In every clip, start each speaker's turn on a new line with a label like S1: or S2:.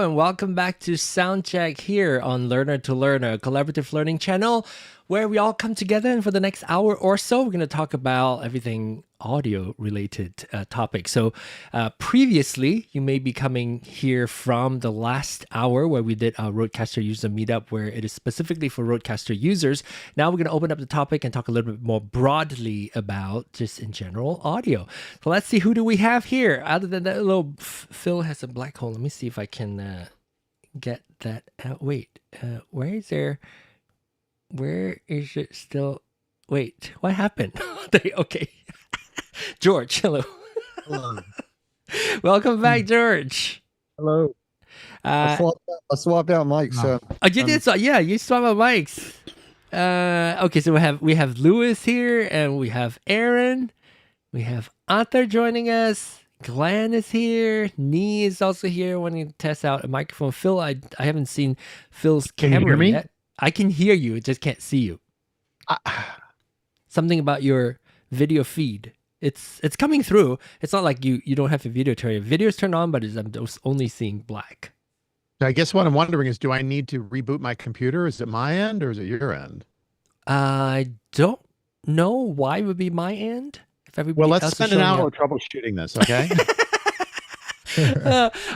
S1: and welcome back to Soundcheck here on Learner to Learner, a collaborative learning channel where we all come together, and for the next hour or so, we're going to talk about everything audio-related topics. So previously, you may be coming here from the last hour where we did our RØDECaster User Meetup, where it is specifically for RØDECaster users. Now we're going to open up the topic and talk a little bit more broadly about just in general audio. So let's see, who do we have here? Other than that little Phil has a black hole. Let me see if I can get that out. Wait, where is it still? Wait, what happened? Okay. George, hello.
S2: Hello.
S1: Welcome back, George.
S2: Hello. I swapped out mics.
S1: Oh, you did so? Yeah, you swapped out mics. Okay, so we have Lewis here, and we have Aaron. We have Arthur joining us. Glenn is here. Nee is also here. Wanting to test out a microphone. Phil, I haven't seen Phil's camera yet. I can hear you, just can't see you. Something about your video feed. It's coming through. It's not like you don't have a video turn. Your video's turned on, but I'm just only seeing black.
S3: I guess what I'm wondering is, do I need to reboot my computer? Is it my end or is it your end?
S1: I don't know why it would be my end. If everybody
S3: well, let's
S1: else
S3: spend an hour troubleshooting this, okay?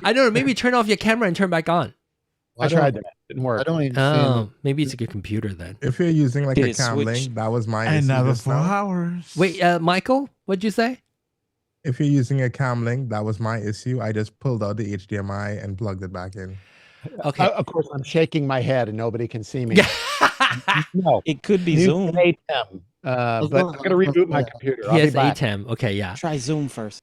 S1: I don't know. Maybe turn off your camera and turn back on.
S3: I tried that. It didn't work.
S2: I don't even
S1: Oh, maybe it's a good computer then.
S4: If you're using like a cam link, that was my issue.
S5: Another 4 hours.
S1: Wait, Michael, what'd you say?
S4: If you're using a cam link, that was my issue. I just pulled out the HDMI and plugged it back in.
S1: Okay.
S3: Of course, I'm shaking my head and nobody can see me.
S5: No, it could be Zoom.
S3: ATEM, but I'm going to reboot my computer.
S1: He has ATEM. Okay, yeah.
S5: Try Zoom first.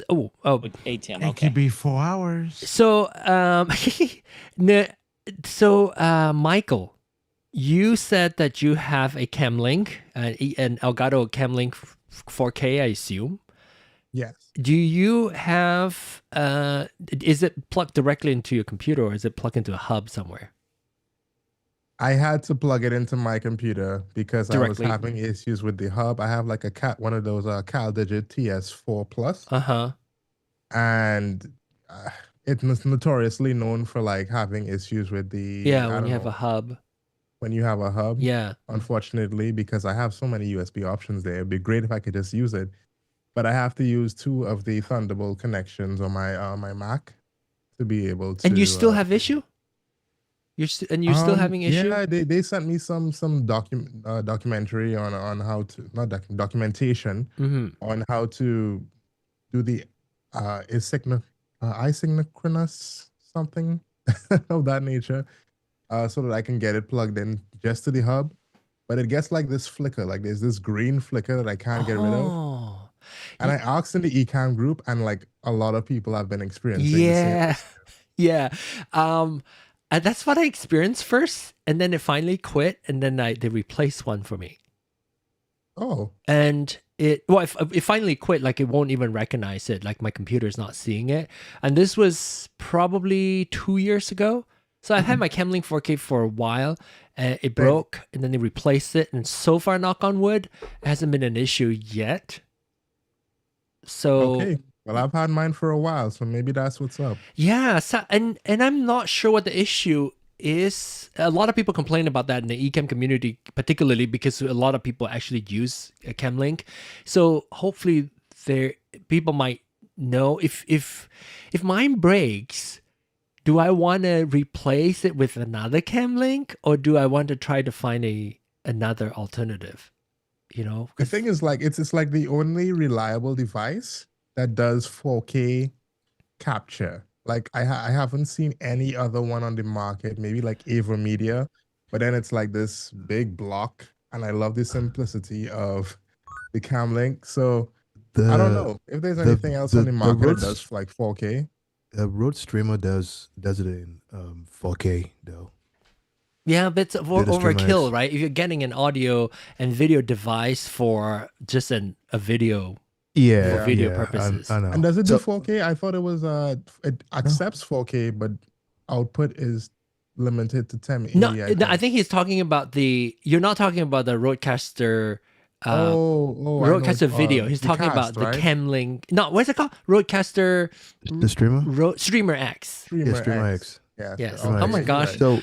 S1: Oh.
S5: With ATEM.
S6: It could be 4 hours.
S1: So, Michael, you said that you have a cam link, an Elgato cam link 4K, I assume.
S4: Yes.
S1: Do you have, is it plugged directly into your computer, or is it plugged into a hub somewhere?
S4: I had to plug it into my computer because
S1: Directly.
S4: I was having issues with the hub. I have like one of those CalDigit TS4 Plus. And it's notoriously known for like having issues with the
S1: when you have a hub.
S4: When you have a hub.
S1: Yeah.
S4: Unfortunately, because I have so many USB options there, it'd be great if I could just use it. But I have to use 2 of the Thunderbolt connections on my my Mac to be able to.
S1: And you still have issue? You're still having issue?
S4: Yeah, they sent me some documentary on how to documentation on how to do the asynchronous something of that nature, so that I can get it plugged in just to the hub. But it gets like this flicker, like there's this green flicker that I can't get rid of. And I asked in the Ecamm group, and like a lot of people have been experiencing the same.
S1: And that's what I experienced first, and then it finally quit, and then they replaced one for me.
S4: Oh.
S1: And it finally quit, like it won't even recognize it, like my computer's not seeing it. And this was probably 2 years ago. So I've had my Camlink 4K for a while, and it broke, and then they replaced it, and so far, knock on wood, it hasn't been an issue yet. So
S4: okay. Well, I've had mine for a while, so maybe that's what's up.
S1: Yeah, so, and I'm not sure what the issue is. A lot of people complain about that in the Ecamm community, particularly because a lot of people actually use a Camlink. So hopefully, people might know if mine breaks. Do I want to replace it with another Camlink, or do I want to try to find another alternative? You know,
S4: the thing is, like it's like the only reliable device that does 4K capture. Like I haven't seen any other one on the market, maybe like AverMedia, but then it's like this big block, and I love the simplicity of the Camlink. So I don't know if there's anything else on the market that does like 4K.
S2: The Rode Streamer does it in 4K though.
S1: Yeah, but it's overkill, right? If you're getting an audio and video device for just a video. For video purposes.
S4: I know. And does it do 4K? I thought it was it accepts 4K, but output is limited to 1080.
S1: No, I think he's talking about you're not talking about the RØDECaster
S4: I know,
S1: RØDECaster video. He's
S4: the
S1: talking
S4: cast,
S1: about the
S4: right?
S1: Chemlink. No, what's it called? RØDECaster
S2: The streamer.
S1: Streamer X.
S2: Yeah, Streamer X.
S1: Yes.
S2: Streamer
S1: Oh my
S2: X.
S1: gosh.
S2: So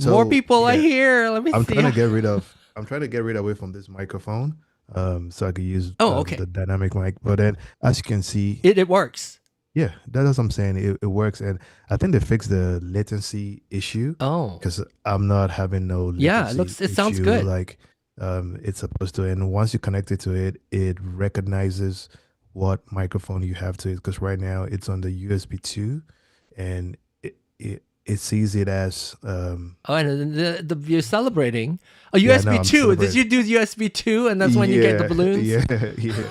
S1: More people are
S2: yeah,
S1: here. Let me
S2: I'm
S1: see.
S2: trying to get rid of. I'm trying to get rid away from this microphone, so I could use
S1: Okay.
S2: the dynamic mic. But then, as you can see,
S1: It works.
S2: yeah, that's what I'm saying. It works, and I think they fixed the latency issue
S1: Oh.
S2: because I'm not having no latency
S1: Yeah, it sounds
S2: issue
S1: good.
S2: like it's supposed to. And once you connect it to it, it recognizes what microphone you have to it. Because right now it's on the USB 2, and it sees it as
S1: Oh, and you're celebrating. Oh,
S2: Yeah,
S1: USB
S2: no, I'm
S1: 2. Did you
S2: celebrating.
S1: do USB 2 and that's when you get the balloons?
S2: Yeah, yeah.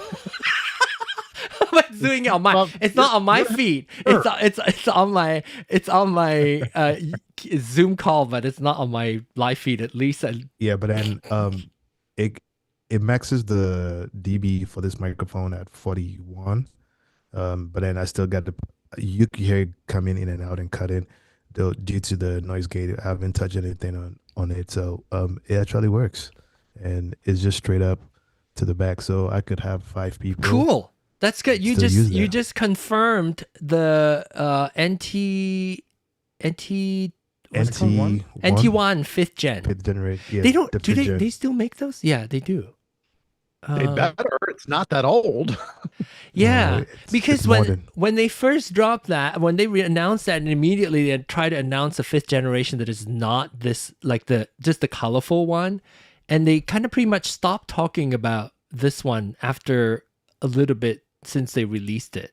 S1: I'm doing it on my.
S3: Well,
S1: It's not on my feed. It's on my Zoom call, but it's not on my live feed at least.
S2: Yeah, but then it maxes the dB for this microphone at 41. But then I still got you can hear it coming in and out and cut in though due to the noise gate. I haven't touched anything on it. So it actually works. And it's just straight up to the back. So I could have 5 people.
S1: Cool. That's good. You
S2: Still use that.
S1: just confirmed the NT what's it called? NT1 5th gen.
S2: 5th generation. Yeah,
S1: They don't
S2: the
S1: do
S2: 5th
S1: they
S2: gen.
S1: they still make those? Yeah, they do.
S3: They better. It's not that old.
S1: Yeah,
S2: No,
S1: because
S2: it's
S1: when
S2: modern.
S1: they first dropped that, when they announced that, and immediately they try to announce a 5th generation that is not this, like just the colorful one, and they kind of pretty much stopped talking about this one after a little bit since they released it.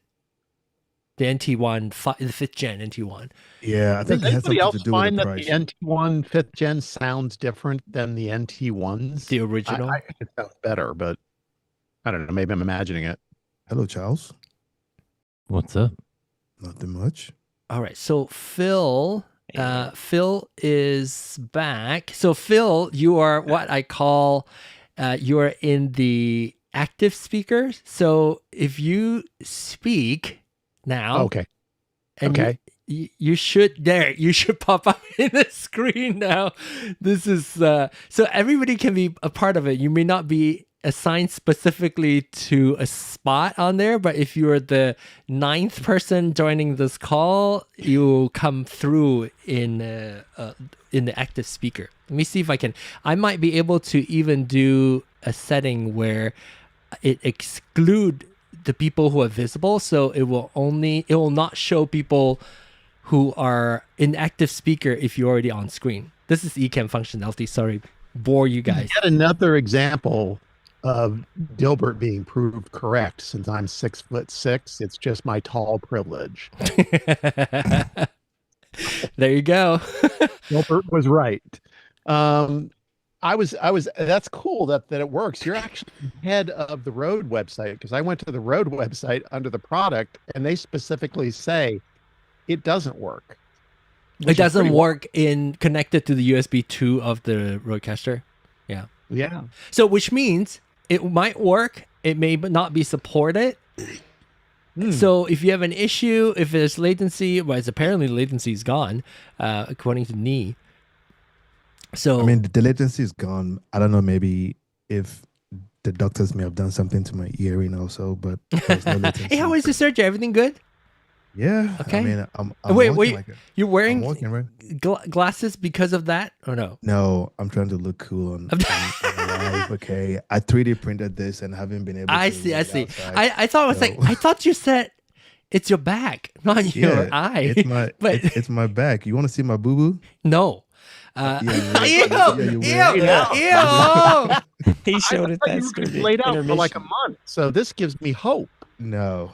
S1: The NT1, the 5th gen NT1.
S2: Yeah, I think
S3: Does
S2: it has
S3: anybody
S2: something
S3: else
S2: to do with
S3: find
S2: the
S3: that
S2: price.
S3: the NT1 5th gen sounds different than the NT1s?
S1: The original.
S3: I think it sounds better, but I don't know. Maybe I'm imagining it.
S2: Hello, Charles.
S5: What's up?
S2: Nothing much.
S1: All right, so Phil is back. So Phil, you are what I call, you are in the active speaker. So if you speak now,
S3: Okay.
S1: and
S3: Okay.
S1: you should pop up in the screen now. This is so everybody can be a part of it. You may not be assigned specifically to a spot on there, but if you're the 9th person joining this call, you come through in the active speaker. Let me see if I might be able to even do a setting where it exclude the people who are visible, so it will not show people who are in active speaker if you're already on screen. This is eCam functionality. Sorry, bore you guys.
S3: Yet another example of Dilbert being proved correct. Since I'm 6'6", it's just my tall privilege.
S1: There you go.
S3: Dilbert was right. That's cool that it works. You're actually head of the Rode website, because I went to the Rode website under the product and they specifically say it doesn't work.
S1: It doesn't work connected to the USB 2 of the RØDECaster. Yeah.
S3: Yeah.
S1: So which means it might work. It may not be supported. So if you have an issue, if there's latency, well, apparently latency is gone, according to Nee. So
S2: I mean, the latency is gone. I don't know, maybe if the doctors may have done something to my earring also, but there's no latency.
S1: hey, how is the surgery? Everything good?
S2: Yeah.
S1: Okay.
S2: I mean, I'm
S1: Wait,
S2: walking like
S1: you're
S2: I'm
S1: wearing
S2: walking, right?
S1: glasses because of that, or no?
S2: No, I'm trying to look cool on live. Okay, I 3D printed this and haven't been able.
S1: I
S2: to
S1: see.
S2: wear
S1: I
S2: it
S1: see.
S2: outside.
S1: I thought it was
S2: So-
S1: like I thought you said it's your back, not your
S2: Yeah,
S1: eye.
S2: It's my
S1: but
S2: it's my back. You want to see my boo boo?
S1: no.
S2: Yeah,
S1: Ew!
S2: you
S1: Ew!
S2: will.
S5: He showed it
S3: I thought
S5: that
S3: you were
S5: stupid
S3: laid out for like a
S5: intermission.
S3: month, so this gives me hope.
S2: No.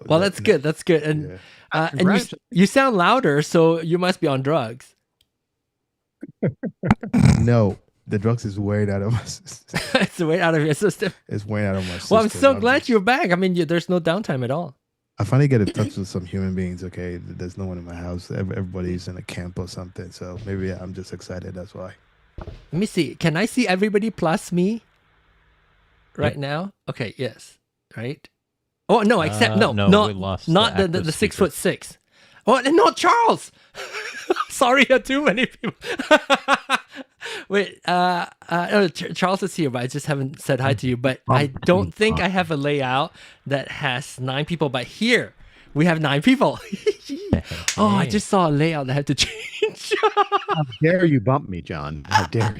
S1: Well, that's good. That's good. And
S2: Yeah.
S1: and
S3: Congratulations.
S1: you sound louder, so you must be on drugs.
S2: No, the drugs is wearing out of my system.
S1: It's way out of your system.
S2: It's wearing out of my system.
S1: Well, I'm so glad
S2: just-
S1: you're back. I mean, there's no downtime at all.
S2: I finally get in touch with some human beings. Okay, there's no one in my house. Everybody's in a camp or something. So maybe I'm just excited. That's why.
S1: Let me see. Can I see everybody plus me right now? Okay. Yes. Right. Oh no! Except
S5: no,
S1: no,
S5: we lost
S1: not
S5: the
S1: the
S5: active
S1: 6'6". Oh no, Charles. Sorry, too many people. Wait, no, Charles is here, but I just haven't said hi to you. But I don't think I have a layout that has 9 people. But here we have 9 people. Oh, I just saw a layout that I had to change.
S3: How dare you bump me, John? How dare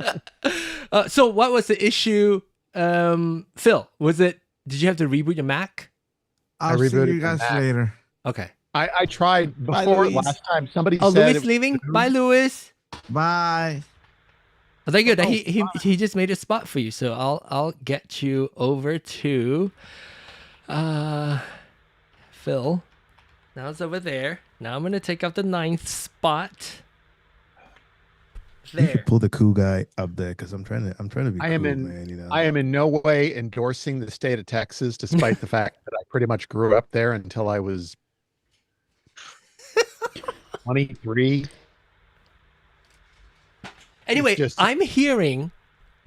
S3: you?
S1: So what was the issue, Phil? Did you have to reboot your Mac?
S2: I'll see
S3: rebooted
S2: you guys
S3: the Mac.
S2: later.
S1: Okay.
S3: I tried
S5: Bye,
S3: before
S5: Louise.
S3: last time. Somebody
S1: Oh,
S3: said
S1: Louis leaving. Bye, Louis.
S2: Bye.
S1: Oh, thank you. He just made a spot for you, so I'll get you over to Phil. Now it's over there. Now I'm gonna take up the 9th spot.
S2: You should
S1: There.
S2: pull the cool guy up there because I'm trying to be
S3: I am
S2: cool,
S3: in-
S2: man. You know.
S3: I am in no way endorsing the state of Texas, despite the fact that I pretty much grew up there until I was 23.
S1: Anyway,
S3: just-
S1: I'm hearing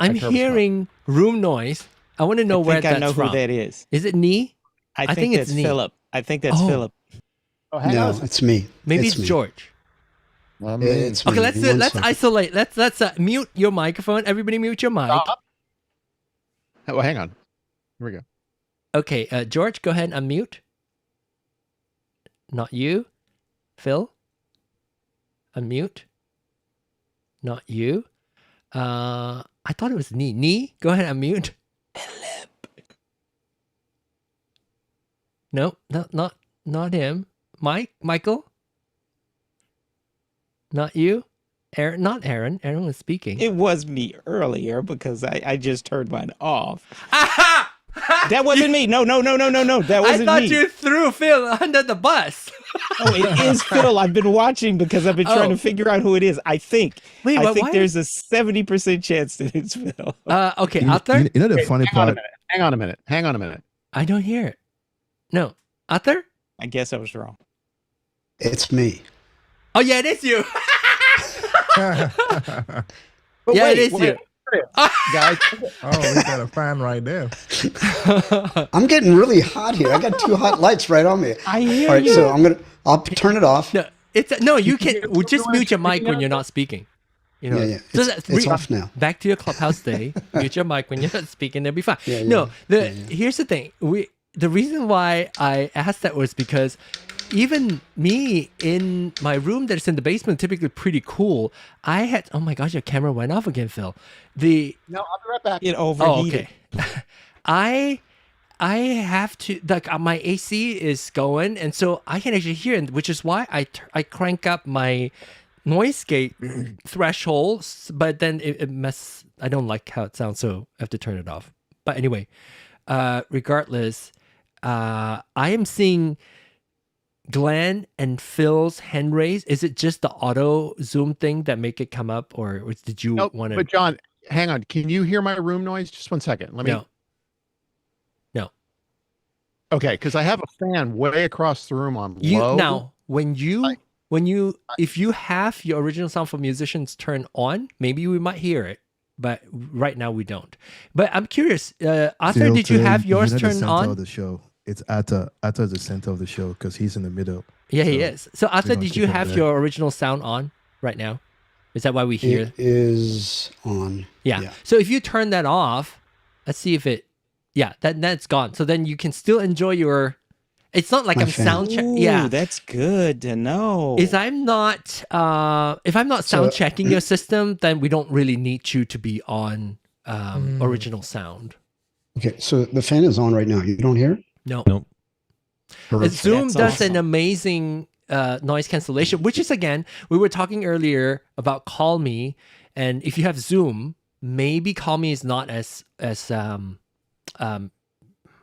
S3: Microphone.
S1: room noise. I want to know where
S6: I
S1: that's
S6: know
S1: from.
S6: who that is.
S1: Is it Nee?
S6: I
S1: think
S6: think
S1: it's
S6: that's
S1: me.
S6: Philip. I think that's
S1: Oh.
S6: Philip.
S3: Oh, hang
S7: No,
S3: on.
S7: it's me.
S1: Maybe it's
S7: me.
S1: George.
S7: It's
S1: Okay,
S7: me.
S1: let's
S7: One
S1: let's
S7: second.
S1: isolate. Let's mute your microphone. Everybody mute your mic.
S3: Stop. Oh, hang on. Here we go.
S1: Okay, George, go ahead and unmute. Not you. Phil, unmute. Not you. I thought it was Nee. Nee, go ahead and unmute. Nope, not him. Michael. Not you. Aaron, not Aaron. Aaron was speaking.
S6: It was me earlier because I just turned mine off.
S1: Aha!
S6: That wasn't me. No. That
S1: I
S6: wasn't
S1: thought
S6: me.
S1: you threw Phil under the bus.
S6: Oh, it is Phil. I've been watching because I've been trying to figure out who it is. I think
S1: Wait,
S6: I think
S1: why?
S6: there's a 70% chance that it's Phil.
S1: Okay,
S2: You,
S1: Arthur.
S2: you know the funny
S3: Hang on a
S2: part.
S3: minute. Hang on a minute.
S1: I don't hear it. No, Arthur.
S6: I guess I was wrong.
S7: It's me.
S1: Oh yeah, it is you.
S3: But
S1: Yeah, it
S3: wait,
S1: is you.
S3: guys.
S4: Oh, we got a fan right there.
S7: I'm getting really hot here. I got 2 hot lights right on me.
S6: I hear
S7: All right,
S6: you.
S7: so I'll turn it off.
S1: No, no. You can.
S3: you
S1: Well, just
S3: do
S1: mute your mic
S3: anything
S1: when
S3: else?
S1: you're not speaking. You know.
S7: Yeah.
S1: So
S7: It's off now.
S1: Back to your clubhouse day. Mute your mic when you're not speaking. They'll be fine.
S7: Yeah,
S1: No.
S7: yeah.
S1: Here's the thing. The reason why I asked that was because even me in my room that's in the basement, typically pretty cool. I had. Oh my gosh, your camera went off again, Phil.
S3: No, I'll be right back.
S6: It
S1: Oh,
S6: overheated.
S1: okay. I have to like my AC is going, and so I can actually hear it, which is why I crank up my noise gate thresholds, but then it mess. I don't like how it sounds, so I have to turn it off. But anyway, regardless, I am seeing Glenn and Phil's hand raise. Is it just the auto zoom thing that make it come up, or did you
S3: Nope,
S1: want to?
S3: but John, hang on. Can you hear my room noise? Just one second. Let me.
S1: No.
S3: Okay, because I have a fan way across the room on
S1: You
S3: low.
S1: now when you
S3: I-
S1: if you have your original sound for musicians turned on, maybe we might hear it, but right now we don't. But I'm curious, Arthur, did you
S2: Filter,
S1: have yours
S2: know the
S1: turned
S2: center
S1: on?
S2: Of the show. It's Atta. Atta's the center of the show because he's in the middle.
S1: Yeah, he
S2: so
S1: is. So Arthur,
S2: gonna
S1: did
S2: keep
S1: you
S2: him
S1: have
S2: there.
S1: your original sound on right now? Is that why we hear?
S7: It is on.
S1: Yeah.
S7: Yeah.
S1: So if you turn that off, let's see if it. Yeah, that's gone. So then you can still enjoy your. It's not like
S7: My
S1: I'm
S7: fan.
S1: sound check.
S6: Ooh,
S1: Yeah.
S6: that's good to know.
S1: If I'm not sound checking your system, then we don't really need you to be on original sound.
S7: Okay, so the fan is on right now. You don't hear it?
S1: No.
S5: Nope.
S7: Perfect.
S1: Zoom
S6: That's
S1: does an
S6: awesome.
S1: amazing noise cancellation, which is again, we were talking earlier about Call Me, and if you have Zoom, maybe Call Me is not as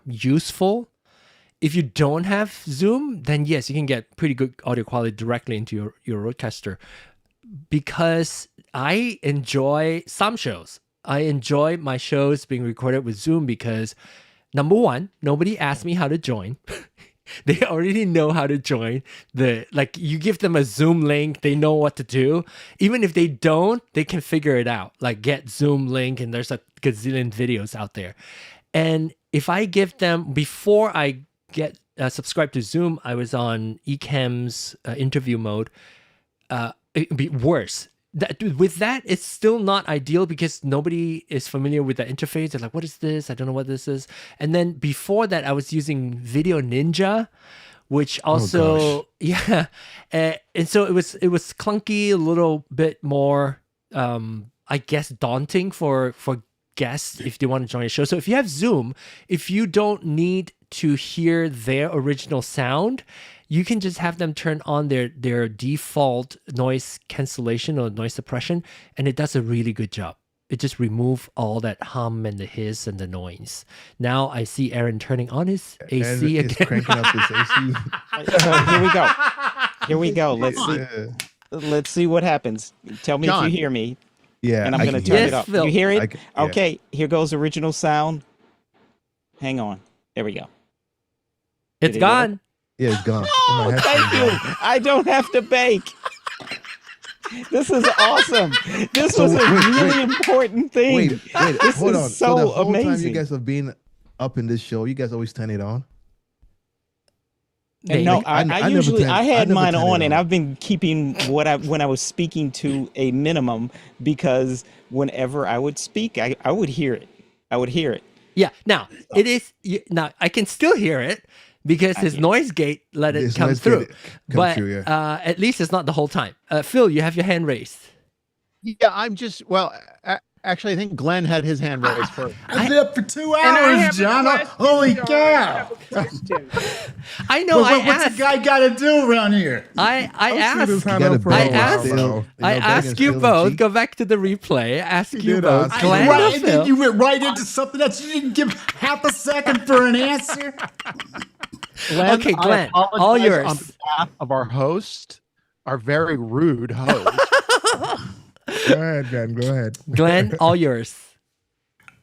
S1: useful. If you don't have Zoom, then yes, you can get pretty good audio quality directly into your RØDECaster. Because I enjoy some shows. I enjoy my shows being recorded with Zoom because number one, nobody asked me how to join. They already know how to join. You give them a Zoom link, they know what to do. Even if they don't, they can figure it out. Like get Zoom link, and there's a gazillion videos out there. And if I give them, before I get subscribed to Zoom, I was on Ecamm's interview mode. It'd be worse. with that, it's still not ideal because nobody is familiar with the interface. They're like, what is this? I don't know what this is. And then before that, I was using Video Ninja, which also, yeah. And so it was clunky, a little bit more, I guess, daunting for guests if they want to join the show. So if you have Zoom, if you don't need to hear their original sound, you can just have them turn on their default noise cancellation or noise suppression, and it does a really good job. It just removes all that hum and the hiss and the noise. Now I see Aaron turning on his AC
S2: Aaron is
S1: again.
S2: cranking up his AC.
S6: Here we go. Let's see what happens. Tell me
S3: John.
S6: if you hear me,
S2: Yeah,
S6: and I'm
S2: I
S6: going to
S2: can
S6: turn
S2: hear
S6: it up.
S1: Phil.
S6: You hear
S2: I
S6: it?
S2: can- yeah.
S6: Okay, here goes original sound. Hang on. There we go.
S1: It's
S6: Did it
S1: gone.
S2: Yeah, it's gone.
S6: Oh,
S2: My
S6: thank
S2: headphones
S6: you. I don't have to bake. This is awesome. This was a really important thing.
S2: Wait,
S6: This
S2: hold
S6: is
S2: on.
S6: so
S2: the whole time you
S6: amazing.
S2: guys have been up in this show, you guys always turn it on?
S6: And no,
S2: Like, I
S6: I
S2: never
S6: usually
S2: turn-
S6: I
S2: I
S6: had
S2: never
S6: mine
S2: turn it
S6: on, and
S2: on.
S6: I've been keeping when I was speaking to a minimum, because whenever I would speak, I would hear it. I would hear it.
S1: Yeah. Now it is. Now I can still hear it because his
S6: hear it.
S1: noise gate let it
S2: His
S1: come
S2: noise
S1: through.
S2: gate come
S1: But
S2: through, yeah.
S1: at least it's not the whole time. Phil, you have your hand raised.
S3: Yeah, I'm just actually, I think Glenn had his hand raised first.
S8: I've been up for 2
S9: And I
S8: hours,
S9: have a
S8: John.
S9: question,
S8: Holy
S9: John. I
S8: cow.
S9: have a question.
S1: I know.
S8: What's
S1: I
S8: a guy got to do around here?
S1: I
S4: Shoot his
S1: asked.
S4: hand
S2: gotta
S4: up for
S2: beg
S1: I
S4: a
S2: and
S1: asked-
S4: while,
S2: steal.
S4: though.
S2: You know,
S1: I
S2: beg
S1: asked
S2: and
S1: you
S2: steal and
S1: both.
S2: cheat.
S1: Go back to the replay. I asked you
S4: did
S1: both,
S4: ask.
S1: Glenn
S8: Right,
S1: or
S8: and
S1: Phil.
S8: then you went right into something else. You didn't give half a second for an answer.
S3: Glenn,
S1: Okay,
S3: I
S1: Glenn,
S3: apologize
S1: all yours.
S3: on behalf of our host, our very rude host.
S4: Go ahead, Glenn. Go ahead.
S1: Glenn, all yours.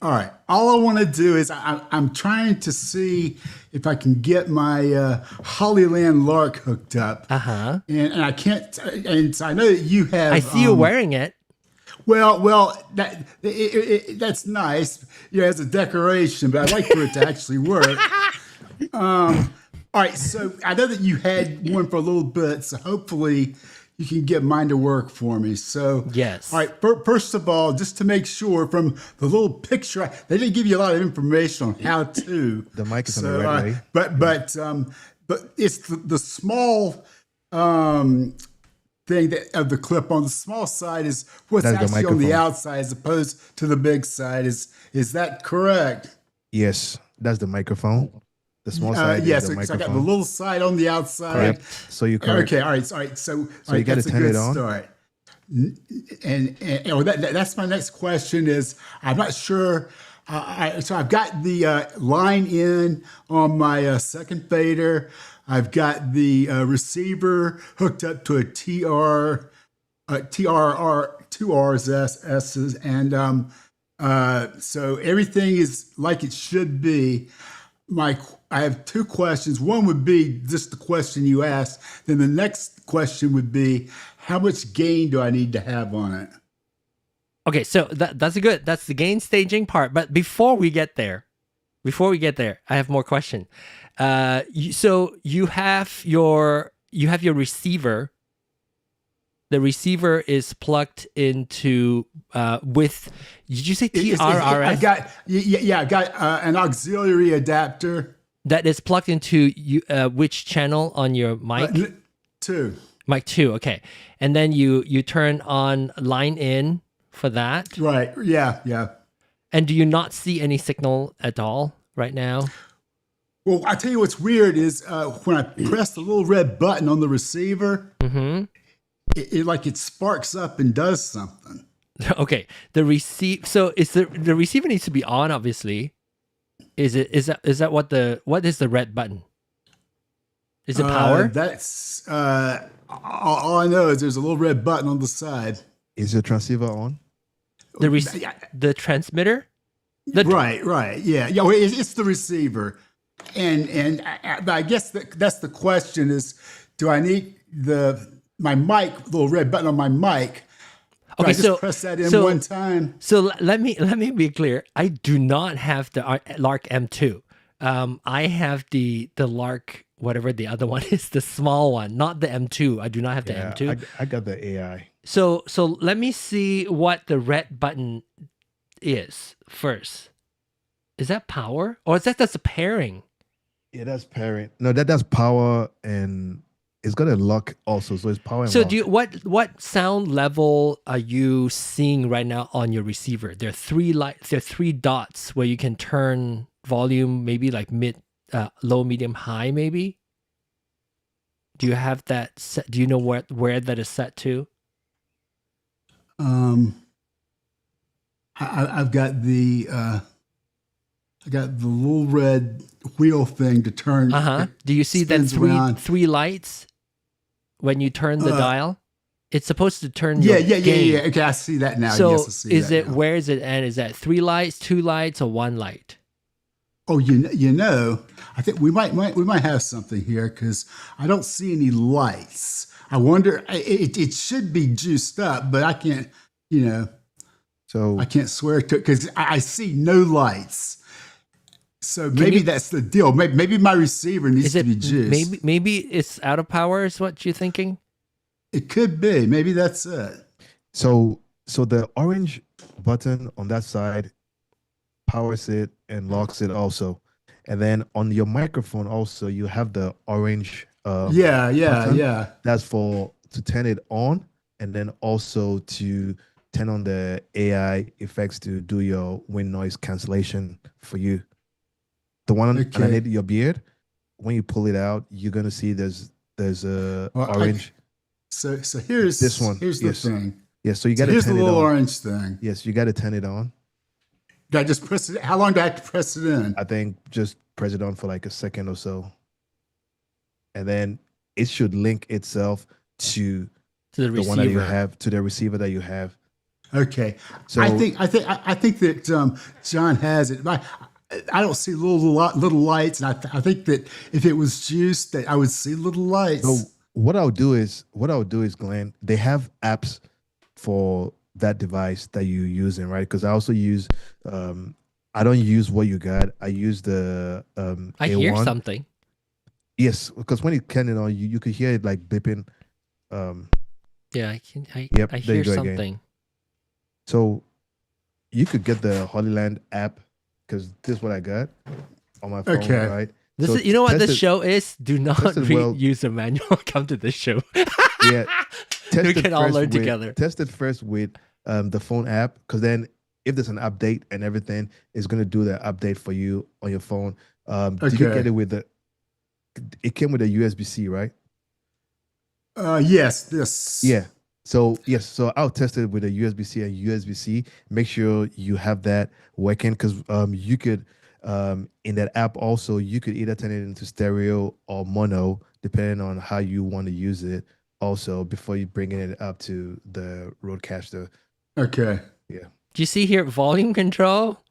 S8: All right. All I want to do is I'm trying to see if I can get my Hollyland Lark hooked up.
S1: Uh-huh.
S8: And I can't. And so I know that you have.
S1: I see you wearing it.
S8: Well, that's nice, as a decoration, but I'd like for it to actually work. All right, so I know that you had one for a little bit, so hopefully you can get mine to work for me. So
S1: Yes.
S8: All right, first of all, just to make sure from the little picture, they didn't give you a lot of information on how to.
S2: The mic is on the right way.
S8: But it's the small thing of the clip on the small side is what's
S2: That's the
S8: actually on the
S2: microphone.
S8: outside as opposed to the big side. Is that correct?
S2: Yes, that's the microphone. The small side
S8: Yes.
S2: is the
S8: So I got the
S2: microphone.
S8: little side on the outside.
S2: Correct. So you correct.
S8: Okay. All right. So
S2: you gotta
S8: that's a
S2: turn
S8: good
S2: it on?
S8: start. And that's my next question. Is I'm not sure. So I've got the line in on my second fader. I've got the receiver hooked up to a TRR, two R's, S's, and so everything is like it should be. I have two questions. One would be just the question you asked. Then the next question would be, how much gain do I need to have on it?
S1: Okay, so that's the gain staging part. But before we get there, I have more question. So you have your receiver. The receiver is plugged into with. Did you say TRRS?
S8: I've got I got an auxiliary adapter.
S1: That is plugged into which channel on your mic?
S8: Two.
S1: Mic 2. Okay, and then you turn on line in for that.
S8: Right. Yeah.
S1: And do you not see any signal at all right now?
S8: Well, I tell you what's weird is when I press the little red button on the receiver,
S1: Mm-hmm.
S8: it sparks up and does something.
S1: Okay, so is the receiver needs to be on, obviously. Is that what is the red button? Is it power?
S8: That's all I know is there's a little red button on the side.
S2: Is your transceiver on?
S1: The transmitter?
S8: Right. Yeah. Well, it's the receiver, and I guess that's the question: is do I need my mic, little red button on my mic?
S1: Okay,
S8: I just press that in one time.
S1: So let me be clear. I do not have the Lark M2. I have the Lark, whatever the other one is, the small one, not the M2. I do not have the M2.
S2: I got the AI.
S1: So let me see what the red button is first. Is that power, or is that's a pairing?
S2: Yeah, that's pairing. No, that's power, and it's got a lock also. So it's power and
S1: So
S2: lock.
S1: do you, what sound level are you seeing right now on your receiver? There are three lights. There are three dots where you can turn volume, maybe like mid, low, medium, high, maybe. Do you have that set? Do you know where that is set to?
S8: I've got the little red wheel thing to turn.
S1: Do you see that three lights when you turn the dial? It's supposed to turn.
S8: Yeah. Okay, I see that now.
S1: So
S8: yes, I see
S1: is
S8: that
S1: it
S8: now.
S1: where is it? And is that 3 lights, 2 lights, or 1 light?
S8: Oh, you know, I think we might have something here because I don't see any lights. I wonder. It should be juiced up, but I can't.
S2: So
S8: I can't swear to it because I see no lights. So maybe that's the deal. Maybe my receiver needs to be juiced.
S1: Maybe it's out of power. Is what you're thinking?
S8: It could be. Maybe that's it.
S2: So the orange button on that side powers it and locks it also, and then on your microphone also you have the orange.
S8: Yeah.
S2: That's to turn it on, and then also to turn on the AI effects to do your wind noise cancellation for you. The one underneath your beard, when you pull it out, you're gonna see there's a orange.
S8: So here's
S2: this one.
S8: Here's the thing.
S2: Yeah, so you got to
S8: here's
S2: turn
S8: the
S2: it
S8: little
S2: on.
S8: orange thing.
S2: Yes, you got to turn it on.
S8: Do I just press it? How long do I have to press it in?
S2: I think just press it on for like a second or so, and then it should link itself to
S1: the
S2: one that you have, to the receiver that you have.
S8: Okay.
S2: So
S8: I think that John has it. I don't see little lights, and I think that if it was juiced, that I would see little lights.
S2: So what I'll do is, Glenn, they have apps for that device that you're using, right? Because I also use, I don't use what you got. I use the
S1: I
S2: A1.
S1: hear something.
S2: Yes, because when you turn it on, you could hear it like beeping.
S1: Yeah, I
S2: Yep, there
S1: hear
S2: you go
S1: something.
S2: again. So you could get the Hollyland app, because this is what I got on my phone,
S8: Okay.
S2: right?
S1: This
S2: So
S1: is, you know what
S2: test
S1: this
S2: it-
S1: show is? Do not
S2: test it
S1: read
S2: well.
S1: user manual. Come to this show.
S2: Yeah, test
S1: We
S2: it
S1: can all
S2: first
S1: learn
S2: with-
S1: together.
S2: Test it first with the phone app, because then if there's an update and everything, it's gonna do the update for you on your phone. Did you
S8: Okay.
S2: get it with the? It came with a USB-C, right?
S8: Yes. This.
S2: Yeah. So yes, so I'll test it with a USB-C and USB-C. Make sure you have that working, because you could in that app also you could either turn it into stereo or mono, depending on how you want to use it. Also, before you bringing it up to the RØDECaster.
S8: Okay.
S2: Yeah.
S1: Do you see here volume control?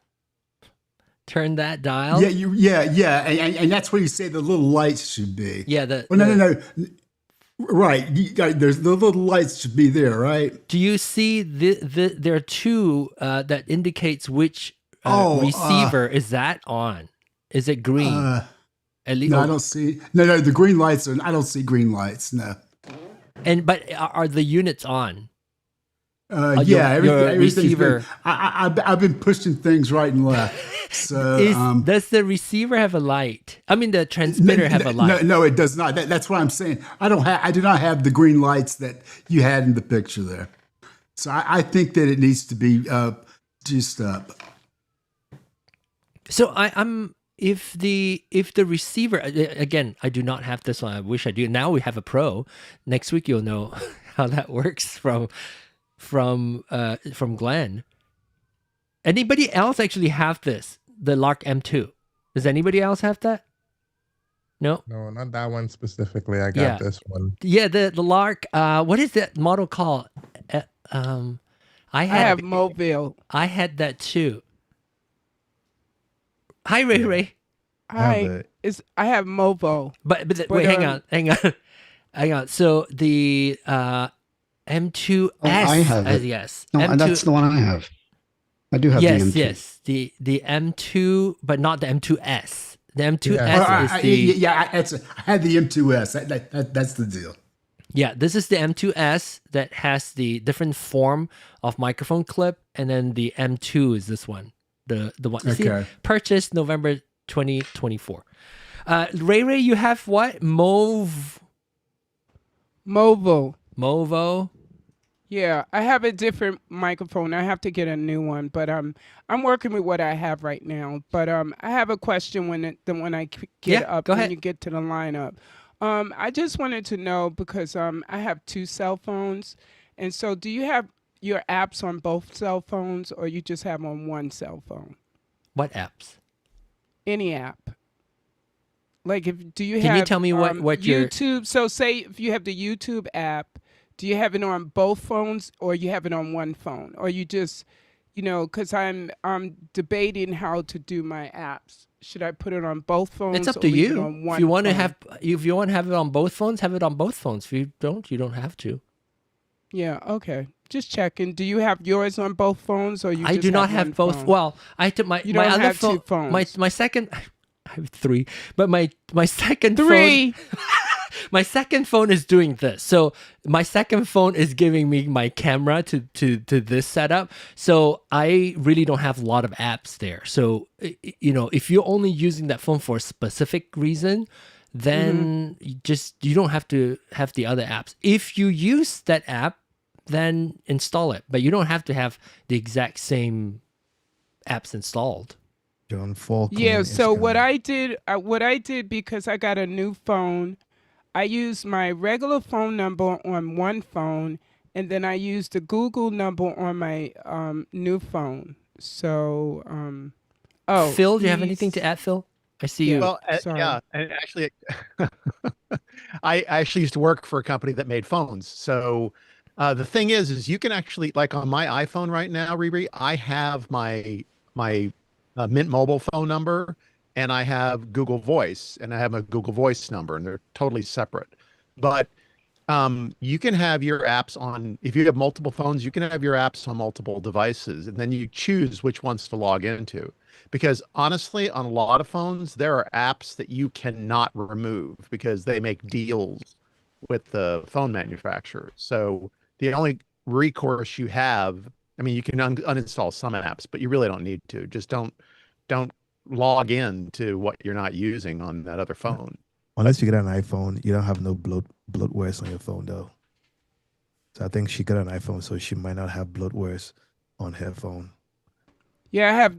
S1: Turn that dial.
S8: Yeah, and that's what you say the little lights should be.
S1: Yeah.
S8: No. Right, there's the little lights should be there, right?
S1: Do you see there are two that indicates which receiver is that on? Is it green? At least,
S8: No, I don't see. No, the green lights are. I don't see green lights. No.
S1: but are the units on?
S8: Yeah,
S1: your
S8: everything's
S1: receiver.
S8: been. I've been pushing things right and left. So
S1: Does the receiver have a light? I mean, the transmitter have a light.
S8: No, it does not. That's what I'm saying. I do not have the green lights that you had in the picture there. So I think that it needs to be juiced up.
S1: So I'm if the receiver, again, I do not have this one. I wish I do. Now we have a pro. Next week you'll know how that works from Glenn. Anybody else actually have this? The Lark M2. Does anybody else have that? No.
S4: No, not that one specifically. I got
S1: Yeah.
S4: this one.
S1: Yeah, the Lark. What is that model called? I
S9: have Mobile.
S1: I had that too. Hi, Ray. Ray.
S9: I have Movo.
S1: But wait, hang on. So the M2S.
S7: I have it.
S1: Yes.
S7: No,
S1: M2,
S7: that's the one I have. I do have the M2.
S1: Yes. The M2, but not the M2S. The M2S
S4: Yeah.
S1: is the
S8: I had the M2S. That's the deal.
S1: Yeah, this is the M2S that has the different form of microphone clip, and then the M2 is this one, the one. You see,
S8: Okay.
S1: purchased November 2024. Ray, you have what? Movo.
S9: Yeah, I have a different microphone. I have to get a new one, but I'm working with what I have right now. But I have a question when I get up
S1: go
S9: when
S1: ahead.
S9: you get to the lineup. I just wanted to know because I have 2 cell phones, and so do you have your apps on both cell phones, or you just have on one cell phone?
S1: What apps?
S9: Any app. Like do you
S1: Can
S9: have
S1: you tell me what your
S9: YouTube? So say if you have the YouTube app, do you have it on both phones or you have it on one phone? Or you just, because I'm debating how to do my apps. Should I put it on both phones?
S1: It's up
S9: or
S1: to
S9: leave it
S1: you.
S9: on one
S1: If you want to
S9: phone?
S1: have it on both phones, have it on both phones. If you don't have to.
S9: Yeah, okay. Just checking. Do you have yours on both phones or you
S1: I
S9: just
S1: do not
S9: have
S1: have
S9: one
S1: both.
S9: phone?
S1: Well, I took my
S9: You
S1: my
S9: don't
S1: other
S9: have
S1: phone.
S9: two phones.
S1: My second. I have 3, but my second
S9: 3.
S1: phone. My second phone is doing this. So my second phone is giving me my camera to this setup. So I really don't have a lot of apps there. So if you're only using that phone for a specific reason, then you don't have to have the other apps. If you use that app, then install it. But you don't have to have the exact same apps installed.
S2: John Falkland
S9: Yeah,
S2: is
S9: so what
S2: coming.
S9: I did because I got a new phone, I used my regular phone number on one phone, and then I used the Google number on my new phone. So,
S1: Phil, do you have anything to add, Phil? I see you.
S3: Well,
S9: Sorry.
S3: yeah, and actually, I actually used to work for a company that made phones. So the thing is you can actually, like on my iPhone right now, Riri, I have my Mint Mobile phone number, and I have Google Voice, and I have a Google Voice number, and they're totally separate. But you can have your apps on, if you have multiple phones, you can have your apps on multiple devices, and then you choose which ones to log into. Because honestly, on a lot of phones, there are apps that you cannot remove because they make deals with the phone manufacturer. So the only recourse you have, I mean, you can uninstall some apps, but you really don't need to. Just don't log in to what you're not using on that other phone.
S2: Unless you get an iPhone, you don't have no bloatwares on your phone though. So I think she got an iPhone, so she might not have bloatwares on her phone.
S9: Yeah, I have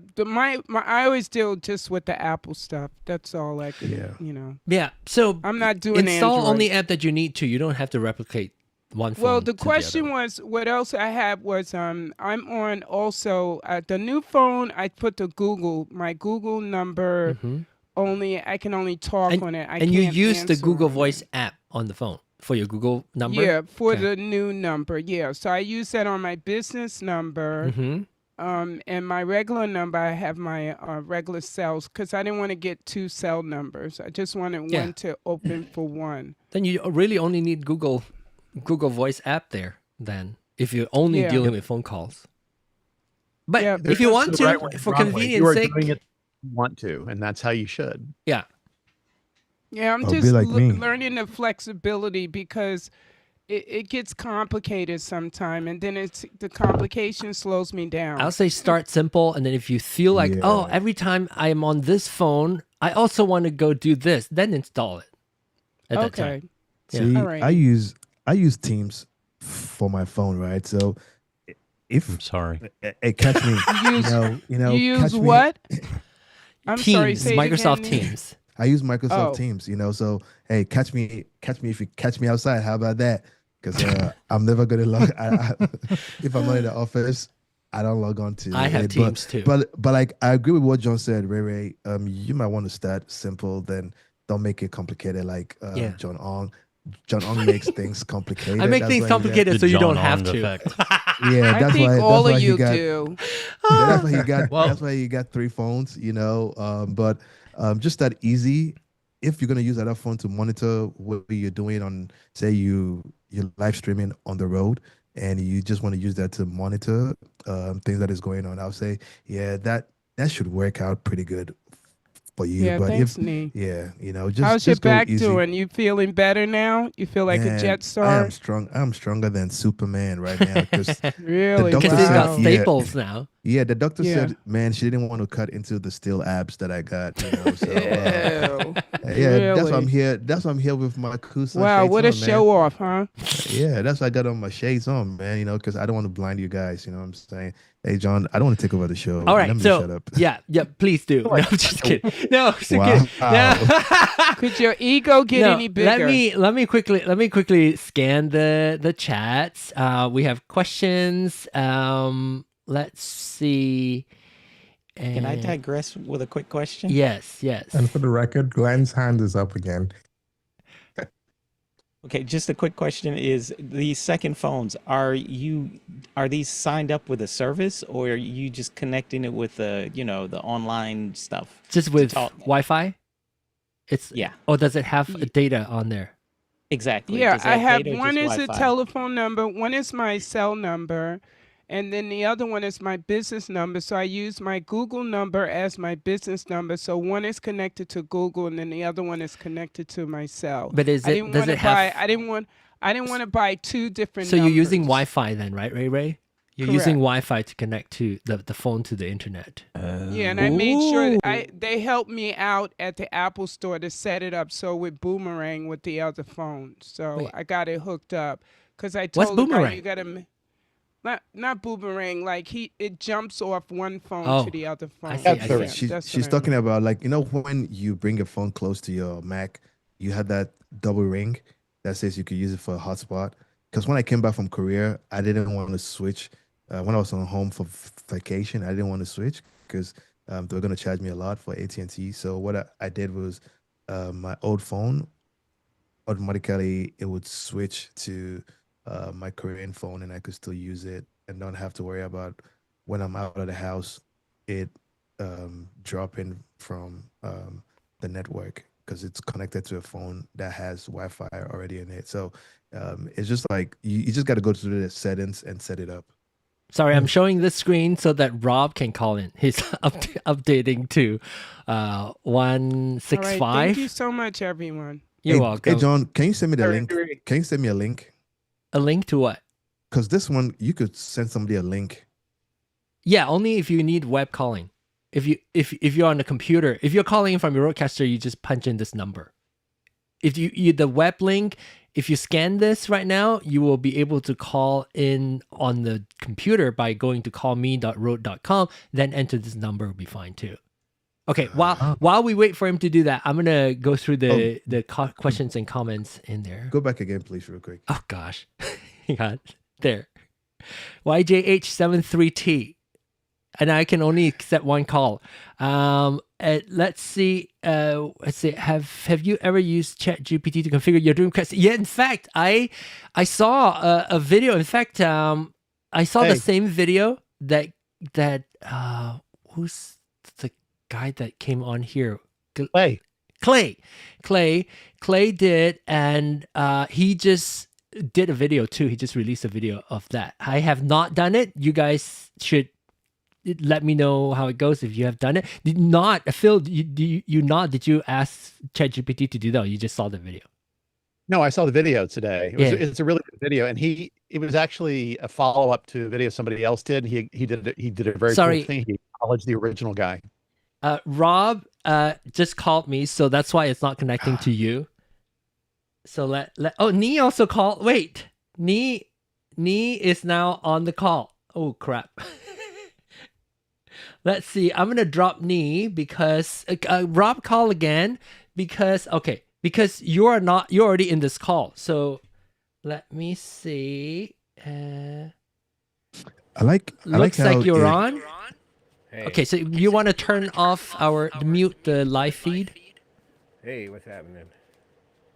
S9: I always deal just with the Apple stuff. That's all I can,
S2: Yeah.
S1: Yeah. So
S9: I'm not doing
S1: install
S9: Android.
S1: only app that you need to. You don't have to replicate one phone.
S9: Well,
S1: to
S9: the question
S1: other.
S9: was, what else I had was, I'm on also the new phone. I put my Google number only. I can only talk on it.
S1: And you
S9: can't
S1: use the
S9: answer
S1: Google
S9: on
S1: Voice
S9: it.
S1: app on the phone for your Google number.
S9: Yeah, for
S1: Okay.
S9: the new number. Yeah, so I use that on my business number. And my regular number, I have my regular cells because I didn't want to get 2 cell numbers. I just wanted one to open for one.
S1: Then you really only need Google Voice app there. Then if you're only dealing with phone calls. But if you want to, for convenience sake,
S3: doing it, you want to, and that's how you should.
S1: Yeah.
S9: Yeah, I'm
S2: Or be
S9: just
S2: like me.
S9: learning the flexibility because it gets complicated sometime, and then the complication slows me down.
S1: I'll say start simple, and then if you feel like, oh, every time I'm on this phone, I also want to go do this, then install it. At that time.
S2: See,
S9: All right.
S2: I use Teams for my phone, right? So if
S5: I'm sorry.
S2: Hey, catch me.
S9: You use
S2: catch me.
S9: what? I'm sorry.
S1: Teams,
S9: Say it
S1: Microsoft
S9: again.
S1: Teams.
S2: I use Microsoft
S9: Oh.
S2: Teams, so hey, catch me if you catch me outside. How about that? Because I'm never gonna log. If I'm not in the office, I don't log on to.
S1: I have
S2: it.
S1: Teams too.
S2: But like I agree with what John said, Ray. You might want to start simple, then don't make it complicated. Like John Ong. John Ong makes things complicated.
S1: I make
S2: That's
S1: things
S2: why
S1: complicated so you don't have to.
S2: Yeah,
S9: I
S2: that's
S9: think
S2: why.
S9: all
S2: That's
S9: of
S2: why
S9: you
S2: he got.
S9: do.
S2: That's why he got. That's why he got 3 phones. But just that easy. If you're gonna use that phone to monitor what you're doing on, say you're live streaming on the road, and you just want to use that to monitor things that is going on, I'll say, yeah, that should work out pretty good for you.
S9: Yeah,
S2: But
S9: thanks,
S2: if
S9: Nee.
S2: just
S9: How's your
S2: go
S9: back
S2: easy.
S9: doing? You feeling better now? You feel like a
S2: Man,
S9: jet
S2: I
S9: star?
S2: am strong. I'm stronger than Superman right now because
S9: Really?
S2: doctor
S1: Because he's got
S9: Wow.
S2: said, yeah,
S1: staples now.
S2: yeah. The doctor
S9: Yeah.
S2: said, man, she didn't want to cut into the steel abs that I got. So
S9: Ew.
S2: yeah, that's why I'm
S9: Really?
S2: here. That's why I'm here with my Kusan
S9: Wow,
S2: shades
S9: what a
S2: on, man.
S9: show off, huh?
S2: Yeah, that's why I got on my shades on, man. Because I don't want to blind you guys. You know what I'm saying? Hey, John, I don't want to take over the show.
S1: All right,
S2: Let me
S1: so
S2: shut up.
S1: yeah, please do. No, I'm just kidding. No, just kidding.
S2: Wow.
S1: No.
S9: Could your ego get
S1: No,
S9: any bigger?
S1: let me quickly scan the chats. We have questions. Let's see.
S6: Can I
S1: And-
S6: digress with a quick question?
S1: Yes.
S4: And for the record, Glenn's hand is up again.
S6: Okay, just a quick question is these second phones, are these signed up with a service or are you just connecting it with the online stuff?
S1: Just with
S6: talk.
S1: Wi-Fi. It's
S6: Yeah.
S1: Or does it have data on there?
S6: Exactly.
S9: Yeah,
S6: Does
S9: I
S6: that
S9: have
S6: data or
S9: one
S6: just
S9: is a
S6: Wi-Fi?
S9: telephone number, one is my cell number, and then the other one is my business number. So I use my Google number as my business number. So one is connected to Google, and then the other one is connected to my cell.
S1: But
S9: I didn't
S1: does
S9: want
S1: it
S9: to
S1: have?
S9: buy. I didn't want to buy two different.
S1: So you're using
S9: numbers.
S1: Wi-Fi then, right, Ray? You're using
S9: Correct.
S1: Wi-Fi to connect to the phone to the internet.
S9: Yeah, and I made sure they helped me out at the Apple store to set it up so with Boomerang with the other phone. So
S1: Wait.
S9: I got it hooked up because I
S1: What's
S9: told the guy
S1: Boomerang?
S9: you gotta not Boomerang, like it jumps off one phone
S1: Oh,
S9: to the other phone.
S1: I see,
S3: That's
S1: I
S3: the
S1: see.
S3: right.
S2: She's talking about when you bring your phone close to your Mac, you had that double ring that says you could use it for a hotspot. Because when I came back from Korea, I didn't want to switch. When I was on home for vacation, I didn't want to switch because they were going to charge me a lot for AT&T. So what I did was my old phone, automatically it would switch to my Korean phone and I could still use it and don't have to worry about when I'm out of the house, it dropping from the network because it's connected to a phone that has Wi-Fi already in it. So it's just like you just got to go through the settings and set it up.
S1: Sorry, I'm showing this screen so that Rob can call in. He's updating to
S9: All
S1: 165.
S9: right, thank you so much, everyone.
S1: You're welcome.
S2: Hey, John, can you send me the link? Can you send me a link?
S1: A link to what?
S2: Because this one, you could send somebody a link.
S1: Yeah, only if you need web calling. If you're on the computer, if you're calling from your RØDECaster, you just punch in this number. If you the web link, if you scan this right now, you will be able to call in on the computer by going to callme.rode.com, then enter this number will be fine too. Okay, while we wait for him to do that, I'm gonna go through the questions and comments in there.
S2: Go back again, please, real quick.
S1: Oh gosh, hang on. There, YJH73T, and I can only accept one call. Let's see. Have you ever used ChatGPT to configure your Dreamcast? Yeah, in fact, I saw a video. In fact, I saw the same video that who's the guy that came on here? Clay did, and he just did a video too. He just released a video of that. I have not done it. You guys should let me know how it goes if you have done it. Did not, Phil, did you ask ChatGPT to do that, or you just saw the video?
S3: No, I saw the video today. It's a really good video, and it was actually a follow up to a video somebody else did. He did a very cool thing. He acknowledged the original guy.
S1: Rob just called me, so that's why it's not connecting to you. So Nee also called. Wait, Nee is now on the call. Oh crap. Let's see. I'm gonna drop Nee because Rob call again because you're already in this call. So let me see. Looks like you're on.
S10: Hey.
S1: Okay, so you want to turn off mute the live feed?
S10: Hey, what's happening?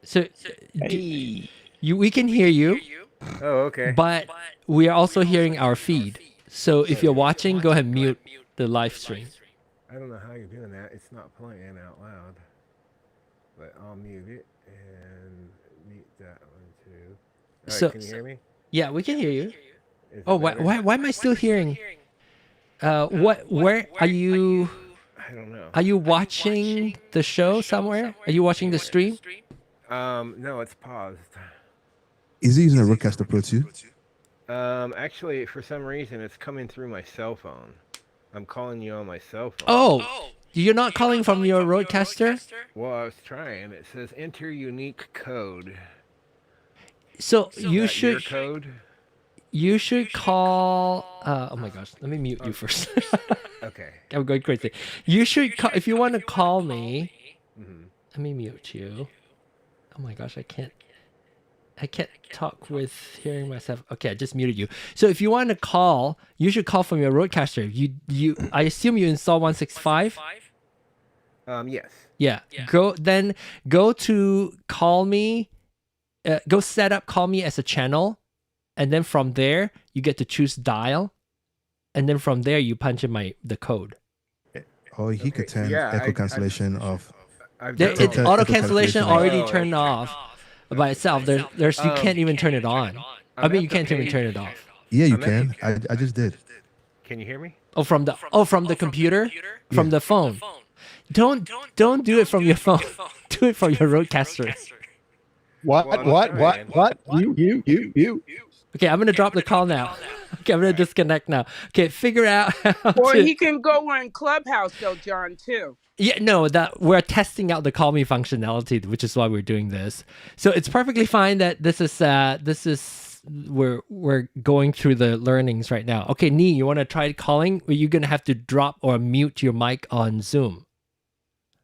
S1: So we can hear you.
S10: Oh, okay.
S1: But we are also hearing our feed. So if you're watching, go ahead and mute the live stream.
S10: I don't know how you're doing that. It's not playing out loud. But I'll mute it and mute that one too. All right, can you hear me?
S1: Yeah, we can hear you. Oh, why am I still hearing? Where are you?
S10: I don't know.
S1: Are you watching the show somewhere? Are you watching the stream?
S10: No, it's paused.
S2: Is he using a RØDECaster Pro 2?
S10: Actually, for some reason, it's coming through my cell phone. I'm calling you on my cell phone.
S1: Oh, you're not calling from your RØDECaster?
S10: Well, I was trying. It says enter unique code.
S1: So
S10: Is
S1: you
S10: that
S1: should
S10: your code.
S1: you should call. Oh my gosh, let me mute you first.
S10: Okay.
S1: I'm going crazy. You should call if you want to call me.
S10: Mm-hmm.
S1: Let me mute you. Oh my gosh, I can't talk with hearing myself. Okay, I just muted you. So if you want to call, you should call from your RØDECaster. I assume you install 165.
S10: Yes.
S1: Yeah. Go to call me. Go set up call me as a channel, and then from there you get to choose dial, and then from there you punch in the code.
S2: Oh, he could turn echo cancellation off.
S1: Auto cancellation already turned off by itself. There's you can't even turn it on. I mean, you can't even turn it off.
S2: Yeah, you can. I just did.
S10: Can you hear me?
S1: From the computer, from the phone. Don't do it from your phone. Do it from your RØDECaster.
S3: What? You.
S1: Okay, I'm gonna drop the call now. Okay, I'm gonna disconnect now. Okay, figure out how
S9: Or
S1: to...
S9: he can go on Clubhouse though, John, too.
S1: Yeah, no, that we're testing out the call me functionality, which is why we're doing this. So it's perfectly fine that this is we're going through the learnings right now. Okay, Nee, you want to try calling? Or you're gonna have to drop or mute your mic on Zoom.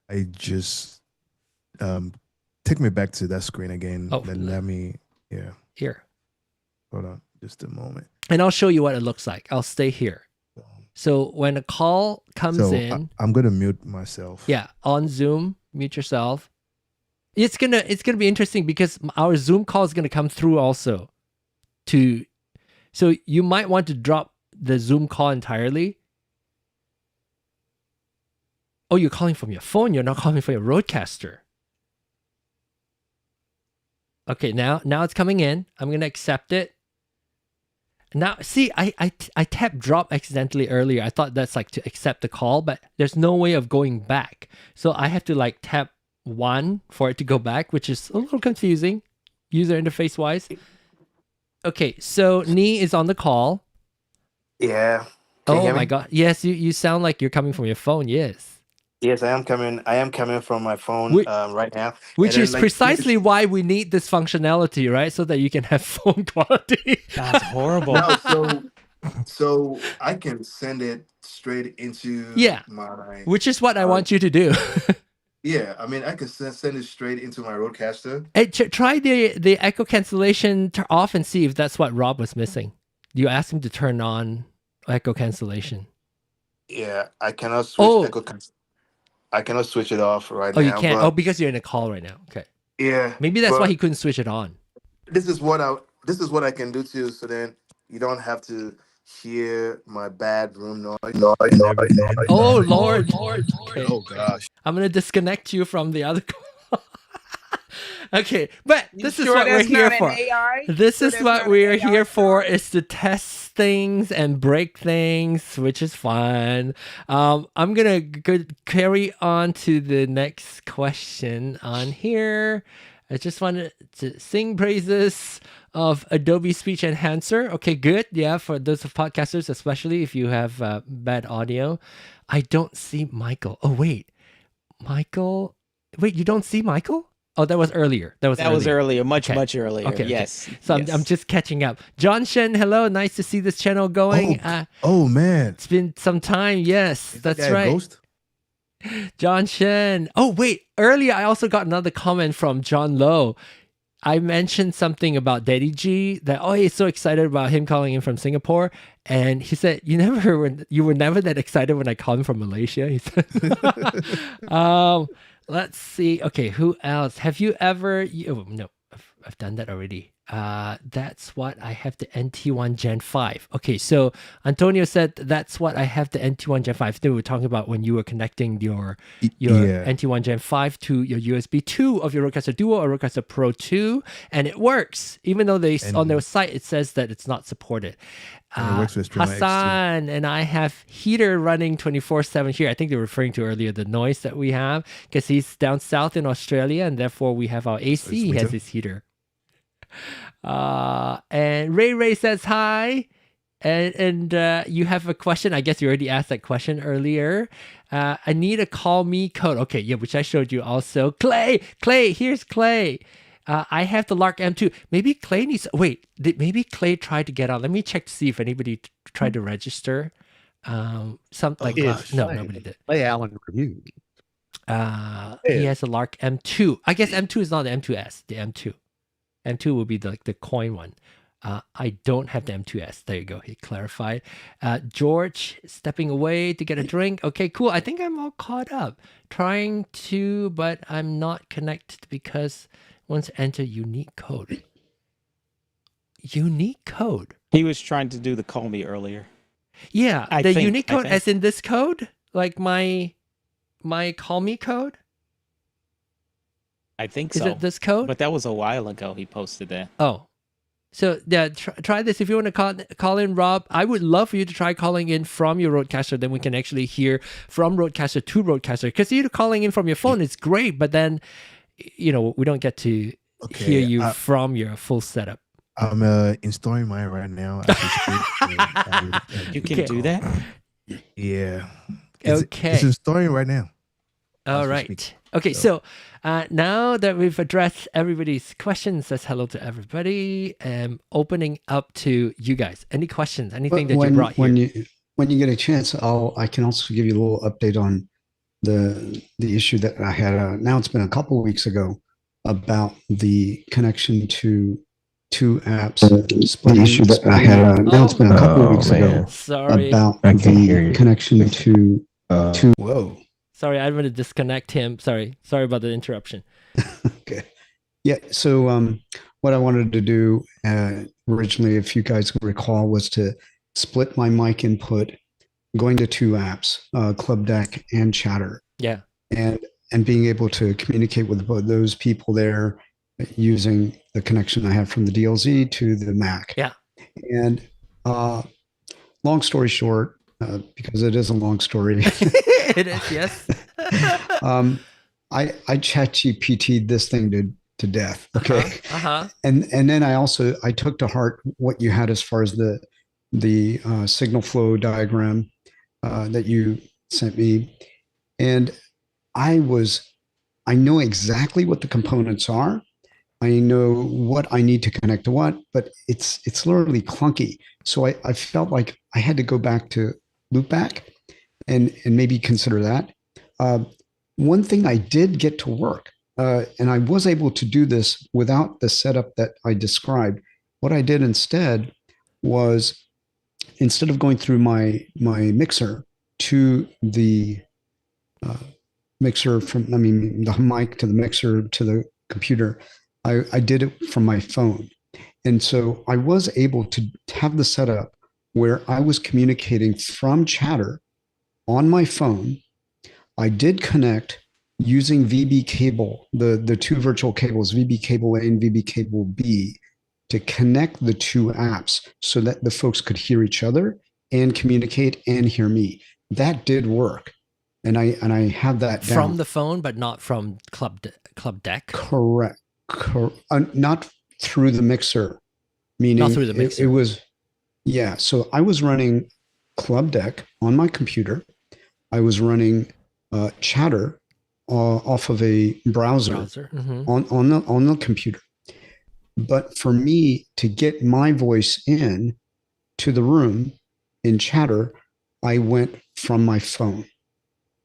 S2: I just take me back to that screen again.
S1: Oh,
S2: then let me
S1: here.
S2: Hold on, just a moment.
S1: And I'll show you what it looks like. I'll stay here. So when a call comes in,
S2: I'm gonna mute myself.
S1: Yeah, on Zoom, mute yourself. It's gonna be interesting because our Zoom call is gonna come through also. So you might want to drop the Zoom call entirely. Oh, you're calling from your phone. You're not calling from your RØDECaster. Okay, now it's coming in. I'm gonna accept it. Now, see, I tapped drop accidentally earlier. I thought that's like to accept the call, but there's no way of going back. So I have to like tap 1 for it to go back, which is a little confusing, user interface wise. Okay, so Nee is on the call.
S11: Yeah.
S1: Oh my God! Yes, you sound like you're coming from your phone. Yes.
S11: Yes, I am coming from my phone right now.
S1: Which is precisely why we need this functionality, right? So that you can have phone quality.
S6: That's horrible.
S11: No, so I can send it straight into my...
S1: Which is what I want you to do.
S11: Yeah, I mean, I can send it straight into my RØDECaster.
S1: Hey, try the echo cancellation off and see if that's what Rob was missing. You asked him to turn on echo cancellation.
S11: Yeah, I cannot switch echo cancellation. I cannot switch it off right now.
S1: Oh, you can't? Oh, because you're in a call right now. Okay.
S11: Yeah.
S1: Maybe that's why he couldn't switch it on.
S11: This is what I can do too, so then you don't have to hear my bad room noise.
S1: Oh, Lord. Okay.
S2: Oh, gosh.
S1: I'm going to disconnect you from the other call. Okay, but this is what we're here for. This is what we're here for, is to test things and break things, which is fun. I'm gonna carry on to the next question on here. I just wanted to sing praises of Adobe Speech Enhancer. Okay, good. Yeah, for those of podcasters, especially if you have bad audio. I don't see Michael. Oh, wait. Michael? Wait, you don't see Michael? Oh, that was earlier. That was
S6: earlier, much earlier.
S1: Okay,
S6: yes.
S1: Okay. So I'm just catching up. John Shen, hello. Nice to see this channel going.
S2: Oh man,
S1: it's been some time. Yes, that's right.
S2: Ghost?
S1: John Shen. Oh wait, earlier I also got another comment from John Lowe. I mentioned something about Daddy G, that he's so excited about him calling in from Singapore, and he said you were never that excited when I called him from Malaysia. He said. Let's see. Okay, who else? Have you ever... Oh, no, I've done that already. That's what I have the NT1 Gen 5. Okay, so Antonio said that's what I have the NT1 Gen 5. They were talking about when you were connecting your NT1 Gen 5 to your USB 2 of your RØDECaster Duo or RØDECaster Pro 2, and it works, even though on their site it says that it's not supported.
S2: And it works with Stream
S1: Hassan and I have heater running 24/7 here. I think they were referring to earlier the noise that we have because he's down south in Australia, and therefore we have our AC. He has his heater. And Ray says hi, and you have a question. I guess you already asked that question earlier. I need a call me code. Okay, yeah, which I showed you also. Clay, here's Clay. I have the Lark M2. Maybe Clay needs. Wait, maybe Clay tried to get on. Let me check to see if anybody tried to register. Something like no, nobody did.
S3: Clay Allen review.
S1: He has a Lark M2. I guess M2 is not the M2S. The M2. M2 will be the coin one. I don't have the M2S. There you go. He clarified. George stepping away to get a drink. Okay, cool. I think I'm all caught up. Trying to, but I'm not connected because once enter unique code. Unique code.
S6: He was trying to do the call me earlier.
S1: Yeah, unique code as in this code, like my call me code.
S6: I think so.
S1: Is it this code?
S6: But that was a while ago. He posted that.
S1: Oh, so yeah, try this if you want to call in, Rob. I would love for you to try calling in from your RØDECaster. Then we can actually hear from RØDECaster to RØDECaster. Because you calling in from your phone is great, but then we don't get to hear you from your full setup.
S2: I'm installing mine right now.
S6: You can do that?
S2: Yeah.
S1: Okay.
S2: It's installing right now.
S1: All right. Okay, so now that we've addressed everybody's questions, says hello to everybody. Opening up to you guys. Any questions? Anything that you brought here?
S7: When you get a chance, I can also give you a little update on the issue that I had. Now it's been a couple of weeks ago about the connection to two apps. The issue that I had. Now it's been a couple of weeks ago.
S1: Sorry.
S7: About the connection to. Whoa.
S1: Sorry, I'm going to disconnect him. Sorry about the interruption.
S7: Okay. Yeah. So what I wanted to do originally, if you guys recall, was to split my mic input going to two apps, Club Deck and Chatter.
S1: Yeah.
S7: And being able to communicate with both those people there using the connection I have from the DLZ to the Mac.
S1: Yeah.
S7: And long story short, because it is a long story.
S1: It is, yes.
S7: I chat GPT'd this thing to death. Okay. And then I took to heart what you had as far as the signal flow diagram that you sent me. And I know exactly what the components are. I know what I need to connect to what, but it's literally clunky. So I felt like I had to go back to loopback and maybe consider that. One thing I did get to work, and I was able to do this without the setup that I described. What I did instead was, instead of going through my mixer to the mixer the mic to the mixer to the computer, I did it from my phone. And so I was able to have the setup where I was communicating from Chatter on my phone. I did connect using VB cable, the two virtual cables, VB cable A and VB cable B, to connect the two apps so that the folks could hear each other and communicate and hear me. That did work. And I have that down.
S1: From the phone, but not from Club Deck?
S7: Correct. Not through the mixer. Meaning
S1: not through the mixer.
S7: It was, yeah. So I was running Club Deck on my computer. I was running Chatter off of a browser. On the computer. But for me to get my voice in to the room in Chatter, I went from my phone.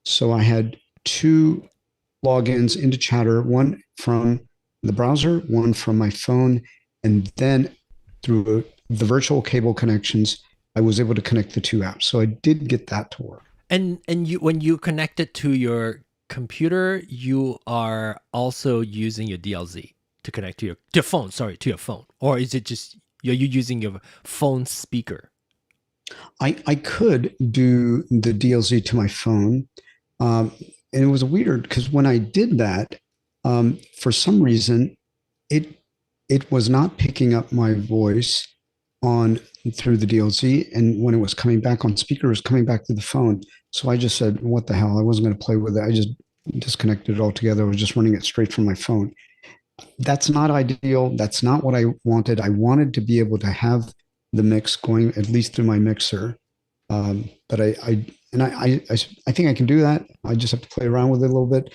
S7: So I had two logins into Chatter, one from the browser, one from my phone, and then through the virtual cable connections, I was able to connect the two apps. So I did get that to work.
S1: And you, when you connect it to your computer, you are also using your DLZ to connect to your phone. Sorry, to your phone, or is it just you using your phone speaker?
S7: I could do the DLZ to my phone, and it was weird because when I did that, for some reason, it was not picking up my voice on through the DLZ, and when it was coming back on speaker, it was coming back to the phone. So I just said, "What the hell?" I wasn't going to play with it. I just disconnected it altogether. I was just running it straight from my phone. That's not ideal. That's not what I wanted. I wanted to be able to have the mix going at least through my mixer. But I think I can do that. I just have to play around with it a little bit.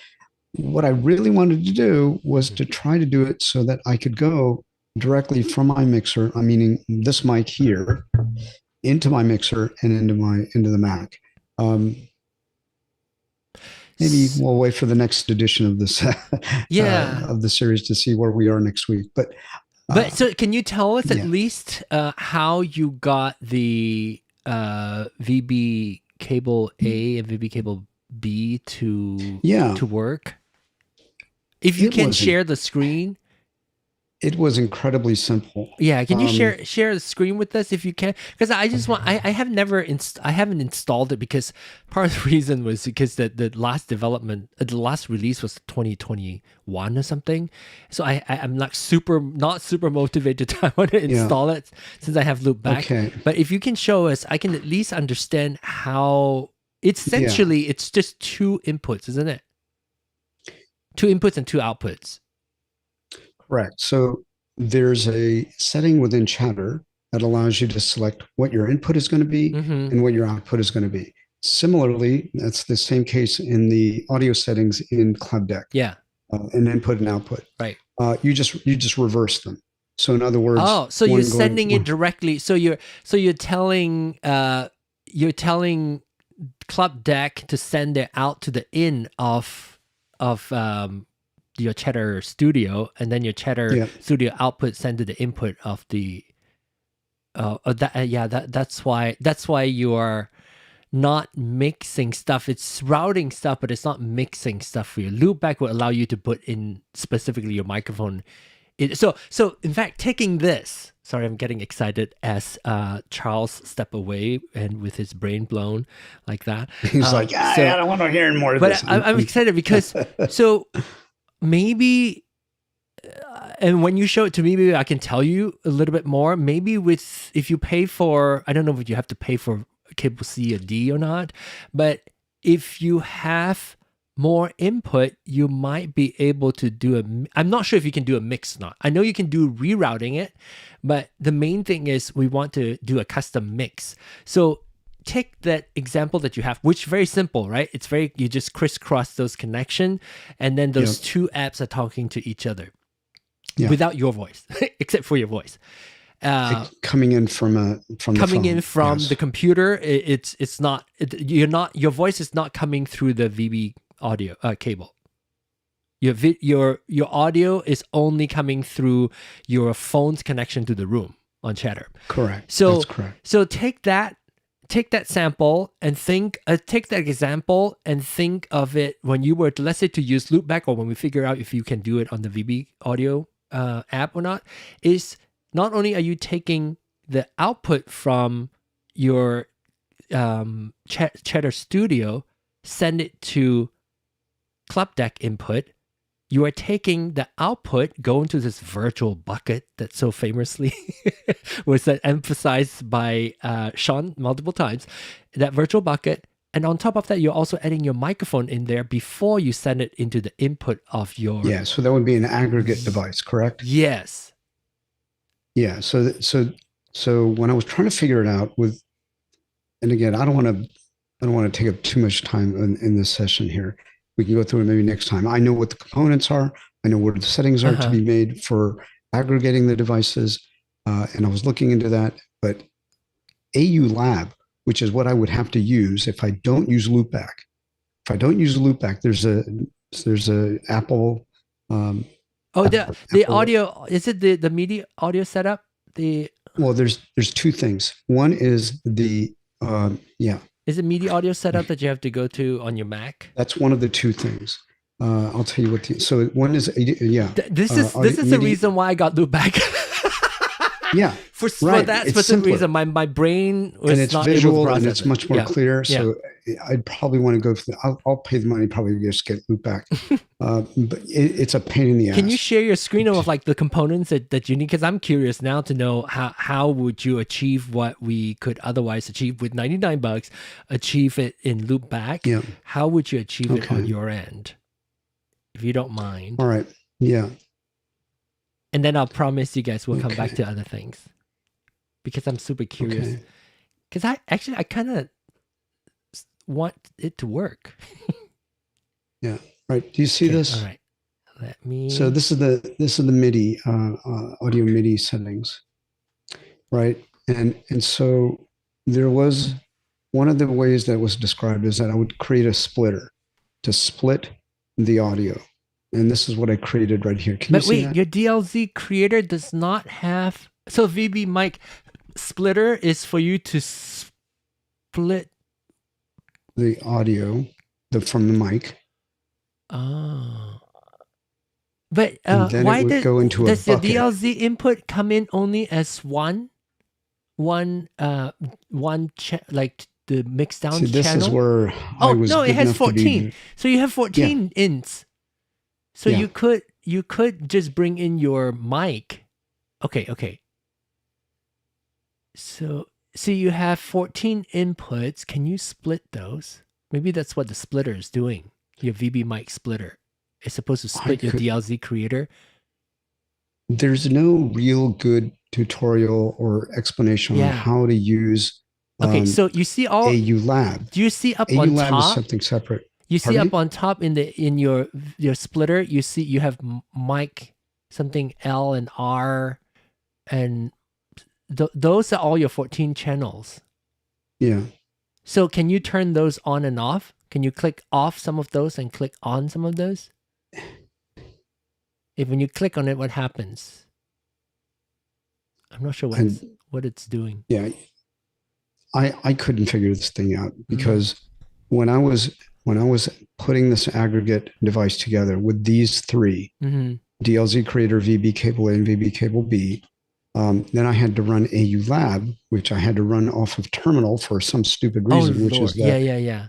S7: What I really wanted to do was to try to do it so that I could go directly from my mixer, I meaning this mic here, into my mixer and into the Mac. Maybe we'll wait for the next edition of this of the series to see where we are next week. But
S1: so can you tell us at least how you got the VB cable A and VB cable B to work? If you can share the screen.
S7: It was incredibly simple.
S1: Yeah, can you share the screen with us if you can? Because I just want, I haven't installed it because part of the reason was because the last development, the last release was 2021 or something. So I'm not super motivated to want to install it since I have loopback.
S7: Okay.
S1: But if you can show us, I can at least understand how it's essentially it's just two inputs, isn't it? Two inputs and two outputs.
S7: Correct. So there's a setting within Chatter that allows you to select what your input is going to be and what your output is going to be. Similarly, that's the same case in the audio settings in Club Deck.
S1: Yeah.
S7: An input and output.
S1: Right.
S7: You just reverse them. So in other words,
S1: so you're sending it directly. So you're telling Club Deck to send it out to the in of your Chatter Studio, and then your Chatter Studio output send to the input of the that's why you are not mixing stuff. It's routing stuff, but it's not mixing stuff for you. Loopback will allow you to put in specifically your microphone. So in fact, taking this, sorry, I'm getting excited as Charles step away and with his brain blown like that.
S7: He's like, I don't want to hear more of this.
S1: But I'm excited because so maybe, and when you show it to me, maybe I can tell you a little bit more. Maybe if you pay for, I don't know if you have to pay for cable C or D or not, but if you have more input, you might be able to do I'm not sure if you can do a mix or not. I know you can do rerouting it, but the main thing is we want to do a custom mix. So take that example that you have, which is very simple, right? It's you just crisscross those connection, and then those two apps are talking to each other without your voice, except for your voice.
S7: Coming in from
S1: the computer. It's not, your voice is not coming through the VB audio cable. Your audio is only coming through your phone's connection to the room on Chatter.
S7: Correct.
S1: So
S7: that's correct.
S1: So take that sample and take that example and think of it when you were to, let's say, to use loopback, or when we figure out if you can do it on the VB audio app or not, is not only are you taking the output from your Chatter Studio, send it to Club Deck input, you are taking the output, go into this virtual bucket that so famously was emphasized by Sean multiple times, that virtual bucket. And on top of that, you're also adding your microphone in there before you send it into the input of your...
S7: Yeah, so that would be an aggregate device, correct?
S1: Yes.
S7: Yeah, so when I was trying to figure it out with, and again, I don't want to take up too much time in this session here. We can go through it maybe next time. I know what the components are. I know where the settings are to be made for aggregating the devices. And I was looking into that. But AU Lab, which is what I would have to use if I don't use Loopback. If I don't use Loopback, there's a Apple.
S1: The audio, is it the media audio setup?
S7: Well, there's two things. One is Is
S1: it media audio setup that you have to go to on your Mac?
S7: That's one of the two things. I'll tell you what. So one is
S1: This is the reason why I got loopback.
S7: Yeah,
S1: for that specific reason, my brain was
S7: and it's
S1: not
S7: visual
S1: able to process
S7: and it's much more clear. So I'd probably want to go for I'll pay the money probably to just get loopback. But it's a pain in the ass.
S1: Can you share your screen of like the components that you need? Because I'm curious now to know how would you achieve what we could otherwise achieve with $99, achieve it in loopback.
S7: Yeah.
S1: How would you achieve it on your end, if you don't mind?
S7: All right. Yeah.
S1: And then I'll promise you guys we'll come back to other things, because I'm super curious. Because I kind of want it to work.
S7: Yeah. Right. Do you see this?
S1: All right. Let me.
S7: So this is the MIDI audio MIDI settings, right? And so there was one of the ways that was described is that I would create a splitter to split the audio. And this is what I created right here. Can you see that?
S1: Your DLZ creator does not have... So VB mic splitter is for you to split...
S7: the audio from the mic.
S1: Oh. But
S7: why does
S1: the DLZ input come in only as like the mix down channel?
S7: This is where I was
S1: it has 14. So you have 14 ints. So you could just bring in your mic. Okay. So you have 14 inputs. Can you split those? Maybe that's what the splitter is doing. Your VB mic splitter is supposed to split your DLZ creator.
S7: There's no real good tutorial or explanation on how to use.
S1: Okay, so you see all
S7: AU Lab.
S1: Do you see up
S7: AU
S1: on
S7: Lab
S1: top?
S7: Is something separate.
S1: You see up on top in your splitter, you have mic something L and R, and those are all your 14 channels.
S7: Yeah.
S1: So can you turn those on and off? Can you click off some of those and click on some of those? When you click on it, what happens? I'm not sure what it's doing.
S7: Yeah. I couldn't figure this thing out because when I was putting this aggregate device together with these three, DLZ Creator, VB Cable A, and VB Cable B, then I had to run AU Lab, which I had to run off of terminal for some stupid reason, which is that
S1: yeah.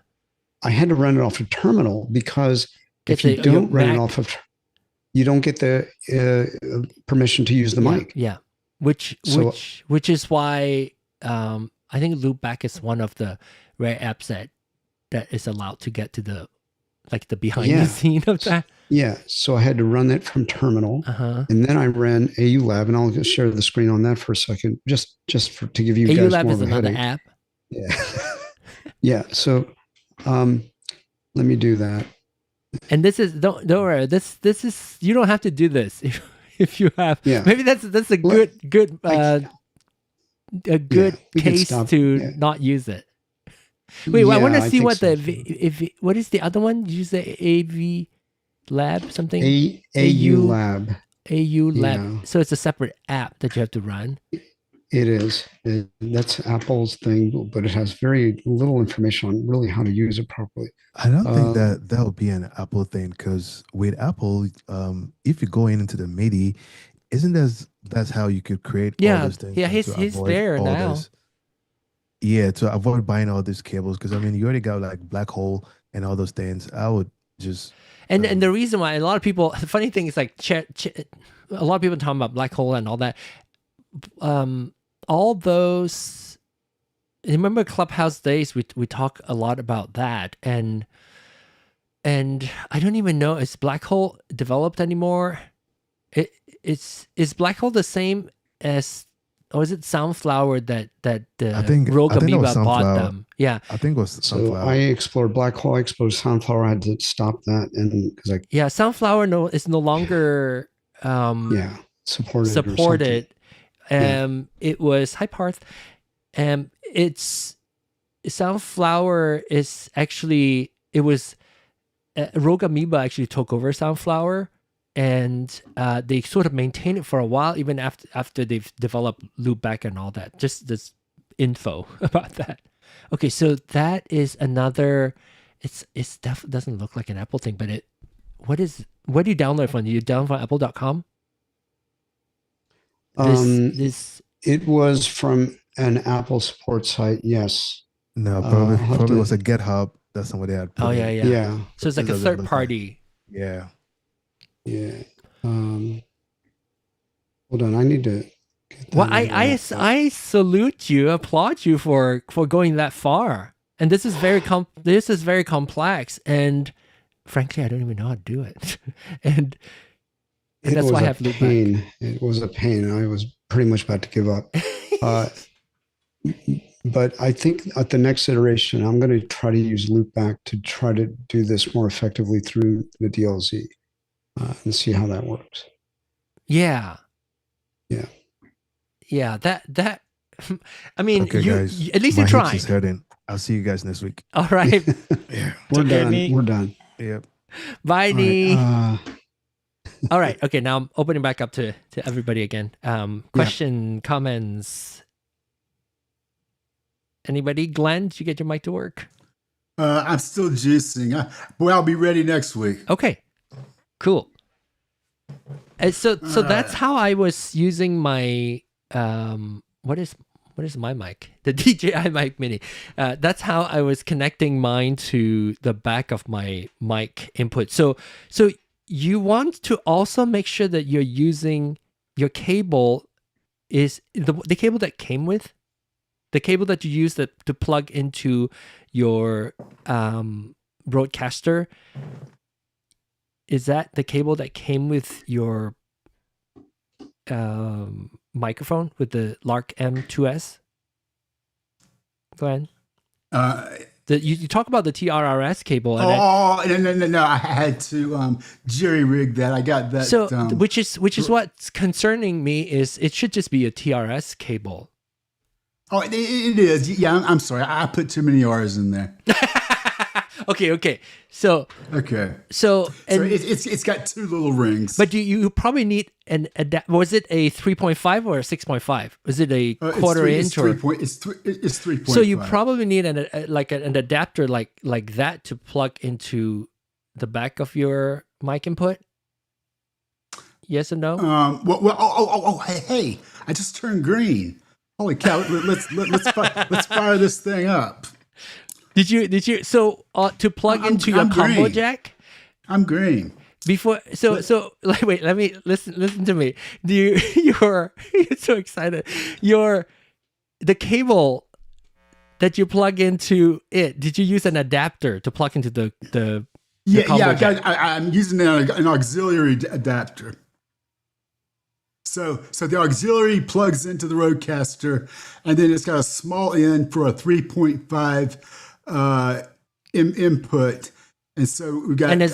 S7: I had to run it off of terminal because if you don't run it off of, you don't get the permission to use the mic.
S1: Yeah, which is why I think Loopback is one of the rare apps that is allowed to get to the behind the scene of that.
S7: Yeah, so I had to run it from terminal, and then I ran AU Lab, and I'll just share the screen on that for a second, just to give you
S1: AU
S7: guys
S1: Lab
S7: more
S1: is
S7: of a
S1: another
S7: headache.
S1: app.
S7: Yeah, yeah. So let me do that.
S1: And this is don't worry. This is you don't have to do this if you have. Yeah. Maybe that's a good case to not use it. Wait, I want to see what what is the other one? Did you say AV Lab something?
S7: AU Lab.
S1: AU Lab. Yeah. So it's a separate app that you have to run.
S7: It is. That's Apple's thing, but it has very little information on really how to use it properly.
S2: I don't think that would be an Apple thing, because with Apple, if you go into the MIDI, isn't that's how you could create all those things?
S1: Yeah, he's there now.
S2: Yeah, to avoid buying all these cables, because I mean, you already got like black hole and all those things. I would just
S1: and the reason why a lot of people, the funny thing is like a lot of people talking about black hole and all that. All those, remember Clubhouse days? We talk a lot about that, and I don't even know, is black hole developed anymore? Is black hole the same as, or is it Soundflower that
S2: I think
S1: Rogue
S2: it was
S1: Amoeba bought
S2: Soundflower.
S1: them? Yeah,
S2: I think it was Sunflower.
S7: So I explored black hole, I explored Soundflower. I had to stop that, and because
S1: Soundflower is no longer supported. It was hi Parth. It's Soundflower is actually, it was Rogue Amoeba actually took over Soundflower, and they sort of maintained it for a while, even after they've developed loopback and all that. Just this info about that. Okay, so that is another. It doesn't look like an Apple thing, but where do you download from? Do you download from apple.com?
S7: It was from an Apple support site. Yes.
S2: No, probably was a GitHub that somebody had put in.
S7: Yeah.
S1: So it's like a third party.
S2: Yeah.
S7: Yeah. Hold on, I need to.
S1: Well, I salute you, applaud you for going that far. And this is very complex, and frankly, I don't even know how to do it. and that's why I have
S7: pain. It was a pain. I was pretty much about to give up. But I think at the next iteration, I'm going to try to use loopback to try to do this more effectively through the DLZ and see how that works.
S1: Yeah.
S7: Yeah.
S1: Yeah. That. I mean,
S2: okay, guys,
S1: at least you tried.
S2: Is hurting. I'll see you guys next week.
S1: All right.
S2: Yeah.
S7: We're done. We're done.
S2: Yep.
S1: Bye, Nee.
S7: Right,
S1: all right. Okay. Now I'm opening back up to everybody again. Question, comments. Anybody? Glenn, did you get your mic to work?
S8: I'm still juicing. I'll be ready next week.
S1: Okay. Cool. So that's how I was using my what is my mic? The DJI mic mini. That's how I was connecting mine to the back of my mic input. So you want to also make sure that you're using your cable is the cable that came with the cable that you use to plug into your RØDECaster. Is that the cable that came with your microphone with the Lark M2S? Glenn? You talk about the TRRS cable. And
S8: no! I had to jerry rig that. I got that.
S1: So, which is what's concerning me is it should just be a TRS cable.
S8: Oh, it is. Yeah, I'm sorry. I put too many R's in there.
S1: Okay. So
S8: it's got two little rings.
S1: But you probably need was it a 3.5 or a 6.5? Was it a quarter inch or?
S8: It's 3.5.
S1: So you probably need an adapter like that to plug into the back of your mic input. Yes or no?
S8: Hey! I just turned green. Holy cow! Let's fire this thing up.
S1: Did you? So to plug into your combo jack?
S8: I'm green.
S1: Before wait, let me listen to me. You're so excited. The cable that you plug into it. Did you use an adapter to plug into the combo jack?
S8: I'm using an auxiliary adapter. So the auxiliary plugs into the RØDECaster, and then it's got a small end for a 3.5 input. And so we got.
S1: And is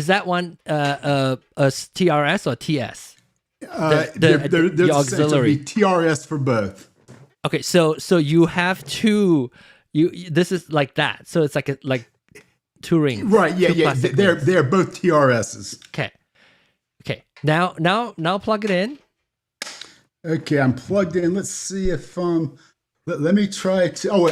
S1: that one a TRS or TS?
S8: The
S1: auxiliary
S8: TRS for both.
S1: Okay, so you have two. This is like that. So it's like two rings.
S8: Right. Yeah. They're both TRSs.
S1: Okay. Now plug it in.
S8: Okay, I'm plugged in. Let's see if let me try to.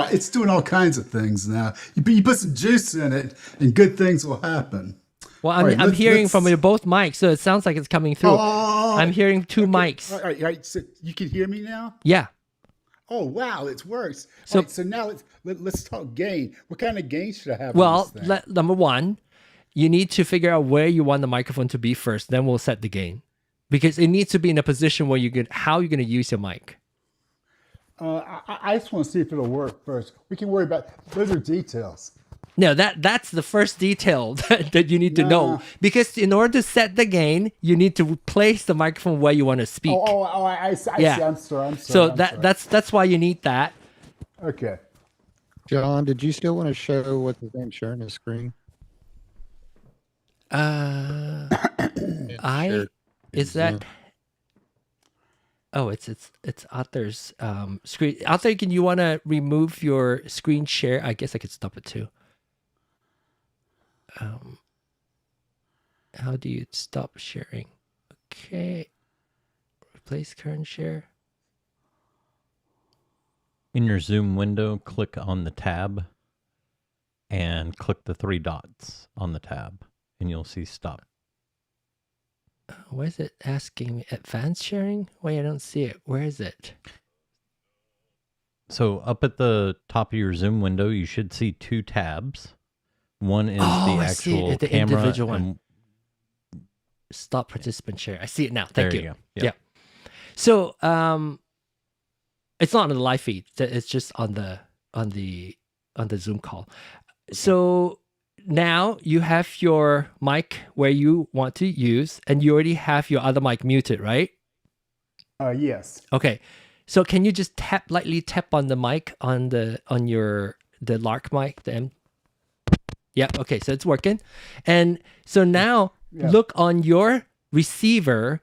S8: It's doing all kinds of things now. You put some juice in it, and good things will happen.
S1: Well, I'm hearing from your both mics, so it sounds like it's coming through. I'm hearing two mics.
S8: All right. So you can hear me now?
S1: Yeah.
S8: Oh wow, it works. So now let's talk gain. What kind of gain should I have?
S1: Well, number one, you need to figure out where you want the microphone to be first. Then we'll set the gain. Because it needs to be in a position where how you're going to use your mic.
S8: I just want to see if it'll work first. We can worry about those are details.
S1: No, that's the first detail that you need to know. Because in order to set the gain, you need to place the microphone where you want to speak.
S8: I see. I'm sorry.
S1: So that's why you need that.
S8: Okay.
S12: John, did you still want to show what's his name sharing his screen?
S1: Is that? Oh, it's Arthur's screen. Arthur, can you want to remove your screen share? I guess I could stop it too. How do you stop sharing? Okay. Replace current share.
S5: In your Zoom window, click on the tab and click the three dots on the tab. and you'll see stop.
S1: Why is it asking me advanced sharing? Wait, I don't see it. Where is it?
S5: So up at the top of your Zoom window, you should see 2 tabs. One is the
S1: I see
S5: actual
S1: it, the
S5: camera.
S1: individual one. Stop participant share. I see it now. Thank you.
S5: There you go.
S1: Yeah. So it's not on the live feed. It's just on the Zoom call. So now you have your mic where you want to use, and you already have your other mic muted, right?
S8: Yes.
S1: Okay. So can you just lightly tap on the mic on the Lark mic, the M? Yeah. Okay. So it's working, and so now look on your receiver.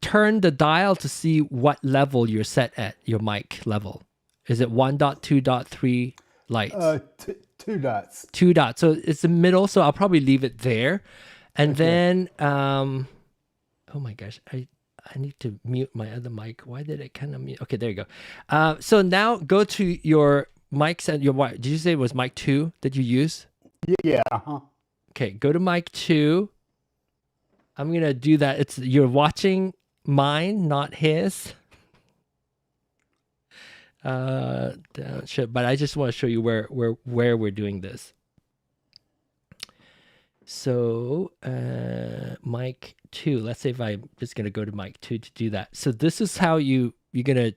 S1: Turn the dial to see what level you're set at, your mic level. Is it 1.2.3 lights?
S8: 2 dots.
S1: 2 dots. So it's the middle. So I'll probably leave it there. And then, oh my gosh, I need to mute my other mic. Why did it kind of mute? Okay, there you go. So now go to your mics and your, what did you say it was mic 2 that you use?
S8: Yeah.
S1: Okay, go to mic 2. I'm going to do that. You're watching mine, not his. But I just want to show you where we're doing this. So mic 2, let's say if I'm just going to go to mic 2 to do that. So this is how you're going to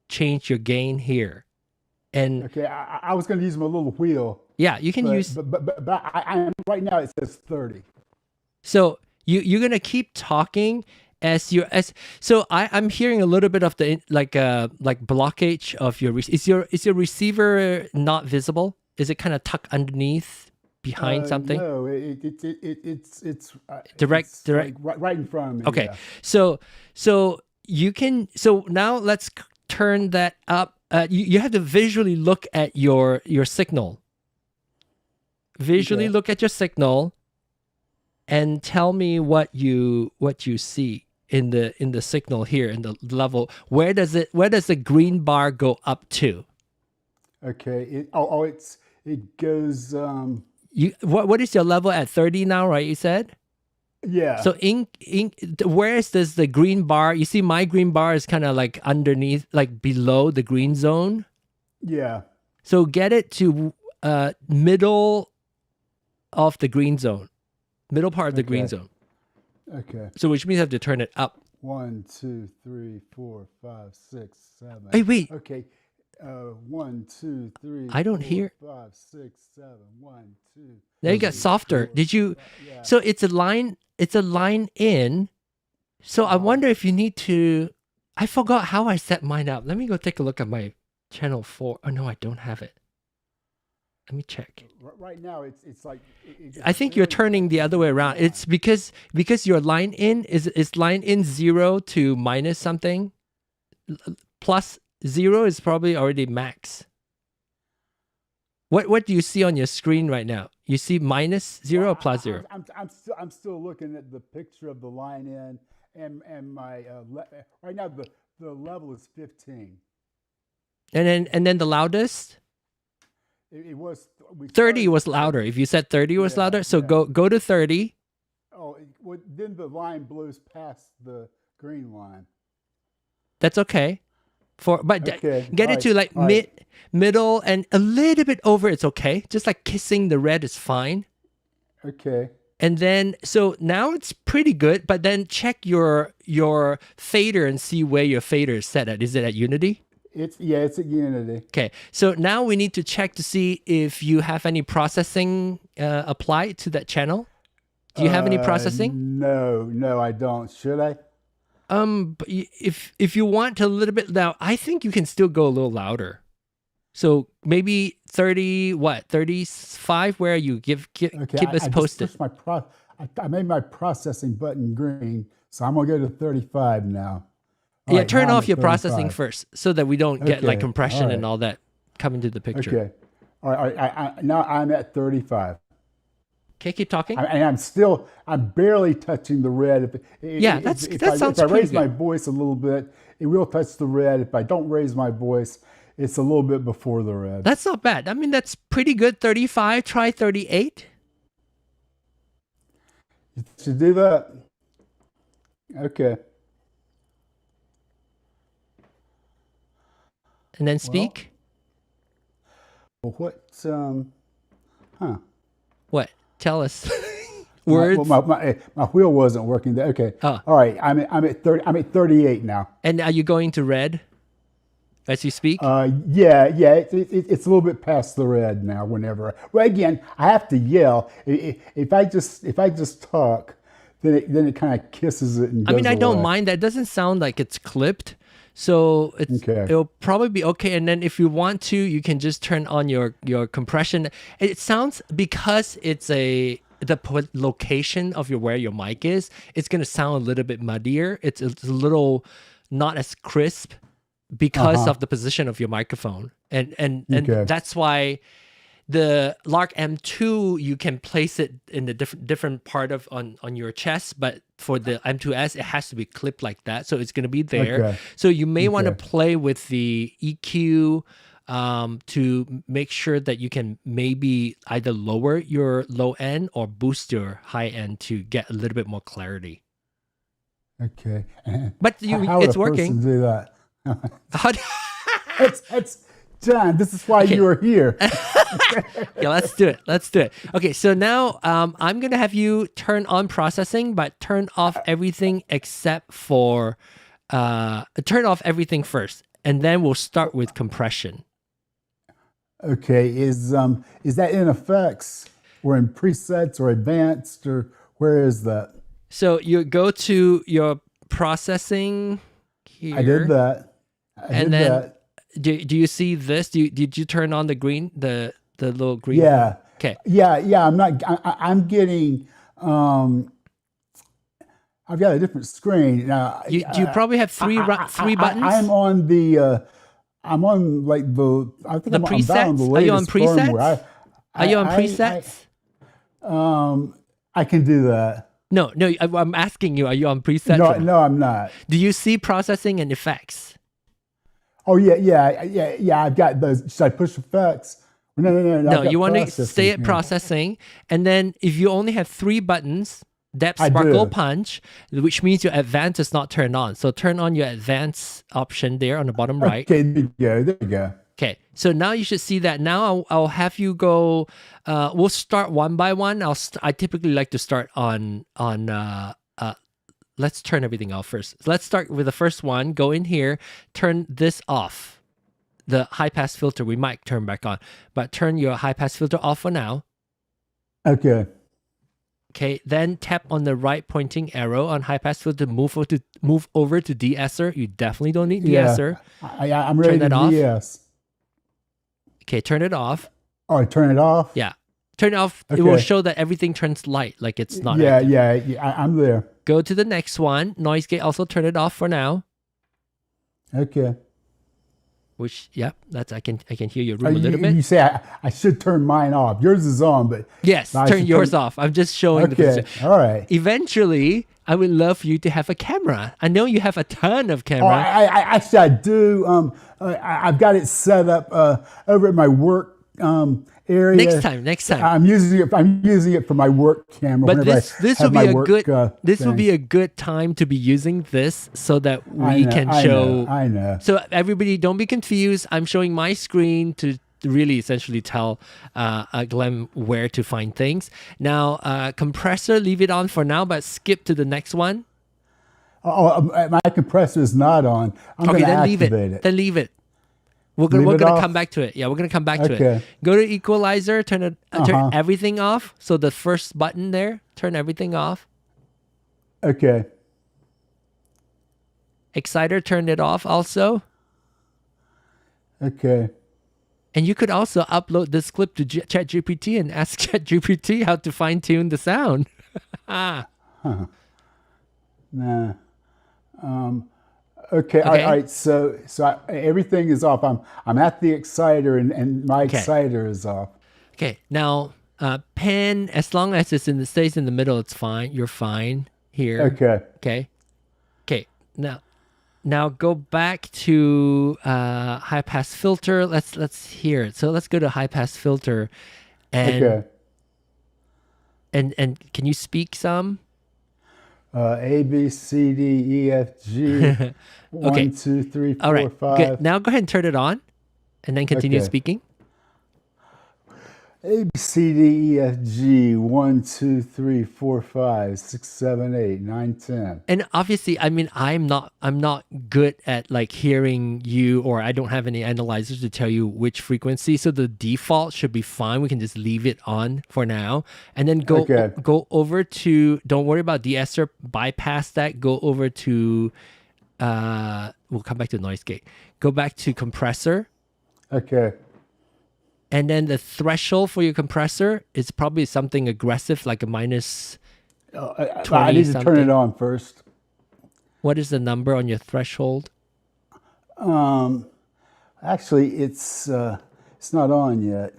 S1: change your gain here. And
S8: okay, I was going to use my little wheel.
S1: Yeah, you can use.
S8: But I right now it says 30.
S1: So you're going to keep talking so I'm hearing a little bit of the like blockage of your is your receiver not visible? Is it kind of tucked underneath behind something?
S8: No, it's
S1: direct
S8: like right in front of me.
S1: Okay,
S8: yeah.
S1: so you can now let's turn that up. You have to visually look at your signal. Visually look at your signal, and tell me what you see in the signal here in the level. Where does the green bar go up to?
S8: Okay. It goes.
S1: What is your level at 30 now? Right, you said.
S8: Yeah.
S1: So where does the green bar? You see, my green bar is kind of like underneath, like below the green zone.
S8: Yeah.
S1: So get it to middle of the green zone, middle part of the green zone.
S8: Okay.
S1: So which means you have to turn it up.
S8: 1, 2, 3, 4, 5, 6, 7.
S1: Hey, wait.
S8: Okay. 1, 2, 3.
S1: I don't hear.
S8: 5, 6, 7. 1, 2.
S1: There you got softer.
S8: 4,
S1: Did you?
S8: Yeah.
S1: So it's a line. It's a line in. So I wonder if you need to. I forgot how I set mine up. Let me go take a look at my channel 4. Oh no, I don't have it. Let me check.
S8: Right now, it's like.
S1: I think you're turning the other way around. It's because your line in is line in 0 to minus something. Plus 0 is probably already max. What do you see on your screen right now? You see minus 0 or plus 0?
S8: I'm still looking at the picture of the line in, and my right now the level is 15.
S1: And then the loudest.
S8: It was
S1: 30 was louder. If you said 30 was louder, so go to 30.
S8: Oh, then the line blows past the green line.
S1: That's okay. Get it to like middle and a little bit over. It's okay. Just like kissing the red is fine.
S8: Okay.
S1: And then so now it's pretty good. But then check your fader and see where your fader is set at. Is it at Unity?
S8: It's at Unity.
S1: Okay, so now we need to check to see if you have any processing applied to that channel. Do you have any processing?
S8: No, I don't. Should I?
S1: But if you want a little bit loud, I think you can still go a little louder. So maybe 35, where you keep us posted.
S8: I made my processing button green, so I'm gonna go to 35 now.
S1: Yeah, turn off your processing first so that we don't get like compression and all that coming to the picture.
S8: Okay. All right. Now I'm at 35.
S1: Okay, keep talking.
S8: And I'm barely touching the red.
S1: That sounds
S8: If I
S1: pretty
S8: raise
S1: good.
S8: my voice a little bit, it will touch the red. If I don't raise my voice, it's a little bit before the red.
S1: That's not bad. I mean, that's pretty good. 35. Try 38.
S8: To do that. Okay.
S1: And then speak.
S8: Well, what?
S1: What? Tell us. Words.
S8: My wheel wasn't working there. Okay.
S1: Oh.
S8: All right. I'm at 30. I'm at 38 now.
S1: And are you going to red as you speak?
S8: Yeah. It's a little bit past the red now. Whenever. Well, again, I have to yell. If I just talk, then it kind of kisses it and goes
S1: I mean, I don't
S8: away.
S1: mind that. It doesn't sound like it's clipped. So it'll probably be okay. And then if you want to, you can just turn on your compression. It sounds, because it's the location of where your mic is, it's going to sound a little bit muddier. It's a little not as crisp because of the position of your microphone. And that's why the Lark M2, you can place it in the different part of on your chest, but for the M2S, it has to be clipped like that. So it's going to be there.
S8: Okay.
S1: So you may want to play with the EQ to make sure that you can maybe either lower your low end or boost your high end to get a little bit more clarity.
S8: Okay.
S1: But
S8: how
S1: it's
S8: would a
S1: working.
S8: person do that?
S1: How
S8: That's John. This is why you are here.
S1: Yeah, let's do it. Okay, so now I'm gonna have you turn on processing, but turn off everything except for turn off everything first, and then we'll start with compression.
S8: Okay, is that in effects or in presets or advanced, or where is that?
S1: So you go to your processing here.
S8: I did that.
S1: And then do you see this? Did you turn on the green, the little green?
S8: Yeah.
S1: Okay.
S8: Yeah. I'm getting. I've got a different screen now.
S1: Do you probably have three buttons?
S8: I'm on the. I'm on like the. I think
S1: the
S8: I'm
S1: presets.
S8: down the
S1: Are you on
S8: latest
S1: presets?
S8: firmware.
S1: Are you on presets?
S8: I can do that.
S1: No. I'm asking you. Are you on presets?
S8: No, I'm not.
S1: Do you see processing and effects?
S8: Oh yeah. I've got those. Should I push effects? No.
S1: No, you want to stay at processing, and then if you only have 3 buttons, depth, sparkle, punch, which means your advanced is not turned on. So turn on your advanced option there on the bottom right.
S8: Okay, there you go.
S1: Okay, so now you should see that. Now I'll have you go. We'll start one by one. I typically like to start on. Let's turn everything off first. Let's start with the first one. Go in here, turn this off. The high pass filter we might turn back on, but turn your high pass filter off for now.
S8: Okay.
S1: Okay, then tap on the right pointing arrow on high pass filter. Move over to de-esser. You definitely don't need de-esser.
S8: Yeah, I'm ready to de-ess.
S1: Okay, turn it off.
S8: Oh, turn it off?
S1: Yeah. Turn it off.
S8: Okay.
S1: It will show that everything turns light, like it's not.
S8: Yeah, I'm there.
S1: Go to the next one. Noise gate, also turn it off for now.
S8: Okay.
S1: Which, yeah, that's I can hear your room a little bit.
S8: You say I should turn mine off. Yours is on, but
S1: yes, turn yours off. I'm just showing the position.
S8: All right.
S1: Eventually, I would love for you to have a camera. I know you have a ton of camera.
S8: Actually, I do. I've got it set up over at my work area.
S1: Next time.
S8: I'm using it for my work camera.
S1: But this will be a good time to be using this so that we can show.
S8: I know.
S1: So everybody, don't be confused. I'm showing my screen to really essentially tell Glenn where to find things. Now, compressor, leave it on for now, but skip to the next one.
S8: Oh, my compressor is not on. I'm going to activate it.
S1: Then leave it. We're gonna come back to it. Yeah, we're gonna come back to it. Go to equalizer, turn everything off. So the first button there, turn everything off.
S8: Okay.
S1: Exciter, turn it off also.
S8: Okay.
S1: And you could also upload this clip to ChatGPT and ask ChatGPT how to fine tune the sound.
S8: Nah. Okay. All right. So everything is off. I'm at the exciter and my exciter is off.
S1: Okay. Now, pen, as long as it stays in the middle, it's fine. You're fine here. Okay. Now go back to high pass filter. Let's hear it. So let's go to high pass filter, and can you speak some?
S8: A, B, C, D, E, F, G.
S1: Okay.
S8: 1, 2, 3, 4,
S1: All right.
S8: 5.
S1: Good. Now go ahead and turn it on and then continue
S8: Okay.
S1: speaking.
S8: A, B, C, D, E, F, G. 1, 2, 3, 4, 5, 6, 7, 8, 9, 10.
S1: And obviously, I mean, I'm not good at like hearing you, or I don't have any analyzers to tell you which frequency. So the default should be fine. We can just leave it on for now, and then go over to. Don't worry about de-esser. Bypass that. Go over to. We'll come back to noise gate. Go back to compressor.
S8: Okay.
S1: And then the threshold for your compressor is probably something aggressive, like a minus 20
S8: I need to
S1: something.
S8: turn it on first.
S1: What is the number on your threshold?
S8: Actually, it's not on yet.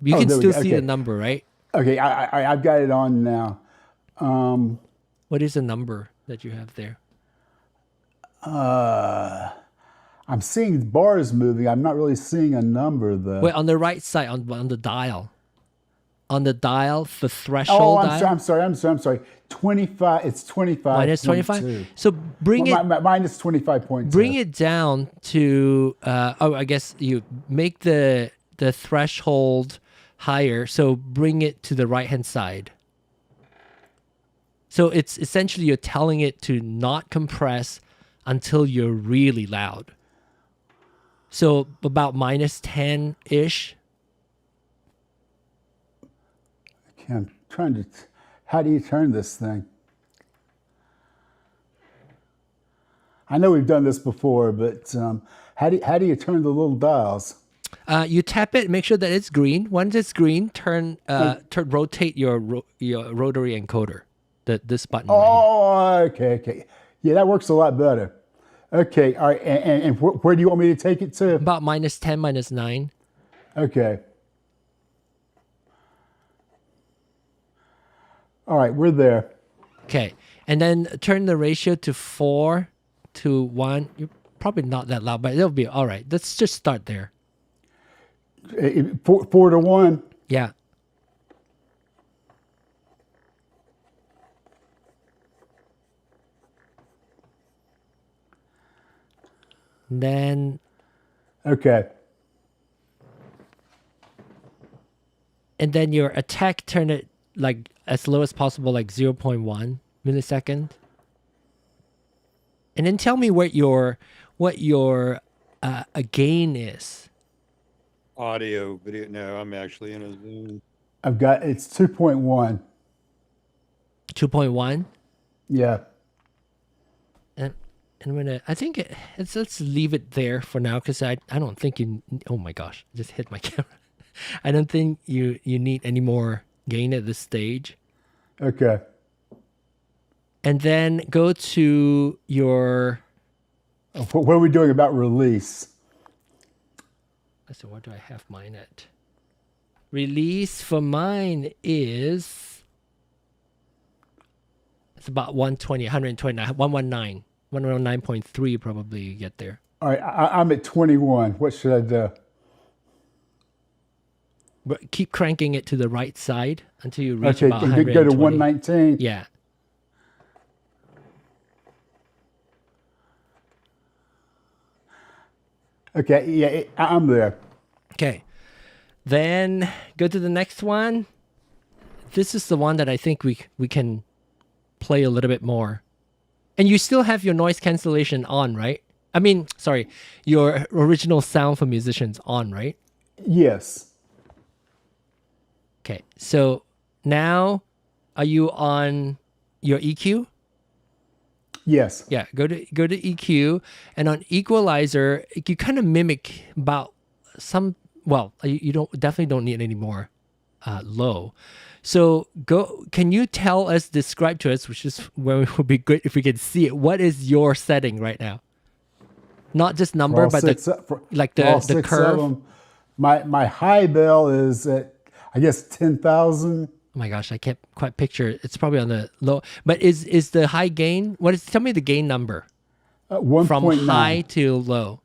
S1: You can still see the number, right?
S8: Okay, I've got it on now.
S1: What is the number that you have there?
S8: I'm seeing bars moving. I'm not really seeing a number though.
S1: Wait, on the right side, on the dial. On the dial, the threshold dial.
S8: I'm sorry. 25. It's 25.
S1: Minus 25. So bring it.
S8: Minus 25.2.
S1: Bring it down to. I guess you make the threshold higher. So bring it to the right hand side. So it's essentially you're telling it to not compress until you're really loud. So about minus 10-ish.
S8: Okay, I'm trying to. How do you turn this thing? I know we've done this before, but how do you turn the little dials?
S1: You tap it, make sure that it's green. Once it's green, rotate your rotary encoder. This button.
S8: Oh, okay. Yeah, that works a lot better. Okay, all right. And where do you want me to take it to?
S1: About minus 10, minus 9.
S8: Okay. All right, we're there.
S1: Okay, and then turn the ratio to 4 to 1. You're probably not that loud, but it'll be all right. Let's just start there.
S8: 4 to 1.
S1: Yeah. Then.
S8: Okay.
S1: And then your attack, turn it like as low as possible, like 0.1 millisecond. And then tell me what your a gain is.
S13: Audio, video. No, I'm actually in a Zoom.
S8: It's 2.1.
S1: 2.1?
S8: Yeah.
S1: And I'm gonna. I think let's leave it there for now because I don't think you. Oh my gosh! I just hit my camera. I don't think you need any more gain at this stage.
S8: Okay.
S1: And then go to your.
S8: What are we doing about release?
S1: So what do I have mine at? Release for mine is. It's about 120, 129, 119. 119.3 probably you get there.
S8: All right, I'm at 21. What should I do?
S1: But keep cranking it to the right side until you reach
S8: okay,
S1: about 120.
S8: Go to 119.
S1: Yeah.
S8: Okay, yeah, I'm there.
S1: Okay. Then go to the next one. This is the one that I think we can play a little bit more. And you still have your noise cancellation on, right? I mean, sorry, your original sound for musicians on, right?
S8: Yes.
S1: Okay, so now are you on your EQ?
S8: Yes.
S1: Yeah, go to EQ, and on equalizer, you kind of mimic about some. Well, you definitely don't need any more low. So can you describe to us, which is where it would be good if we could see it. What is your setting right now? Not just number, but the curve.
S8: My high bell is at, I guess, 10,000.
S1: Oh my gosh, I can't quite picture it. It's probably on the low. But is the high gain? Tell me the gain number.
S8: 1.9.
S1: From high to low.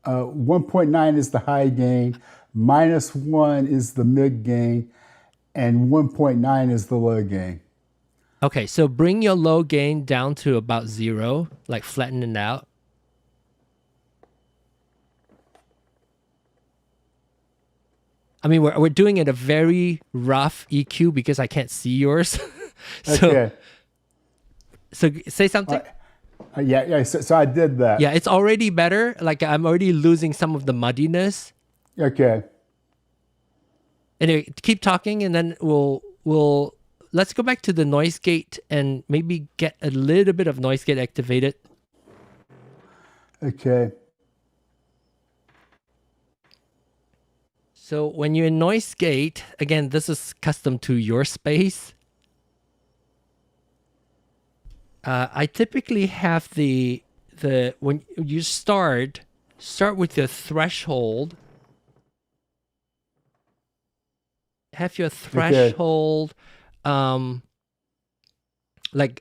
S8: 1.9 is the high gain. -1 is the mid gain. And 1.9 is the low gain.
S1: Okay, so bring your low gain down to about 0, like flatten it out. I mean, we're doing it a very rough EQ because I can't see yours.
S8: Okay.
S1: So say something.
S8: Yeah. So I did that.
S1: Yeah, it's already better. Like I'm already losing some of the muddiness.
S8: Okay.
S1: Anyway, keep talking, and then we'll let's go back to the noise gate and maybe get a little bit of noise gate activated.
S8: Okay.
S1: So when you're in noise gate, again, this is custom to your space. I typically have the when you start with the threshold. Have your threshold like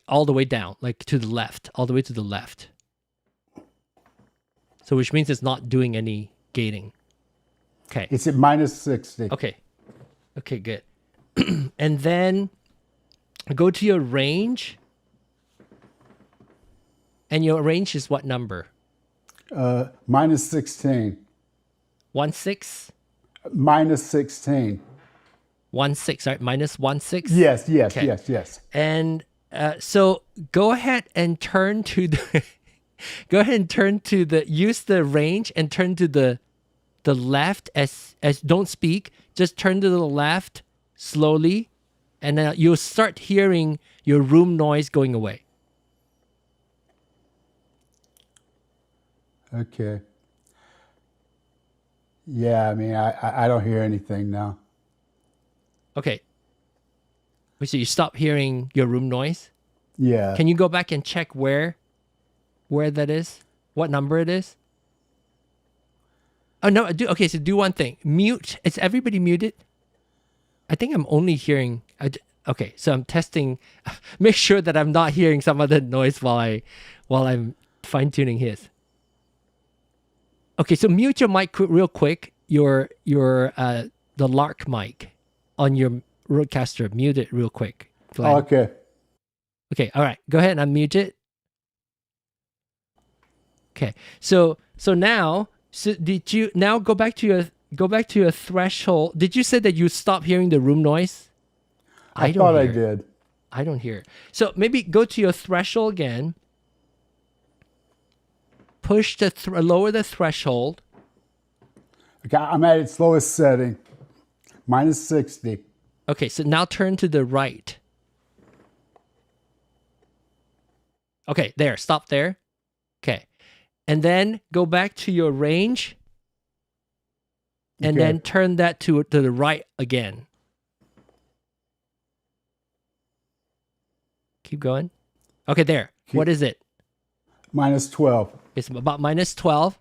S1: all the way down, like to the left, all the way to the left. So which means it's not doing any gating. Okay.
S8: It's at -60.
S1: Okay. Okay, good. And then go to your range. And your range is what number?
S8: -16.
S1: 1.6?
S8: -16.
S1: 1.6, right? -1.6?
S8: Yes.
S1: Okay.
S8: Yes.
S1: And so go ahead and turn to the use the range and turn to the left as don't speak, just turn to the left slowly, and then you'll start hearing your room noise going away.
S8: Okay. Yeah, I mean, I don't hear anything now.
S1: Okay. So you stop hearing your room noise?
S8: Yeah.
S1: Can you go back and check where that is? What number it is? Oh, no. Okay, so do one thing. Mute. Is everybody muted? I think I'm only hearing... Okay, so I'm testing. Make sure that I'm not hearing some other noise while I'm fine-tuning his. Okay, so mute your mic real quick. The Lark mic on your RØDECaster. Mute it real quick.
S8: Oh, okay.
S1: Okay, all right. Go ahead and unmute it. Okay, so now, did you now go back to your threshold? Did you say that you stopped hearing the room noise?
S8: I thought I did.
S1: I don't hear it. So maybe go to your threshold again. Push lower the threshold.
S8: Okay, I'm at its lowest setting, -60.
S1: Okay, so now turn to the right. Okay, there. Stop there. Okay. And then go back to your range. And then turn that to the right again. Keep going. Okay, there. What is it?
S8: -12.
S1: It's about -12.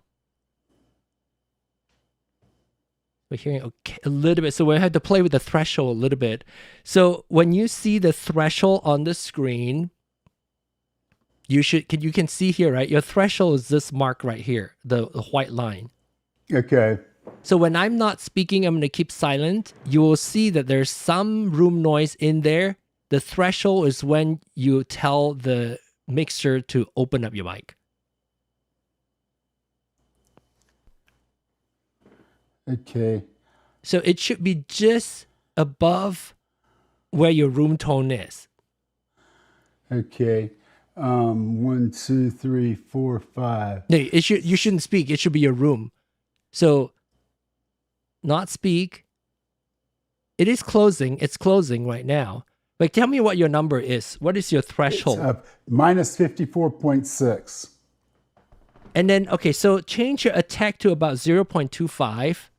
S1: We're hearing a little bit. So we have to play with the threshold a little bit. So when you see the threshold on the screen, you can see here, right? Your threshold is this mark right here, the white line.
S8: Okay.
S1: So when I'm not speaking, I'm going to keep silent. You will see that there's some room noise in there. The threshold is when you tell the mixer to open up your mic.
S8: Okay.
S1: So it should be just above where your room tone is.
S8: Okay. 1, 2, 3, 4, 5.
S1: No, you shouldn't speak. It should be your room. So not speak. It is closing. It's closing right now. But tell me what your number is. What is your threshold?
S8: It's -54.6.
S1: And then, okay, so change your attack to about 0.25.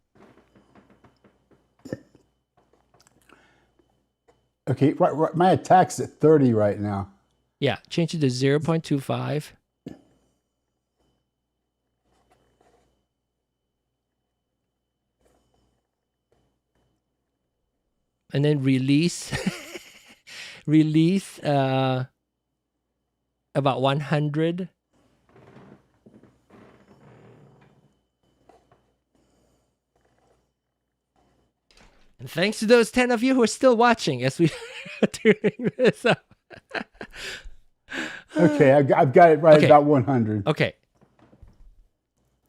S8: Okay, right, my attack's at 30 right now.
S1: Yeah, change it to 0.25. And then release about 100. And thanks to those 10 of you who are still watching as we are doing this.
S8: Okay, I've got it right about 100.
S1: Okay.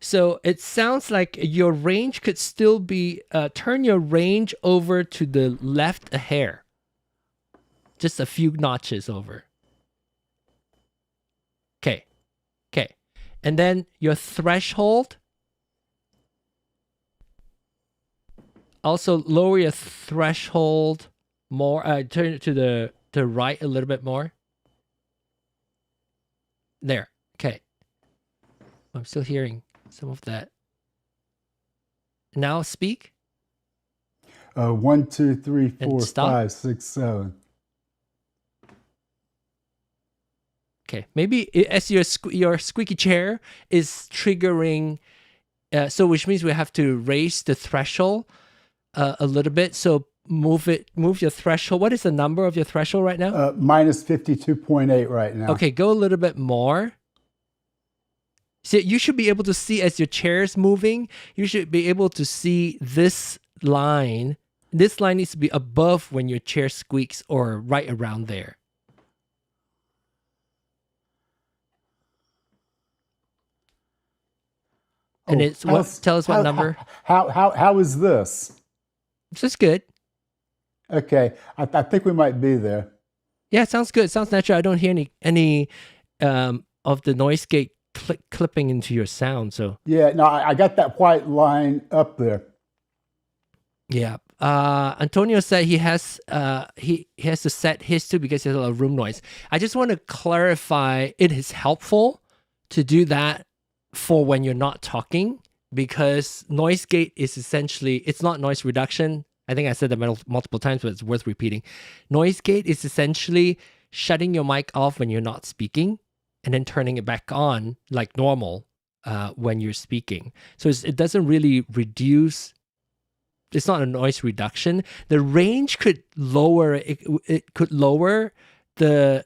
S1: So it sounds like your range could still be, turn your range over to the left a hair. Just a few notches over. Okay. Okay. And then your threshold. Also lower your threshold more, turn it to the right a little bit more. There. Okay. I'm still hearing some of that. Now speak.
S8: 1, 2, 3, 4,
S1: stop.
S8: 5, 6, 7.
S1: Okay, maybe as your squeaky chair is triggering, so which means we have to raise the threshold a little bit. So move your threshold. What is the number of your threshold right now?
S8: Minus 52.8 right now.
S1: Okay, go a little bit more. So you should be able to see as your chair is moving, you should be able to see this line. This line needs to be above when your chair squeaks or right around there. And it's what? Tell us what number.
S8: How is this?
S1: This is good.
S8: Okay, I think we might be there.
S1: Yeah, it sounds good. It sounds natural. I don't hear any of the noise gate clipping into your sound. So
S8: yeah, no, I got that white line up there.
S1: Yeah. Antonio said he has to set his too because there's a lot of room noise. I just want to clarify it is helpful to do that for when you're not talking, because noise gate is essentially, it's not noise reduction. I think I said that multiple times, but it's worth repeating. Noise gate is essentially shutting your mic off when you're not speaking and then turning it back on like normal when you're speaking. So it doesn't really reduce. It's not a noise reduction. The range could lower, it could lower the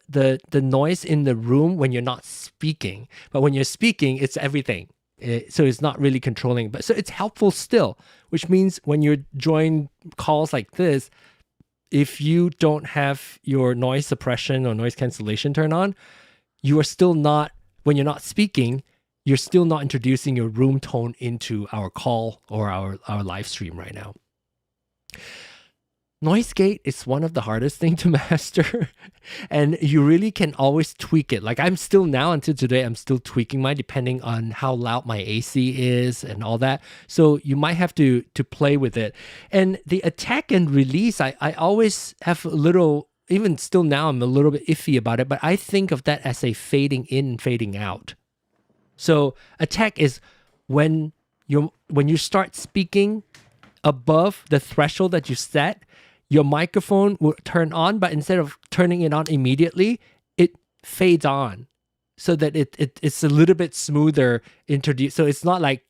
S1: noise in the room when you're not speaking. But when you're speaking, it's everything. So it's not really controlling. But so it's helpful still, which means when you're joining calls like this, if you don't have your noise suppression or noise cancellation turned on, you are still not, when you're not speaking, you're still not introducing your room tone into our call or our live stream right now. Noise gate is one of the hardest things to master, and you really can always tweak it. Like I'm still now, until today, I'm still tweaking mine depending on how loud my AC is and all that. So you might have to play with it. And the attack and release, I always have a little, even still now, I'm a little bit iffy about it, but I think of that as a fading in and fading out. So attack is when you start speaking above the threshold that you set, your microphone will turn on, but instead of turning it on immediately, it fades on so that it's a little bit smoother introduced. So it's not like,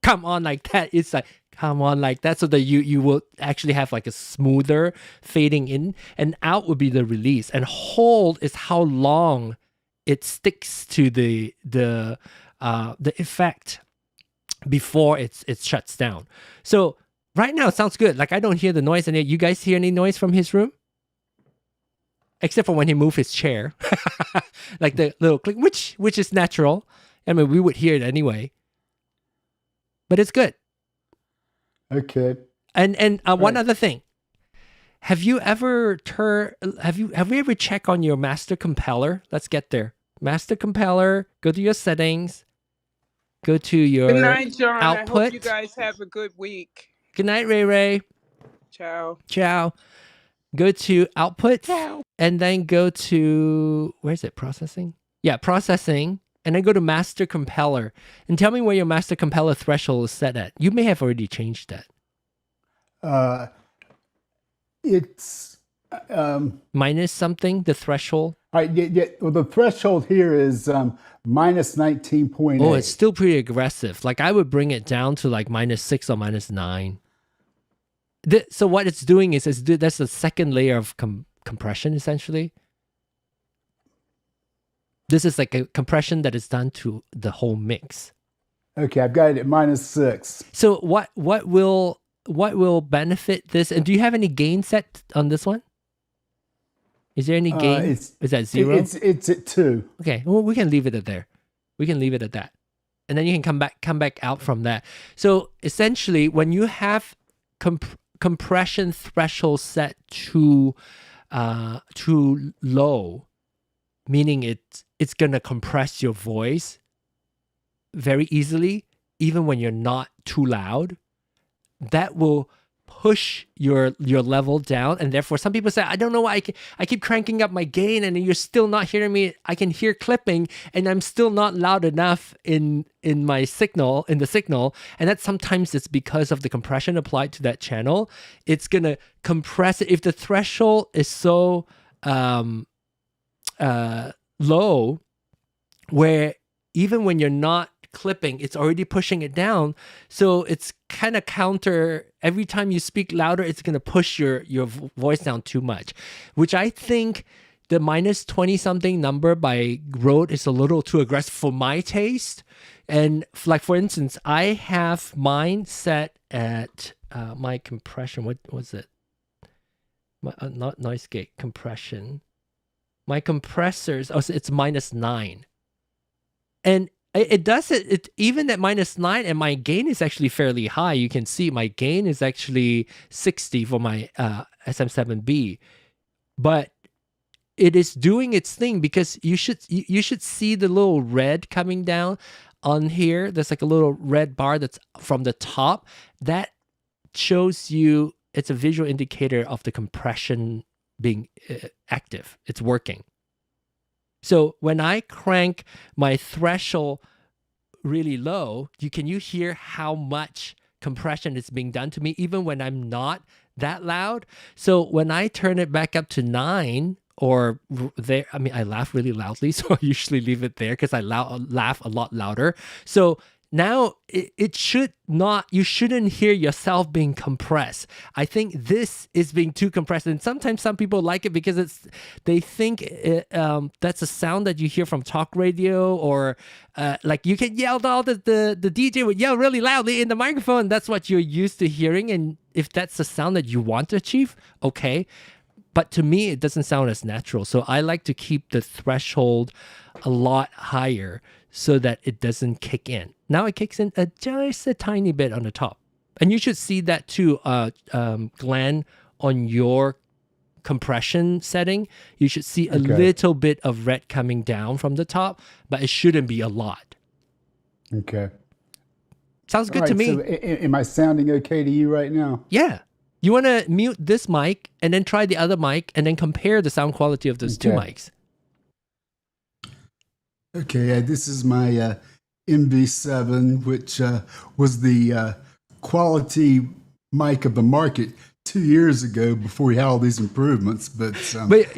S1: come on like that. It's like, come on like that. So that you will actually have like a smoother fading in, and out would be the release. And hold is how long it sticks to the effect before it shuts down. So right now it sounds good. Like I don't hear the noise, and you guys hear any noise from his room? Except for when he moved his chair. Like the little click, which is natural. I mean, we would hear it anyway. But it's good.
S8: Okay.
S1: And one other thing. Have you ever checked on your master compeller? Let's get there. Master compeller, go to your settings. Go to your
S9: Good night, John.
S1: output.
S9: I hope you guys have a good week.
S1: Good night, Ray Ray.
S9: Ciao.
S1: Ciao. Go to output.
S9: Ciao.
S1: And then go to, where's it? Processing? Yeah, processing. And then go to master compeller. And tell me where your master compeller threshold is set at. You may have already changed that.
S8: It's
S1: minus something, the threshold.
S8: All right, yeah. Well, the threshold here is minus 19.8.
S1: Oh, it's still pretty aggressive. Like I would bring it down to like -6 or -9. So what it's doing is that's the second layer of compression essentially. This is like a compression that is done to the whole mix.
S8: Okay, I've got it at -6.
S1: So what will benefit this? And do you have any gain set on this one? Is there any gain? Is that 0?
S8: It's at 2.
S1: Okay, well, we can leave it at there. We can leave it at that. And then you can come back out from that. So essentially, when you have compression threshold set too low, meaning it's gonna compress your voice very easily, even when you're not too loud, that will push your level down. And therefore some people say, I don't know why I keep cranking up my gain and you're still not hearing me. I can hear clipping and I'm still not loud enough in the signal. And that sometimes it's because of the compression applied to that channel. It's gonna compress it. If the threshold is so low, where even when you're not clipping, it's already pushing it down. So it's kind of counter. Every time you speak louder, it's going to push your voice down too much, which I think the minus 20 something number by Rode is a little too aggressive for my taste. And like, for instance, I have mine set at my compression. What was it? Not noise gate, compression. My compressors, it's minus 9. And it does it even at minus 9, and my gain is actually fairly high. You can see my gain is actually 60 for my SM7B, but it is doing its thing because you should see the little red coming down on here. There's like a little red bar that's from the top that shows you. It's a visual indicator of the compression being active. It's working. So when I crank my threshold really low, can you hear how much compression is being done to me even when I'm not that loud? So when I turn it back up to 9 or there, I mean, I laugh really loudly, so I usually leave it there because I laugh a lot louder. So now it should not, you shouldn't hear yourself being compressed. I think this is being too compressed. And sometimes some people like it because they think that's a sound that you hear from talk radio, or like you can yell out that the DJ would yell really loudly in the microphone. That's what you're used to hearing. And if that's the sound that you want to achieve, okay. But to me, it doesn't sound as natural. So I like to keep the threshold a lot higher so that it doesn't kick in. Now it kicks in just a tiny bit on the top. And you should see that too, Glenn, on your compression setting. You should see a little bit of red coming down from the top, but it shouldn't be a lot.
S8: Okay.
S1: Sounds good to me.
S8: So am I sounding okay to you right now?
S1: Yeah. You want to mute this mic and then try the other mic and then compare the sound quality of those two mics.
S8: Okay, this is my MV7, which was the quality mic of the market 2 years ago before we had all these improvements. But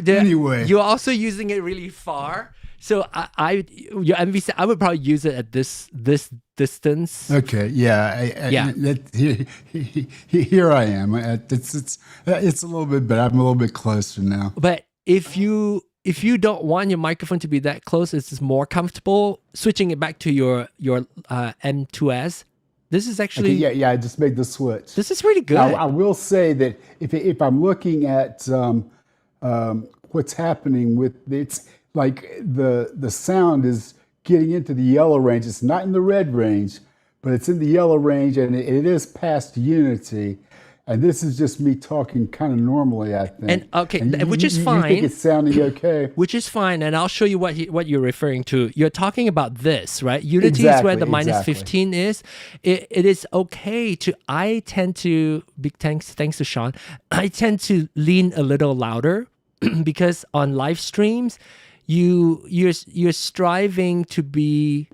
S8: anyway.
S1: You're also using it really far. So your MV7, I would probably use it at this distance.
S8: Okay, yeah. Here I am. It's a little bit better. I'm a little bit closer now.
S1: But if you don't want your microphone to be that close, it's more comfortable switching it back to your M2S. This is actually
S8: I just made the switch.
S1: This is pretty good.
S8: Now, I will say that if I'm looking at what's happening with it's like the sound is getting into the yellow range. It's not in the red range, but it's in the yellow range, and it is past unity. And this is just me talking kind of normally, I think.
S1: And which is fine.
S8: You think it's sounding okay?
S1: Which is fine, and I'll show you what you're referring to. You're talking about this, right? Unity is where the minus 15 is. It is okay to. I tend to. Big thanks to Sean. I tend to lean a little louder because on live streams, you're striving to be.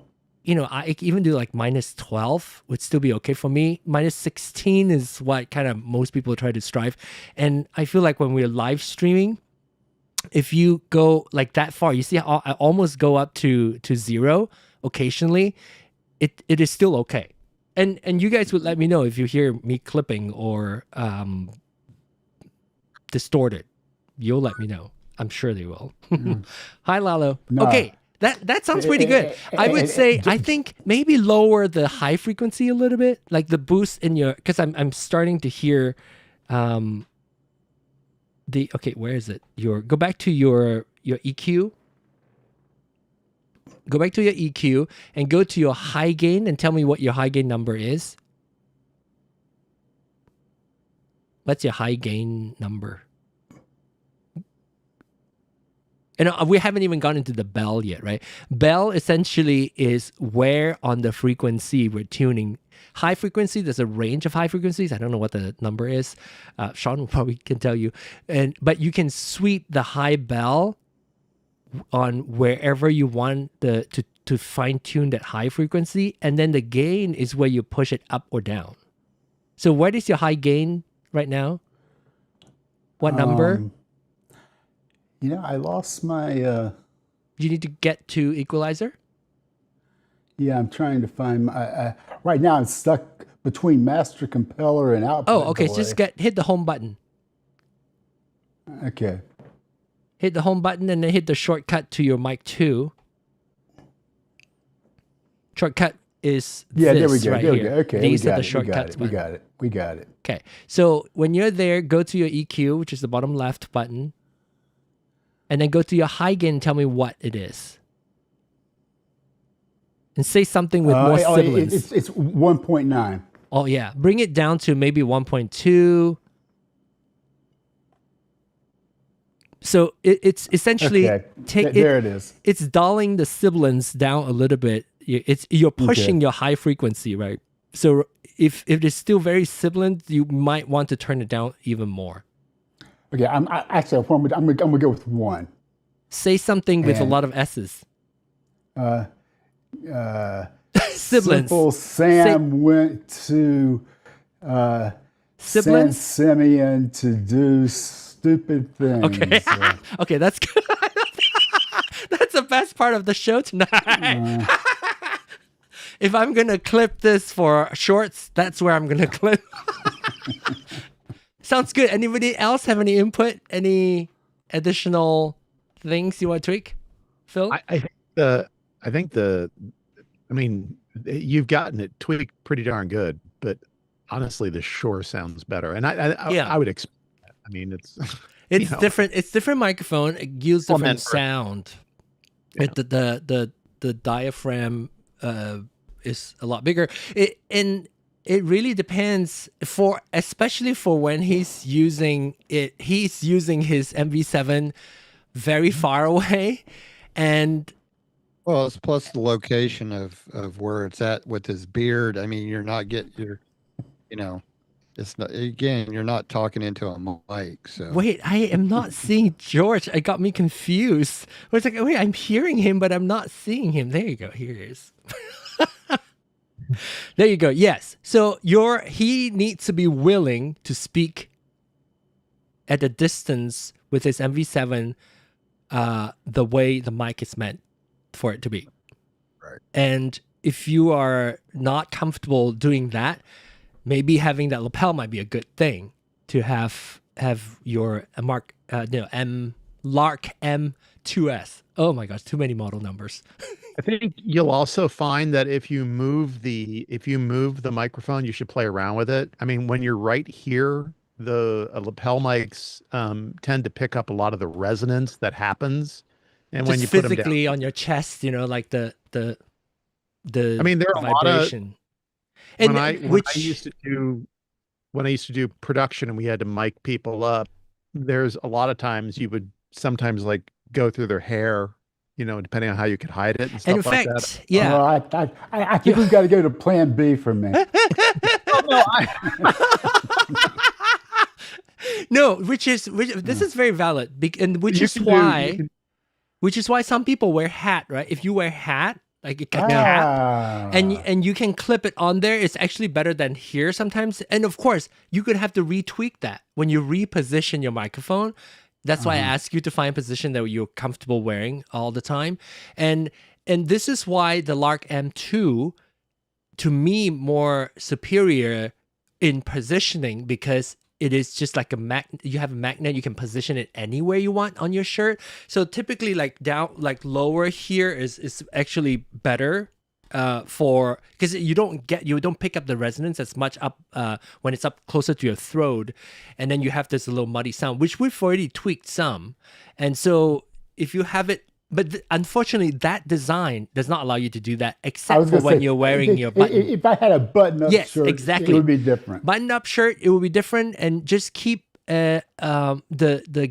S1: You know, I even do like minus 12 would still be okay for me. Minus 16 is what kind of most people try to strive. And I feel like when we're live streaming, if you go like that far, you see how I almost go up to 0 occasionally. It is still okay. And you guys would let me know if you hear me clipping or distorted. You'll let me know. I'm sure they will. Hi, Lalo. No. Okay. That sounds pretty good. I would say, I think maybe lower the high frequency a little bit, like the boost in your, because I'm starting to hear okay, where is it? Go back to your EQ. Go back to your EQ and go to your high gain and tell me what your high gain number is. What's your high gain number? And we haven't even gone into the bell yet, right? Bell essentially is where on the frequency we're tuning. High frequency, there's a range of high frequencies. I don't know what the number is. Sean probably can tell you. But you can sweep the high bell on wherever you want to fine tune that high frequency. And then the gain is where you push it up or down. So what is your high gain right now? What number?
S8: I lost my...
S1: You need to get to equalizer?
S8: Yeah, I'm trying to find my... right now, I'm stuck between master compeller and output
S1: okay.
S8: delay.
S1: Just hit the home button.
S8: Okay.
S1: Hit the home button and then hit the shortcut to your mic 2. Shortcut is
S8: there we go.
S1: right
S8: there we
S1: here.
S8: go. Okay,
S1: These are the shortcuts.
S8: We got it.
S1: Okay, so when you're there, go to your EQ, which is the bottom left button, and then go to your high gain and tell me what it is. And say something with more sibilance.
S8: It's 1.9.
S1: Oh, yeah. Bring it down to maybe 1.2. So it's essentially...
S8: Okay. There it is.
S1: It's dulling the sibilance down a little bit. You're pushing your high frequency, right? So if it is still very sibilant, you might want to turn it down even more.
S8: Okay, I'm gonna go with 1.
S1: Say something with a lot of S's. Sibilance.
S8: Simple Sam went to San Simeon to do stupid things.
S1: Okay, okay, that's good. That's the best part of the show tonight. If I'm gonna clip this for shorts, that's where I'm gonna clip. Sounds good. Anybody else have any input? Any additional things you want to tweak, Phil?
S3: I mean, you've gotten it tweaked pretty darn good, but honestly, the Shure sounds better. And I would expect that. I mean, it's
S1: different. It's different microphone. It gives different sound. Yeah. The diaphragm is a lot bigger. It really depends especially for when he's using it. He's using his MV7 very far away, and
S13: well, it's plus the location of where it's at with his beard. I mean, you're not it's not, again, you're not talking into a mic. So
S1: wait, I am not seeing George. It got me confused. I was like, wait, I'm hearing him, but I'm not seeing him. There you go. Here he is. There you go. Yes. So he needs to be willing to speak at a distance with his MV7 the way the mic is meant for it to be.
S13: Right.
S1: And if you are not comfortable doing that, maybe having that lapel might be a good thing to have your Lark M2S. Oh my gosh, too many model numbers.
S3: I think you'll also find that if you move the microphone, you should play around with it. I mean, when you're right here, the lapel mics tend to pick up a lot of the resonance that happens, and
S1: just
S3: when you put them
S1: physically
S3: down,
S1: on your chest, like the.
S3: I mean, there are
S1: vibration.
S3: A lot of. When I used to do production and we had to mic people up, there's a lot of times you would sometimes like go through their hair, depending on how you could hide it and stuff
S1: in fact,
S3: like that.
S1: Yeah.
S8: I think we've got to go to plan B for me.
S1: No, which is this is very valid, and which is why some people wear hat, right? If you wear hat, like a cap, and you can clip it on there, it's actually better than here sometimes. And of course, you could have to retweak that when you reposition your microphone. That's why I ask you to find a position that you're comfortable wearing all the time. And this is why the Lark M2, to me, more superior in positioning, because it is just like a magnet. You have a magnet, you can position it anywhere you want on your shirt. So typically like lower here is actually better because you don't pick up the resonance as much up when it's up closer to your throat, and then you have this little muddy sound, which we've already tweaked some. And so if you have it, but unfortunately that design does not allow you to do that except for when you're wearing your button.
S8: If I had a button-up shirt,
S1: exactly,
S8: it would be different.
S1: Button-up shirt, it would be different, and just keep the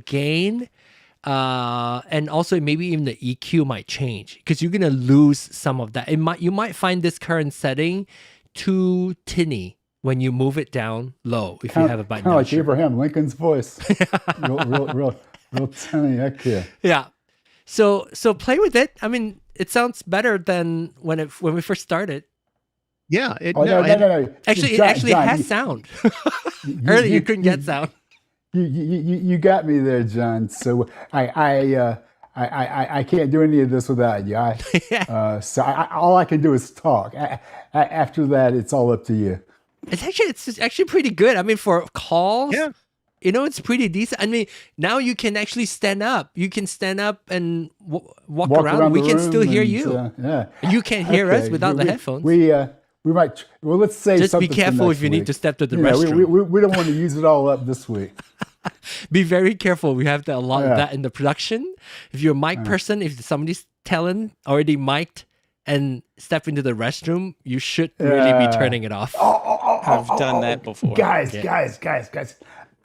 S1: gain. And also maybe even the EQ might change because you're gonna lose some of that. You might find this current setting too tinny when you move it down low if you have a button.
S8: Kind of like Abraham Lincoln's voice, real tinny. Okay.
S1: Yeah. So play with it. I mean, it sounds better than when we first started.
S3: Yeah.
S1: No. Actually,
S8: John,
S1: it has sound. Earlier you couldn't get sound.
S8: You got me there, John. So I can't do any of this without you. So all I can do is talk. After that, it's all up to you.
S1: It's actually pretty good. I mean, for calls, it's pretty decent. I mean, now you can actually stand up. You can stand up and walk around. We can still hear you. You can hear us without the headphones.
S8: We might. Well, let's say
S1: just be
S8: something
S1: careful if you need to step to the restroom.
S8: We don't want to use it all up this week.
S1: Be very careful. We have a lot of that in the production. If you're a mic person, if somebody's already mic'd and step into the restroom, you should really be turning it off.
S6: I've done that before.
S8: Guys.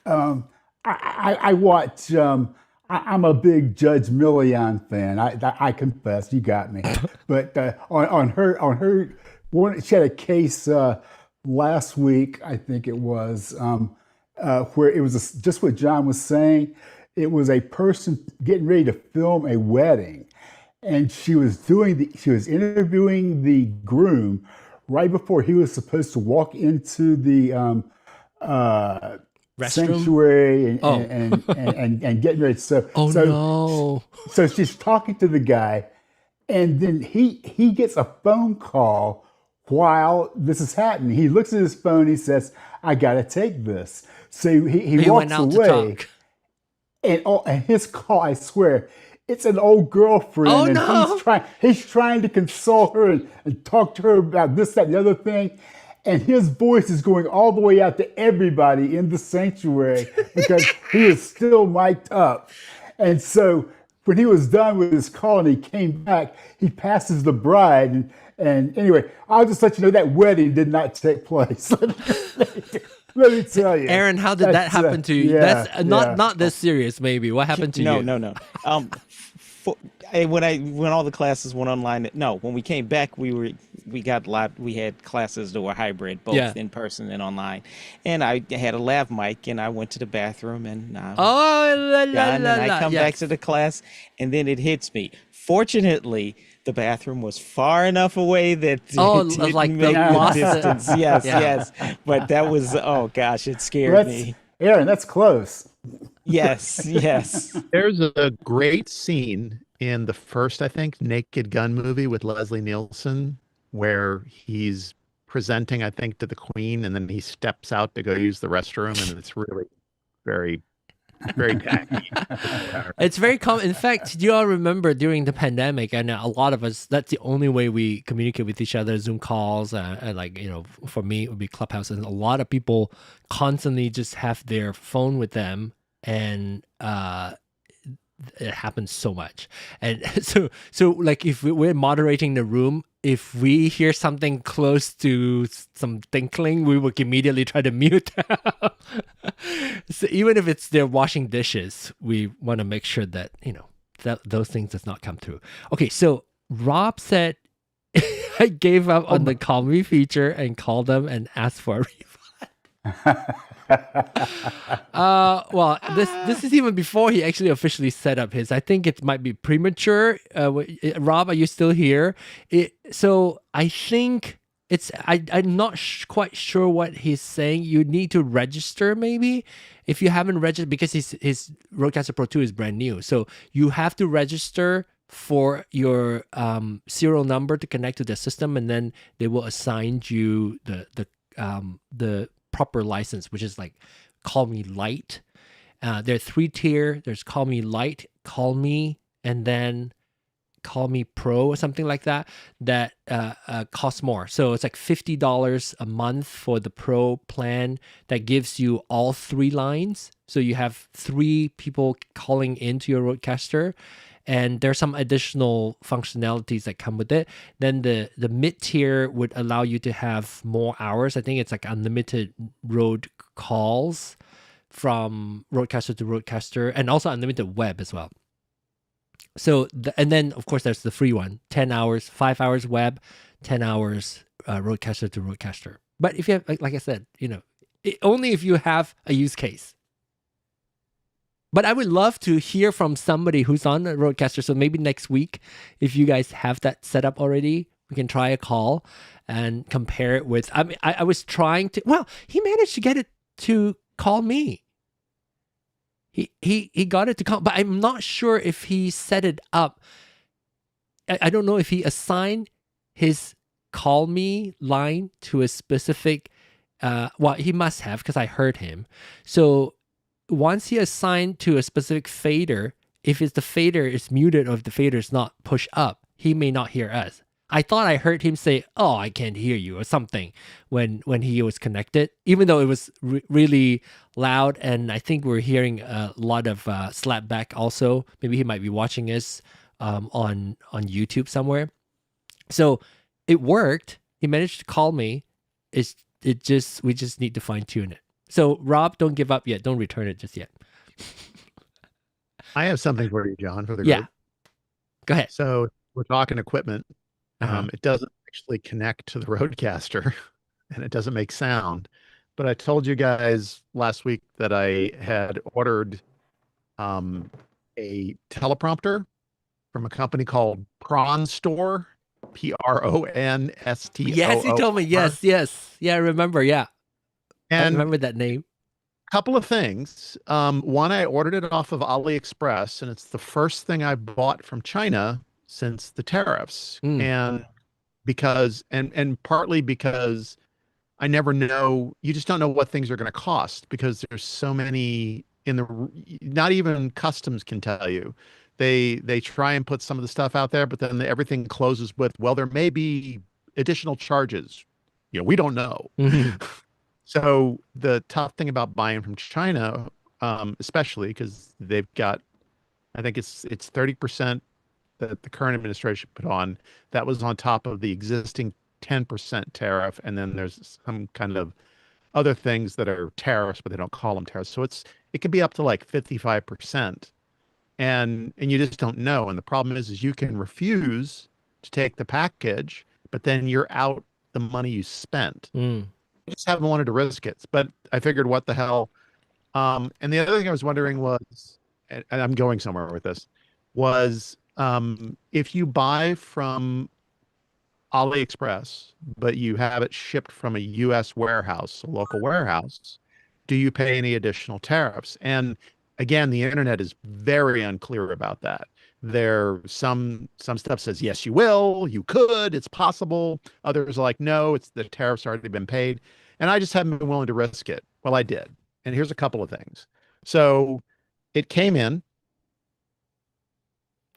S8: I watch. I'm a big Judge Millian fan. I confess, you got me. But on her. She had a case last week, I think it was, where it was just what John was saying. It was a person getting ready to film a wedding, and she was interviewing the groom right before he was supposed to walk into the sanctuary and getting ready. So she's talking to the guy, and then he gets a phone call while this is happening. He looks at his phone. He says, "I gotta take this." So he walks away, and his call, I swear, it's an old girlfriend, and he's trying to console her and talk to her about this, that, and the other thing. And his voice is going all the way out to everybody in the sanctuary because he is still mic'd up. And so when he was done with his call and he came back, he passes the bride. And anyway, I'll just let you know that wedding did not take place. Let me tell you.
S1: Aaron, how did that happen to you? That's not this serious, maybe. What happened to you?
S6: No. When all the classes went online, when we came back, we had classes that were hybrid, both in person and online. And I had a lav mic, and I went to the bathroom, and I come back to the class, and then it hits me. Fortunately, the bathroom was far enough away that it didn't make the distance. Yes. But that was, it scared me.
S8: Aaron, that's close.
S6: Yes.
S3: There's a great scene in the first, I think, Naked Gun movie with Leslie Nielsen, where he's presenting, I think, to the Queen, and then he steps out to go use the restroom, and it's really very, very tacky.
S1: It's very common. In fact, do you all remember during the pandemic, and a lot of us, that's the only way we communicate with each other, Zoom calls, and for me, it would be Clubhouse, and a lot of people constantly just have their phone with them, and it happens so much. And so like if we're moderating the room, if we hear something close to some tinkling, we will immediately try to mute. So even if it's they're washing dishes, we want to make sure that that those things does not come through. Okay, so Rob said I gave up on the call me feature and called them and asked for a refund. Well, this is even before he actually officially set up his. I think it might be premature. Rob, are you still here? So I think I'm not quite sure what he's saying. You need to register maybe if you haven't registered, because his RØDECaster Pro 2 is brand new. So you have to register for your serial number to connect to the system, and then they will assign you the proper license, which is like Call Me Light. There are 3 tier. There's Call Me Light, Call Me, and then Call Me Pro or something like that, that costs more. So it's like $50 a month for the Pro plan that gives you all 3 lines. So you have 3 people calling into your RØDECaster, and there's some additional functionalities that come with it. Then the mid tier would allow you to have more hours. I think it's like unlimited Rode calls from RØDECaster to RØDECaster, and also unlimited web as well. So, and then of course there's the free one, 10 hours, 5 hours web, 10 hours RØDECaster to RØDECaster. But if you have, like I said, only if you have a use case. But I would love to hear from somebody who's on a RØDECaster. So maybe next week, if you guys have that set up already, we can try a call and compare it with, I mean, I was trying to, well, he managed to get it to call me. He got it to call, but I'm not sure if he set it up. I don't know if he assigned his call me line to a specific, well, he must have, because I heard him. So once he assigned to a specific fader, if the fader is muted or if the fader is not pushed up, he may not hear us. I thought I heard him say, "Oh, I can't hear you," or something when he was connected, even though it was really loud. And I think we're hearing a lot of slapback also. Maybe he might be watching us on YouTube somewhere. So it worked. He managed to call me. We just need to fine tune it. So Rob, don't give up yet. Don't return it just yet.
S3: I have something for you, John, for the
S1: yeah.
S3: group.
S1: Go ahead.
S3: So we're talking equipment. It doesn't actually connect to the RØDECaster, and it doesn't make sound. But I told you guys last week that I had ordered a teleprompter from a company called PronStore, PRONSTOOR.
S1: Yes, you told me. Yes. Yeah, I remember. Yeah. And I remember that name.
S3: A couple of things. One, I ordered it off of AliExpress, and it's the first thing I bought from China since the tariffs. And because, and partly because I never know, you just don't know what things are going to cost, because there's so many not even customs can tell you. They try and put some of the stuff out there, but then everything closes with, well, there may be additional charges. We don't know. So the tough thing about buying from China, especially because they've got, I think it's 30% that the current administration put on, that was on top of the existing 10% tariff. And then there's some kind of other things that are tariffs, but they don't call them tariffs. So it can be up to like 55%. And you just don't know. And the problem is you can refuse to take the package, but then you're out the money you spent. I just haven't wanted to risk it. But I figured, what the hell? And the other thing I was wondering was, and I'm going somewhere with this, was if you buy from AliExpress, but you have it shipped from a U.S. warehouse, a local warehouse, do you pay any additional tariffs? And again, the internet is very unclear about that. Some stuff says, yes, you will, you could, it's possible. Others are like, no, the tariff's already been paid. And I just haven't been willing to risk it. Well, I did. And here's a couple of things. So it came in.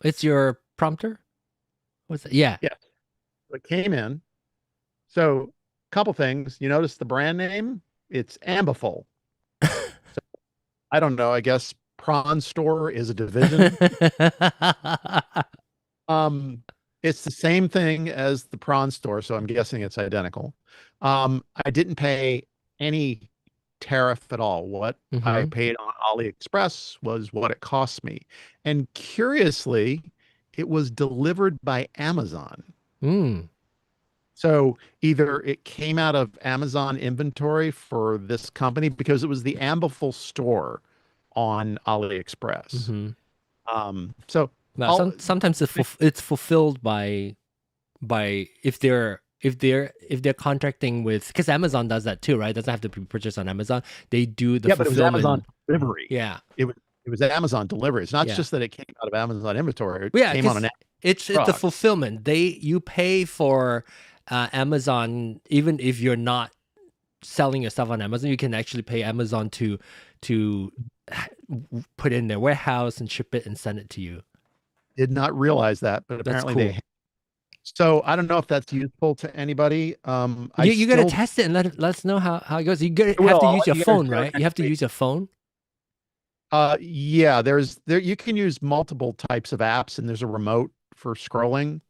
S1: It's your prompter? What's that? Yeah.
S3: Yeah. It came in. So a couple things. You notice the brand name? It's Ambiful. So, I don't know. I guess PronStore is a division. It's the same thing as the PronStore, so I'm guessing it's identical. I didn't pay any tariff at all. What I paid on AliExpress was what it cost me. And curiously, it was delivered by Amazon. So either it came out of Amazon inventory for this company, because it was the Ambiful store on AliExpress. So
S1: no, sometimes it's fulfilled by if they're contracting with, because Amazon does that too, right? It doesn't have to be purchased on Amazon. They do the fulfillment. But it was
S3: Amazon delivery.
S1: Yeah,
S3: it was Amazon delivery. It's not just that it came out of Amazon inventory. It came on an
S1: it's the fulfillment. You pay for Amazon, even if you're not selling your stuff on Amazon. You can actually pay Amazon to put it in their warehouse and ship it and send it to you.
S3: did not realize that, but
S1: That's
S3: apparently
S1: cool.
S3: they. So I don't know if that's useful to anybody.
S1: You got to test it and let us know how it goes. You have to use your phone, right? You have to use your phone.
S3: Yeah, you can use multiple types of apps, and there's a remote for scrolling.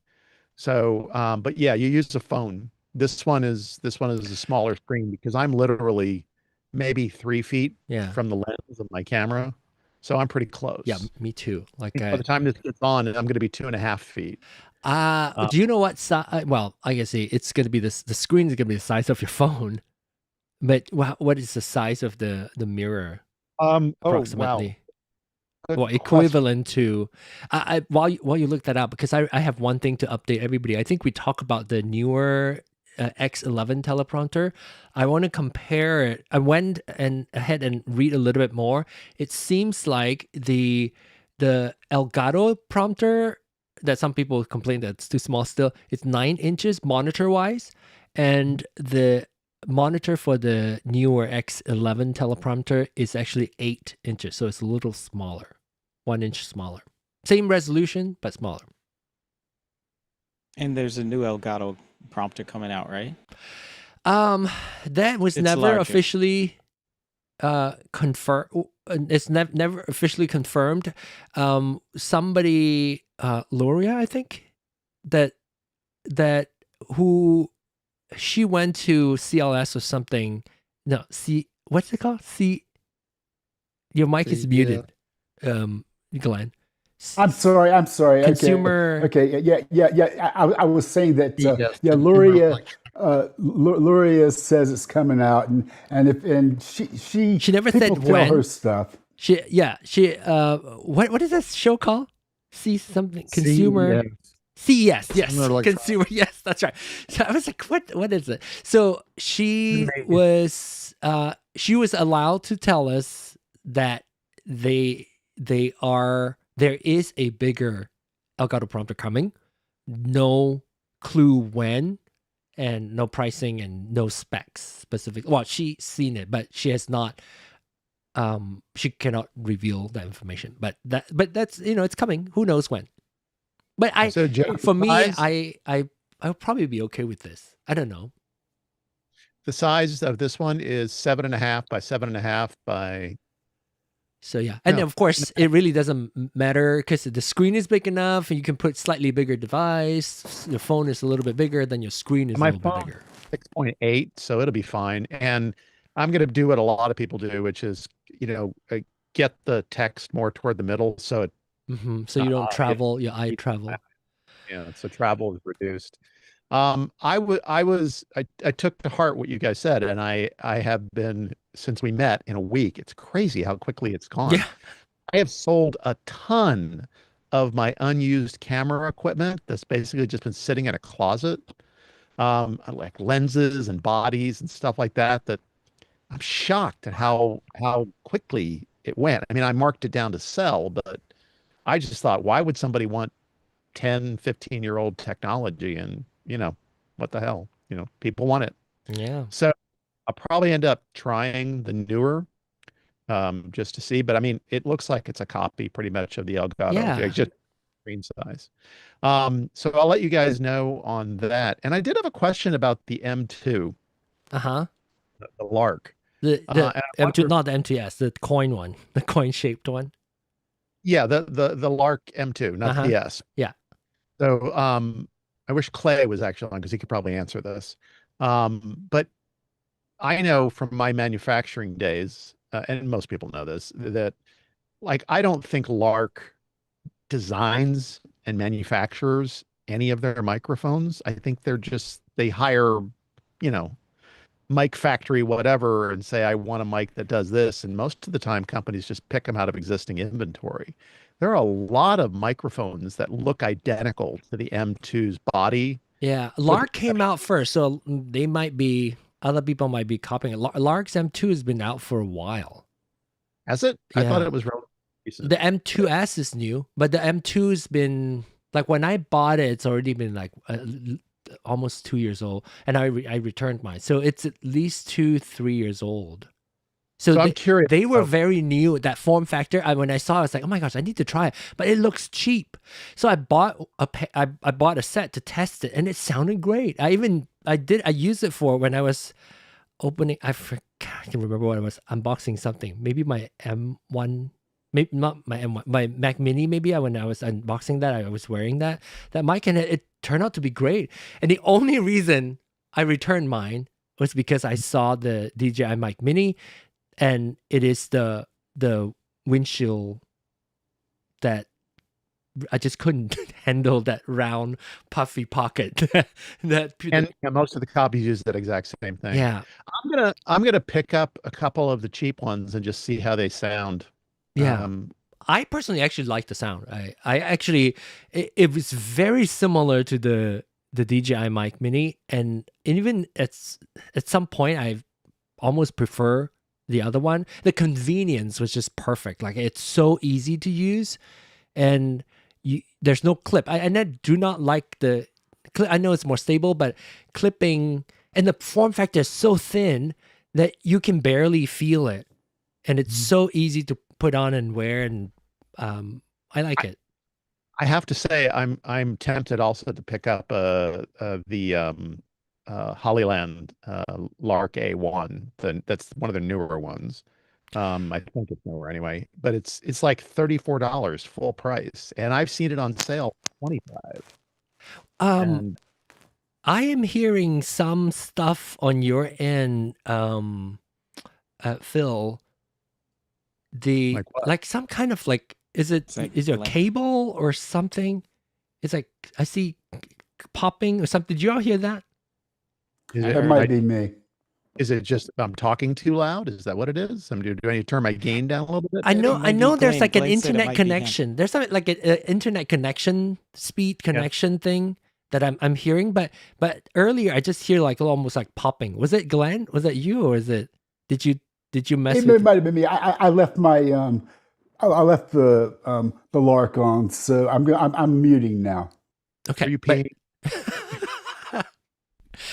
S3: So, but yeah, you use a phone. This one is a smaller screen because I'm literally maybe 3 feet from the lens of my camera. So I'm pretty close.
S1: Yeah, me too. Like
S3: by the time this gets on, I'm going to be 2.5 feet.
S1: Do you know what size? Well, I guess it's going to be the screen is going to be the size of your phone, but what is the size of the mirror? Approximately.
S3: Oh, wow.
S1: Well, equivalent to. While you look that up, because I have one thing to update everybody. I think we talk about the newer X11 teleprompter. I want to compare it. I went ahead and read a little bit more. It seems like the Elgato prompter that some people complain that it's too small still, it's 9 inches monitor wise, and the monitor for the newer X11 teleprompter is actually 8 inches, so it's a little smaller, 1 inch smaller. Same resolution, but smaller.
S6: And there's a new Elgato prompter coming out, right?
S1: That was
S6: It's
S1: never
S6: larger.
S1: officially confirmed. It's never officially confirmed. Somebody, Luria, I think, that who she went to CLS or something. No, what's it called? Your mic is muted. Glenn.
S14: I'm sorry.
S1: Consumer.
S14: Okay. Yeah. I was saying that.
S7: Yes,
S14: Luria says it's coming out, and she
S1: never
S14: people
S1: said
S14: tell
S1: when.
S14: her stuff.
S1: She what is that show called? Consumer. CES, yes. Consumer, yes, that's right. So I was like, what is it? So she was allowed to tell us that there is a bigger Elgato prompter coming. No clue when, and no pricing and no specs specific. Well, she's seen it, but she has not. She cannot reveal that information. But that's it's coming. Who knows when? But for me, I'll probably be okay with this. I don't know.
S3: The size of this one is 7.5 by 7.5 by.
S1: So yeah, and of course it really doesn't matter because the screen is big enough, and you can put slightly bigger device. Your phone is a little bit bigger, then your screen is a little bit bigger.
S3: 6.8, so it'll be fine. And I'm going to do what a lot of people do, which is get the text more toward the middle, so it.
S1: So you don't travel, your eye travel.
S3: Yeah, so travel is reduced. I took to heart what you guys said, and I have been, since we met, in a week. It's crazy how quickly it's gone.
S1: Yeah.
S3: I have sold a ton of my unused camera equipment that's basically just been sitting in a closet, like lenses and bodies and stuff like that. That I'm shocked at how quickly it went. I mean, I marked it down to sell, but I just thought, why would somebody want 10, 15-year-old technology? And, what the hell? People want it.
S1: Yeah.
S3: So I'll probably end up trying the newer just to see. But I mean, it looks like it's a copy pretty much of the Elgato.
S1: Yeah.
S3: It's just screen size. So I'll let you guys know on that. And I did have a question about the M2.
S1: Uh-huh.
S3: The Lark.
S1: The M2, not the M2S, the coin one, the coin-shaped one.
S3: Yeah, the Lark M2, not the S.
S1: Yeah.
S3: So I wish Clay was actually on because he could probably answer this. But I know from my manufacturing days, and most people know this, that I don't think Lark designs and manufactures any of their microphones. I think they hire, mic factory, whatever, and say, I want a mic that does this. And most of the time companies just pick them out of existing inventory. There are a lot of microphones that look identical to the M2's body.
S1: Yeah. Lark came out first, so other people might be copying it. Lark's M2 has been out for a while.
S3: Has it?
S1: Yeah.
S3: I thought it was relatively recent.
S1: The M2S is new, but the M2's been, when I bought it, it's already been almost 2 years old, and I returned mine. So it's at least 2-3 years old.
S3: So I'm curious.
S1: They were very new. That form factor. When I saw it, I was like, oh my gosh, I need to try it. But it looks cheap. So I bought I bought a set to test it, and it sounded great. I used it for when I was opening. I can remember what I was unboxing something. Maybe my M1. Maybe not my M1, my Mac Mini. Maybe when I was unboxing that, I was wearing that mic, and it turned out to be great. And the only reason I returned mine was because I saw the DJI Mic Mini. And it is the windshield that I just couldn't handle, that round puffy pocket.
S3: And most of the copies use that exact same thing.
S1: Yeah,
S3: I'm gonna pick up a couple of the cheap ones and just see how they sound.
S1: Yeah, I personally actually like the sound. I actually it was very similar to the DJI Mic Mini, and even at some point I almost prefer the other one. The convenience was just perfect. Like, it's so easy to use, and there's no clip. I do not like the clip. I know it's more stable, but clipping, and the form factor is so thin that you can barely feel it, and it's so easy to put on and wear, and I like it.
S3: I have to say, I'm tempted also to pick up the Hollyland Lark A1. That's one of the newer ones. I think it's newer anyway, but it's like $34 full price, and I've seen it on sale $25.
S1: I am hearing some stuff on your end, Phil. Like some kind of like, is it a cable or something? It's like I see popping or something. Did you all hear that?
S14: That might be me.
S3: Is it just I'm talking too loud? Is that what it is? Do I need to turn my gain down a little bit?
S1: I know there's like an internet connection. There's something like an internet connection, speed connection thing that I'm hearing. But earlier I just hear like almost like popping. Was it Glenn? Was that you, or is it? Did you mess?
S14: It might have been me. I left my I left the Lark on, so I'm muting now.
S3: Okay. Are you peeing?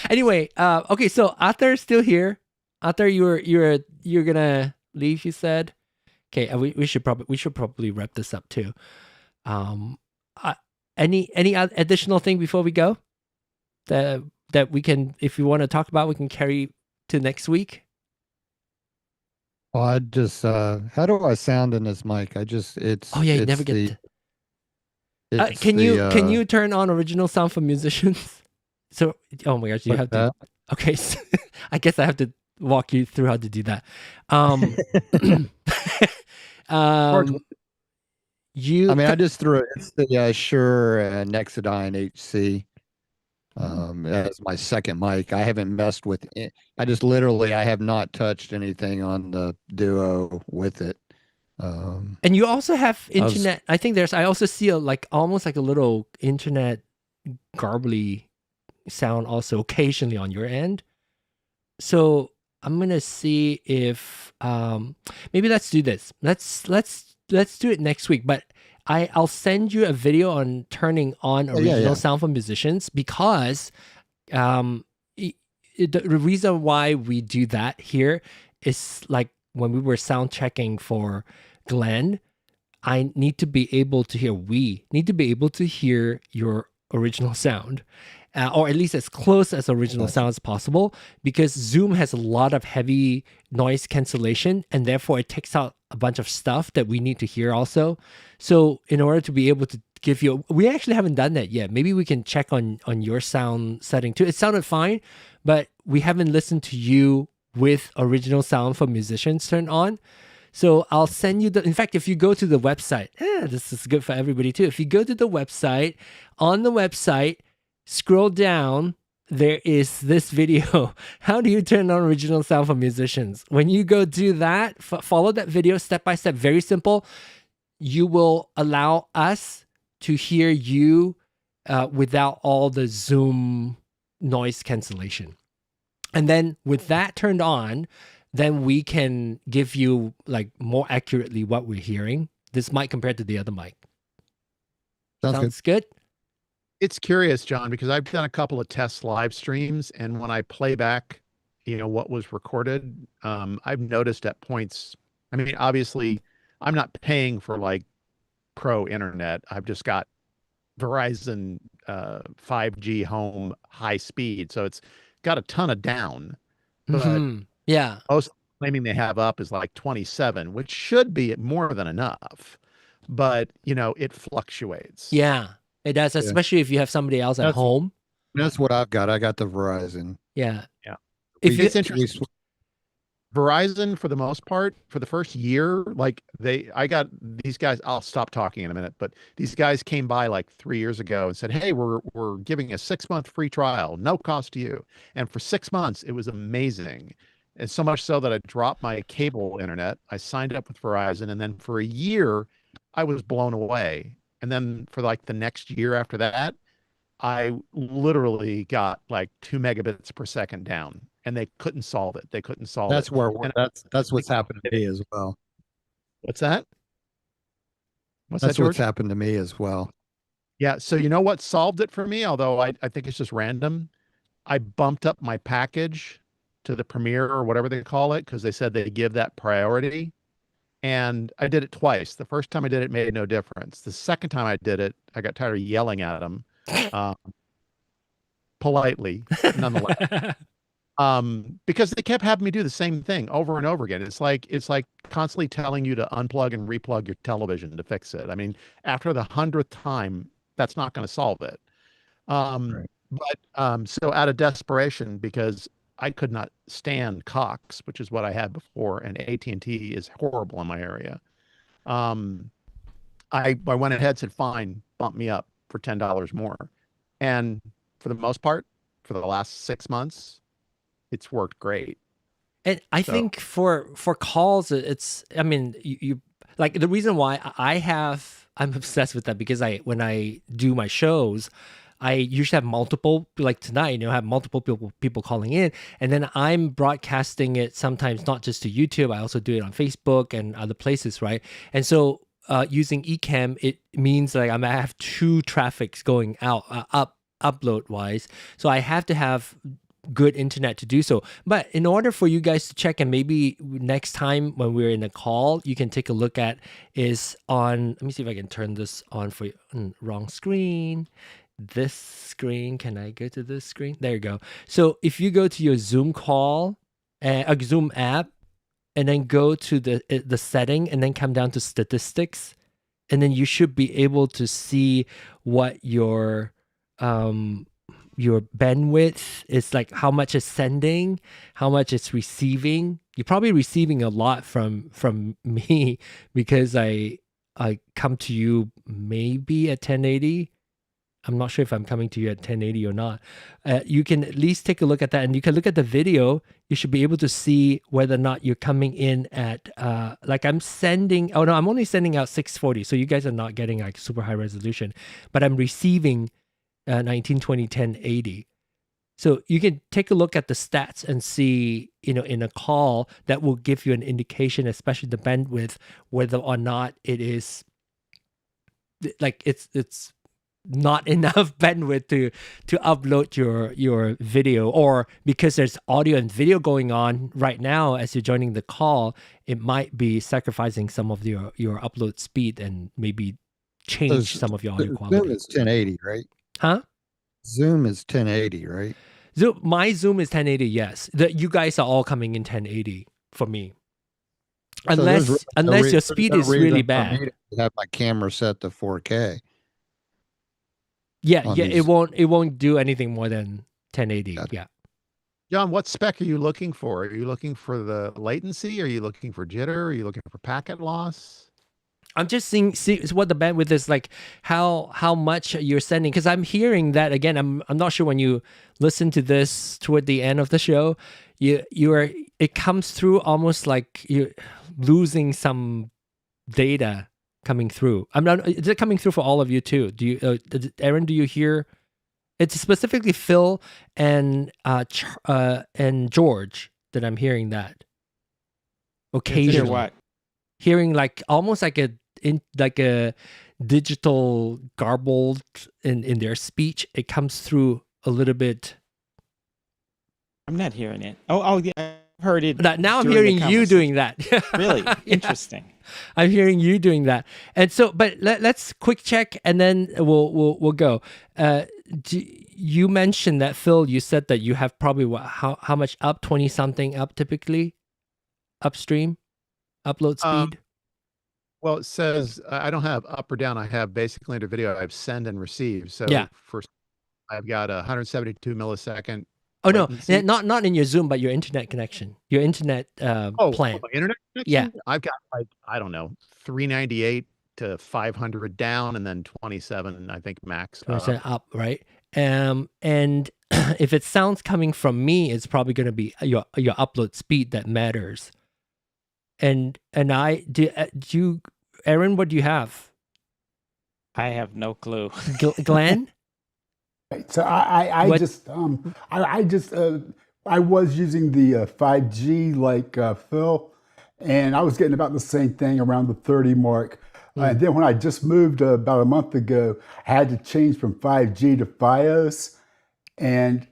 S1: Anyway, okay, so Arthur's still here. Arthur, you're gonna leave, you said. Okay, we should probably wrap this up too. Any additional thing before we go that we can, if you want to talk about, we can carry to next week?
S13: Well, I just how do I sound in this mic?
S1: You never get can you turn on original sound for musicians? So, oh my gosh, you have to. Okay, so I guess I have to walk you through how to do that. I
S13: just threw it. It's the Shure Nexodyne HC as my second mic. I haven't messed with it. I have not touched anything on the Duo with it.
S1: And you also have internet. I also see almost like a little internet garbly sound also occasionally on your end. So I'm gonna see if maybe let's do this. Let's do it next week. But I'll send you a video on turning on original sound for musicians, because the reason why we do that here is like when we were sound checking for Glenn, we need to be able to hear your original sound. Or at least as close as original sound as possible, because Zoom has a lot of heavy noise cancellation, and therefore it takes out a bunch of stuff that we need to hear also. So in order to be able to give you, we actually haven't done that yet. Maybe we can check on your sound setting too. It sounded fine, but we haven't listened to you with original sound for musicians turned on. So I'll send you in fact, if you go to the website, this is good for everybody too. If you go to the website, on the website, scroll down, there is this video. How do you turn on original sound for musicians? When you go do that, follow that video step by step, very simple. You will allow us to hear you without all the Zoom noise cancellation. And then with that turned on, then we can give you like more accurately what we're hearing. This mic compared to the other mic. Sounds good?
S3: It's curious, John, because I've done a couple of test live streams, and when I play back, what was recorded. I've noticed at points, I mean, obviously I'm not paying for like pro internet. I've just got Verizon 5G home high speed. So it's got a ton of down, but
S1: yeah,
S3: most claiming they have up is like 27, which should be more than enough. But it fluctuates.
S1: Yeah, it does, especially if you have somebody else at home.
S13: That's what I've got. I got the Verizon.
S1: Yeah.
S3: Yeah.
S1: It's
S3: interesting. Verizon, for the most part, for the first year, like I got these guys, I'll stop talking in a minute, but these guys came by like 3 years ago and said, hey, we're giving a 6-month free trial, no cost to you. And for 6 months, it was amazing. And so much so that I dropped my cable internet. I signed up with Verizon. And then for a year, I was blown away. And then for like the next year after that, I literally got like 2 megabits per second down. And they couldn't solve it. They couldn't solve
S13: That's
S3: it.
S13: where that's what's happened to me as well.
S3: What's that?
S13: That's what's happened to me as well.
S3: Yeah. So you know what solved it for me? Although I think it's just random. I bumped up my package to the Premier or whatever they call it, because they said they give that priority. And I did it twice. The first time I did it made no difference. The second time I did it, I got tired of yelling at them, politely, nonetheless. Because they kept having me do the same thing over and over again. It's like constantly telling you to unplug and replug your television to fix it. I mean, after the 100th time, that's not going to solve it. But so out of desperation, because I could not stand Cox, which is what I had before, and AT&T is horrible in my area. I went ahead and said, fine, bump me up for $10 more. And for the most part, for the last 6 months, it's worked great.
S1: And I think for calls, it's, I mean, you like the reason why I'm obsessed with that, because when I do my shows, I usually have multiple, like tonight, have multiple people calling in, and then I'm broadcasting it sometimes not just to YouTube. I also do it on Facebook and other places, right? And so using Ecamm, it means like I have 2 traffics going out upload wise, so I have to have good internet to do so. But in order for you guys to check, and maybe next time when we're in a call, you can take a look at is on, let me see if I can turn this on for you. Wrong screen. This screen, can I go to this screen? There you go. So if you go to your Zoom call, a Zoom app, and then go to the setting, and then come down to statistics, and then you should be able to see what your bandwidth is, like how much is sending, how much it's receiving. You're probably receiving a lot from me, because I come to you maybe at 1080. I'm not sure if I'm coming to you at 1080 or not. You can at least take a look at that, and you can look at the video. You should be able to see whether or not you're coming in at, like I'm sending, oh no, I'm only sending out 640. So you guys are not getting like super high resolution, but I'm receiving 1920, 1080. So you can take a look at the stats and see, in a call, that will give you an indication, especially the bandwidth, whether or not it is like it's not enough bandwidth to upload your video, or because there's audio and video going on right now as you're joining the call, it might be sacrificing some of your upload speed and maybe change some of your audio quality.
S13: Zoom is 1080, right?
S1: Huh?
S13: Zoom is 1080, right?
S1: My Zoom is 1080, yes. You guys are all coming in 1080 for me. Unless your speed is really bad.
S13: I have my camera set to 4K.
S1: Yeah, it won't do anything more than 1080. Yeah.
S3: John, what spec are you looking for? Are you looking for the latency? Are you looking for jitter? Are you looking for packet loss?
S1: I'm just seeing what the bandwidth is, like how much you're sending, because I'm hearing that again. I'm not sure when you listen to this toward the end of the show, it comes through almost like you're losing some data coming through. Is it coming through for all of you too? Do you, Aaron? Do you hear? It's specifically Phil and George that I'm hearing that occasionally.
S6: What?
S1: Hearing like almost like a digital garbled in their speech. It comes through a little bit.
S6: I'm not hearing it. Oh, yeah, I heard it.
S1: Now I'm
S6: during the
S1: hearing you doing that.
S6: Really
S1: Yeah.
S6: interesting.
S1: I'm hearing you doing that, and so, but let's quick check, and then we'll go. You mentioned that, Phil. You said that you have probably how much up, 20 something up typically, upstream, upload speed.
S3: Well, it says I don't have up or down. I have basically under video. I have send and receive. So
S1: Yeah.
S3: I've got 172 millisecond.
S1: Oh
S3: latency.
S1: no, not in your Zoom, but your internet connection, your internet plan.
S3: My internet connection?
S1: Yeah.
S3: I've got like, I don't know, 398 to 500 down, and then 27, I think max.
S1: 20% up, right? And if it sounds coming from me, it's probably going to be your upload speed that matters. And I do you, Aaron, what do you have?
S6: I have no clue.
S1: Glenn?
S14: So I was using the 5G like Phil, and I was getting about the same thing around the 30 mark. And then when I just moved about a month ago, I had to change from 5G to FiOS, and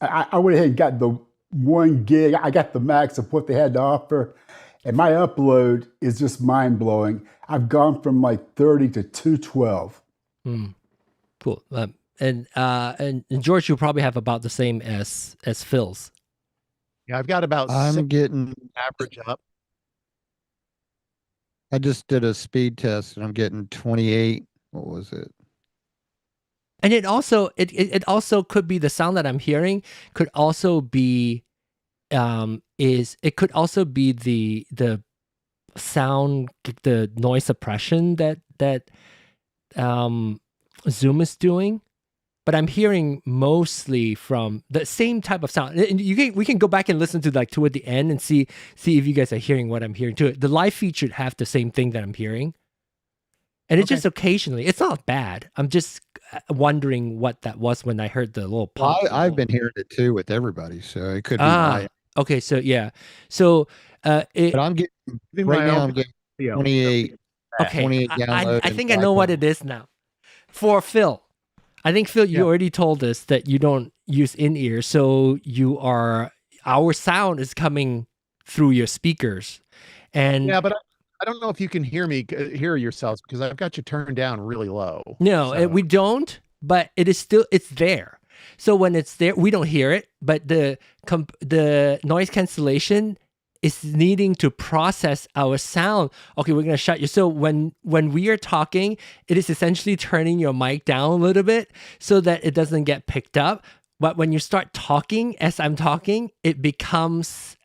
S14: I went ahead and got the 1 gig. I got the max of what they had to offer, and my upload is just mind blowing. I've gone from like 30 to 212.
S1: Cool. And George, you probably have about the same as Phil's.
S3: Yeah, I've got about.
S13: I'm getting
S3: average up.
S13: I just did a speed test and I'm getting 28. What was it?
S1: And it also could be the sound that I'm hearing could also be it could also be the sound, the noise suppression that Zoom is doing. But I'm hearing mostly from the same type of sound. And we can go back and listen to like toward the end and see if you guys are hearing what I'm hearing too. The live feed should have the same thing that I'm hearing. And it's just occasionally, it's not bad. I'm just wondering what that was when I heard the little pop.
S13: Well, I've been hearing it too with everybody, so it could be my.
S1: Okay, so yeah. So
S13: but I'm getting right now. I'm getting 28.
S1: Okay,
S13: 28 download.
S1: I think I know what it is now. For Phil. I think, Phil, you already told us that you don't use in-ear, so our sound is coming through your speakers. And
S3: yeah, but I don't know if you can hear yourselves because I've got you turned down really low.
S1: No, we don't, but it's there. So when it's there, we don't hear it, but the noise cancellation is needing to process our sound. Okay, we're gonna shut you. So when we are talking, it is essentially turning your mic down a little bit so that it doesn't get picked up. But when you start talking, as I'm talking, it becomes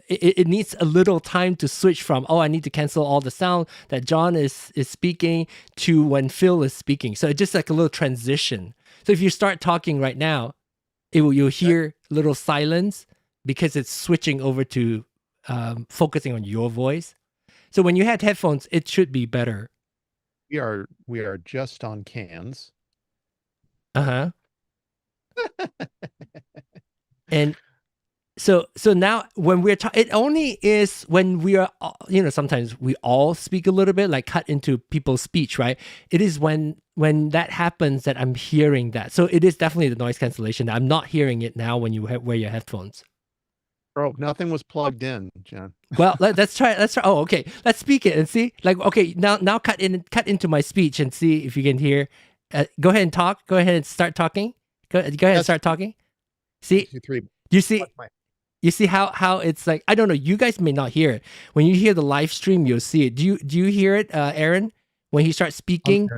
S1: it needs a little time to switch from, I need to cancel all the sound that John is speaking to when Phil is speaking. So it's just like a little transition. So if you start talking right now, you'll hear a little silence because it's switching over to focusing on your voice. So when you had headphones, it should be better.
S3: We are just on cans.
S1: And so now when we're talking, it only is when we are, sometimes we all speak a little bit, like cut into people's speech, right? It is when that happens that I'm hearing that. So it is definitely the noise cancellation. I'm not hearing it now when you wear your headphones.
S3: Oh, nothing was plugged in, John.
S1: Well, let's try. Oh, okay. Let's speak it and see. Like, okay, now cut into my speech and see if you can hear. Go ahead and talk. Go ahead and start talking. Go ahead and start talking. See, you see how it's like. I don't know. You guys may not hear it. When you hear the live stream, you'll see it. Do you hear it, Aaron? When he starts speaking,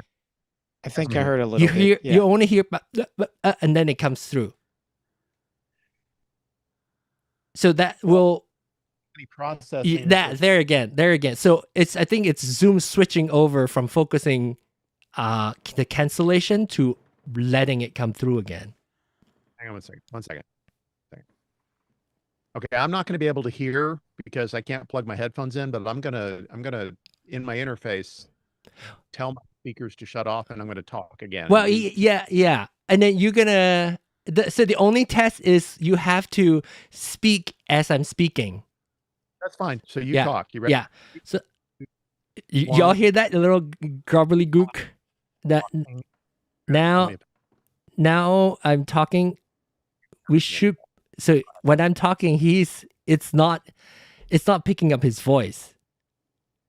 S6: I think I heard a little bit.
S1: You only hear, and then it comes through. So that will
S3: processing
S1: there again. So I think it's Zoom switching over from focusing the cancellation to letting it come through again.
S3: Hang on one second. Okay, I'm not going to be able to hear because I can't plug my headphones in, but I'm gonna in my interface tell my speakers to shut off, and I'm going to talk again.
S1: Well, yeah, and then you're gonna. So the only test is you have to speak as I'm speaking.
S3: That's fine. So you talk. You ready?
S1: Yeah. So y'all hear that a little gobbledygook? That now I'm talking. We should So when I'm talking, it's not picking up his voice.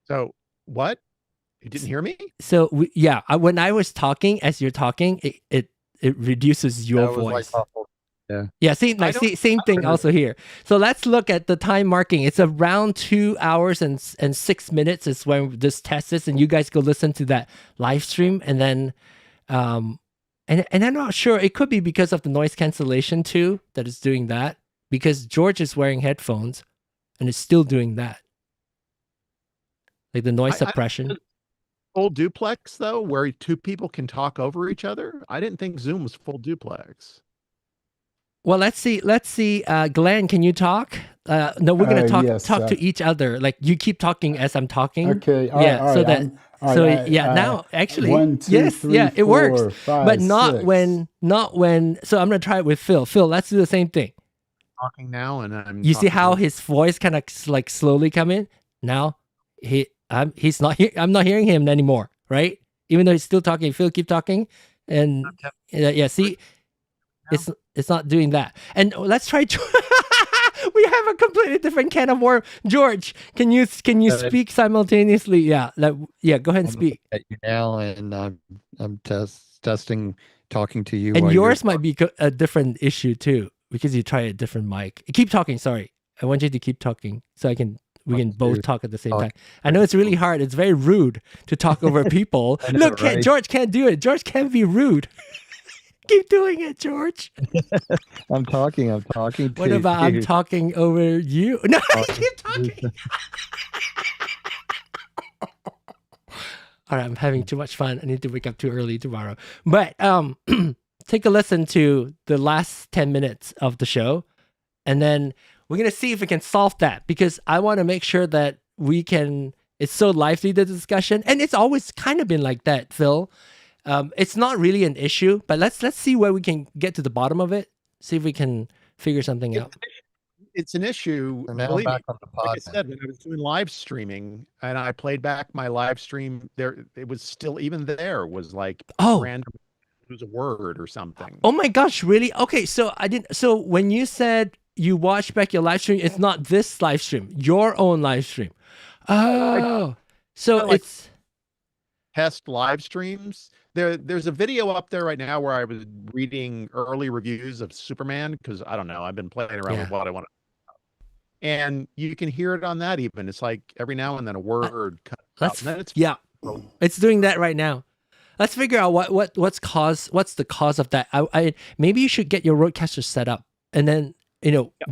S3: So what? You didn't hear me?
S1: So when I was talking, as you're talking, it reduces your voice. Yeah, same thing also here. So let's look at the time marking. It's around 2 hours and 6 minutes is when this test is, and you guys go listen to that live stream, and then and I'm not sure, it could be because of the noise cancellation too that is doing that, because George is wearing headphones and it's still doing that. Like the noise suppression.
S3: Full duplex though, where two people can talk over each other? I didn't think Zoom was full duplex.
S1: Well, let's see. Glenn, can you talk? No, we're gonna talk to each other. Like you keep talking as I'm talking.
S14: Okay.
S1: Now actually,
S14: 1, 2,
S1: yes,
S14: 3,
S1: yeah, it
S14: 4,
S1: works,
S14: 5,
S1: but not
S14: 6.
S1: when. So I'm gonna try it with Phil. Phil, let's do the same thing.
S3: Talking now, and I'm.
S1: You see how his voice kind of like slowly come in? Now he's not here. I'm not hearing him anymore, right? Even though he's still talking. Phil, keep talking, and see. It's not doing that. And let's try. We have a completely different can of worms. George, can you speak simultaneously? Yeah, go ahead and speak.
S13: At you now, and I'm testing, talking to you.
S1: And yours might be a different issue too, because you try a different mic. Keep talking. Sorry, I want you to keep talking so we can both talk at the same time. I know it's really hard. It's very rude to talk over people. Look, right? George can't do it. George can't be rude. Keep doing it, George.
S13: I'm talking.
S1: What about I'm talking over you? No, keep talking. All right, I'm having too much fun. I need to wake up too early tomorrow. But take a listen to the last 10 minutes of the show, and then we're gonna see if we can solve that, because I want to make sure that we can. It's so lively, the discussion, and it's always kind of been like that, Phil. It's not really an issue, but let's see where we can get to the bottom of it. See if we can figure something out.
S3: It's an issue. Believe me, like I said, when I was doing live streaming and I played back my live stream, it was still was like random. It was a word or something.
S1: Oh my gosh, really? Okay, so So when you said you watched back your live stream, it's not this live stream, your own live stream. Oh, so it's
S3: test live streams. There's a video up there right now where I was reading early reviews of Superman, because I don't know, I've been playing around with what I want to, and you can hear it on that. Even it's like every now and then a word comes out.
S1: It's doing that right now. Let's figure out what's the cause of that. I maybe you should get your RØDECaster set up, and then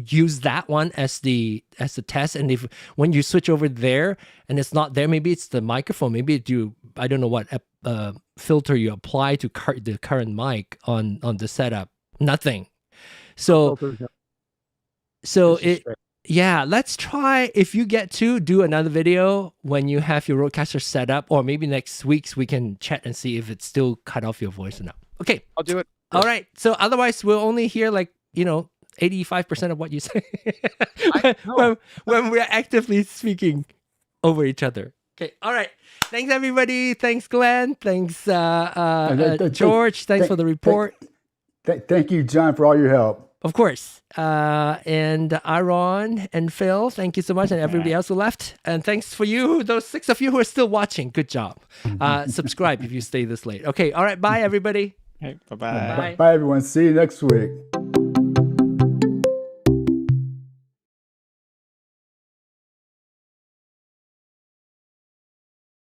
S1: use that one as the test. And if when you switch over there and it's not there, maybe it's the microphone. Maybe I don't know what filter you apply to the current mic on the setup. Nothing. So let's try, if you get to do another video when you have your RØDECaster set up, or maybe next week's we can chat and see if it's still cut off your voice or not. Okay,
S3: I'll do it.
S1: All right. So otherwise we'll only hear 85% of what you say when we're actively speaking over each other. Okay. All right. Thanks, everybody. Thanks, Glenn. Thanks, George. Thanks for the report.
S14: Thank you, John, for all your help.
S1: Of course. And Aaron and Phil, thank you so much. And everybody else who left. And thanks for you, those 6 of you who are still watching. Good job. Subscribe if you stay this late. Okay. All right. Bye, everybody.
S6: Hey, bye-bye.
S14: Bye, everyone. See you next week.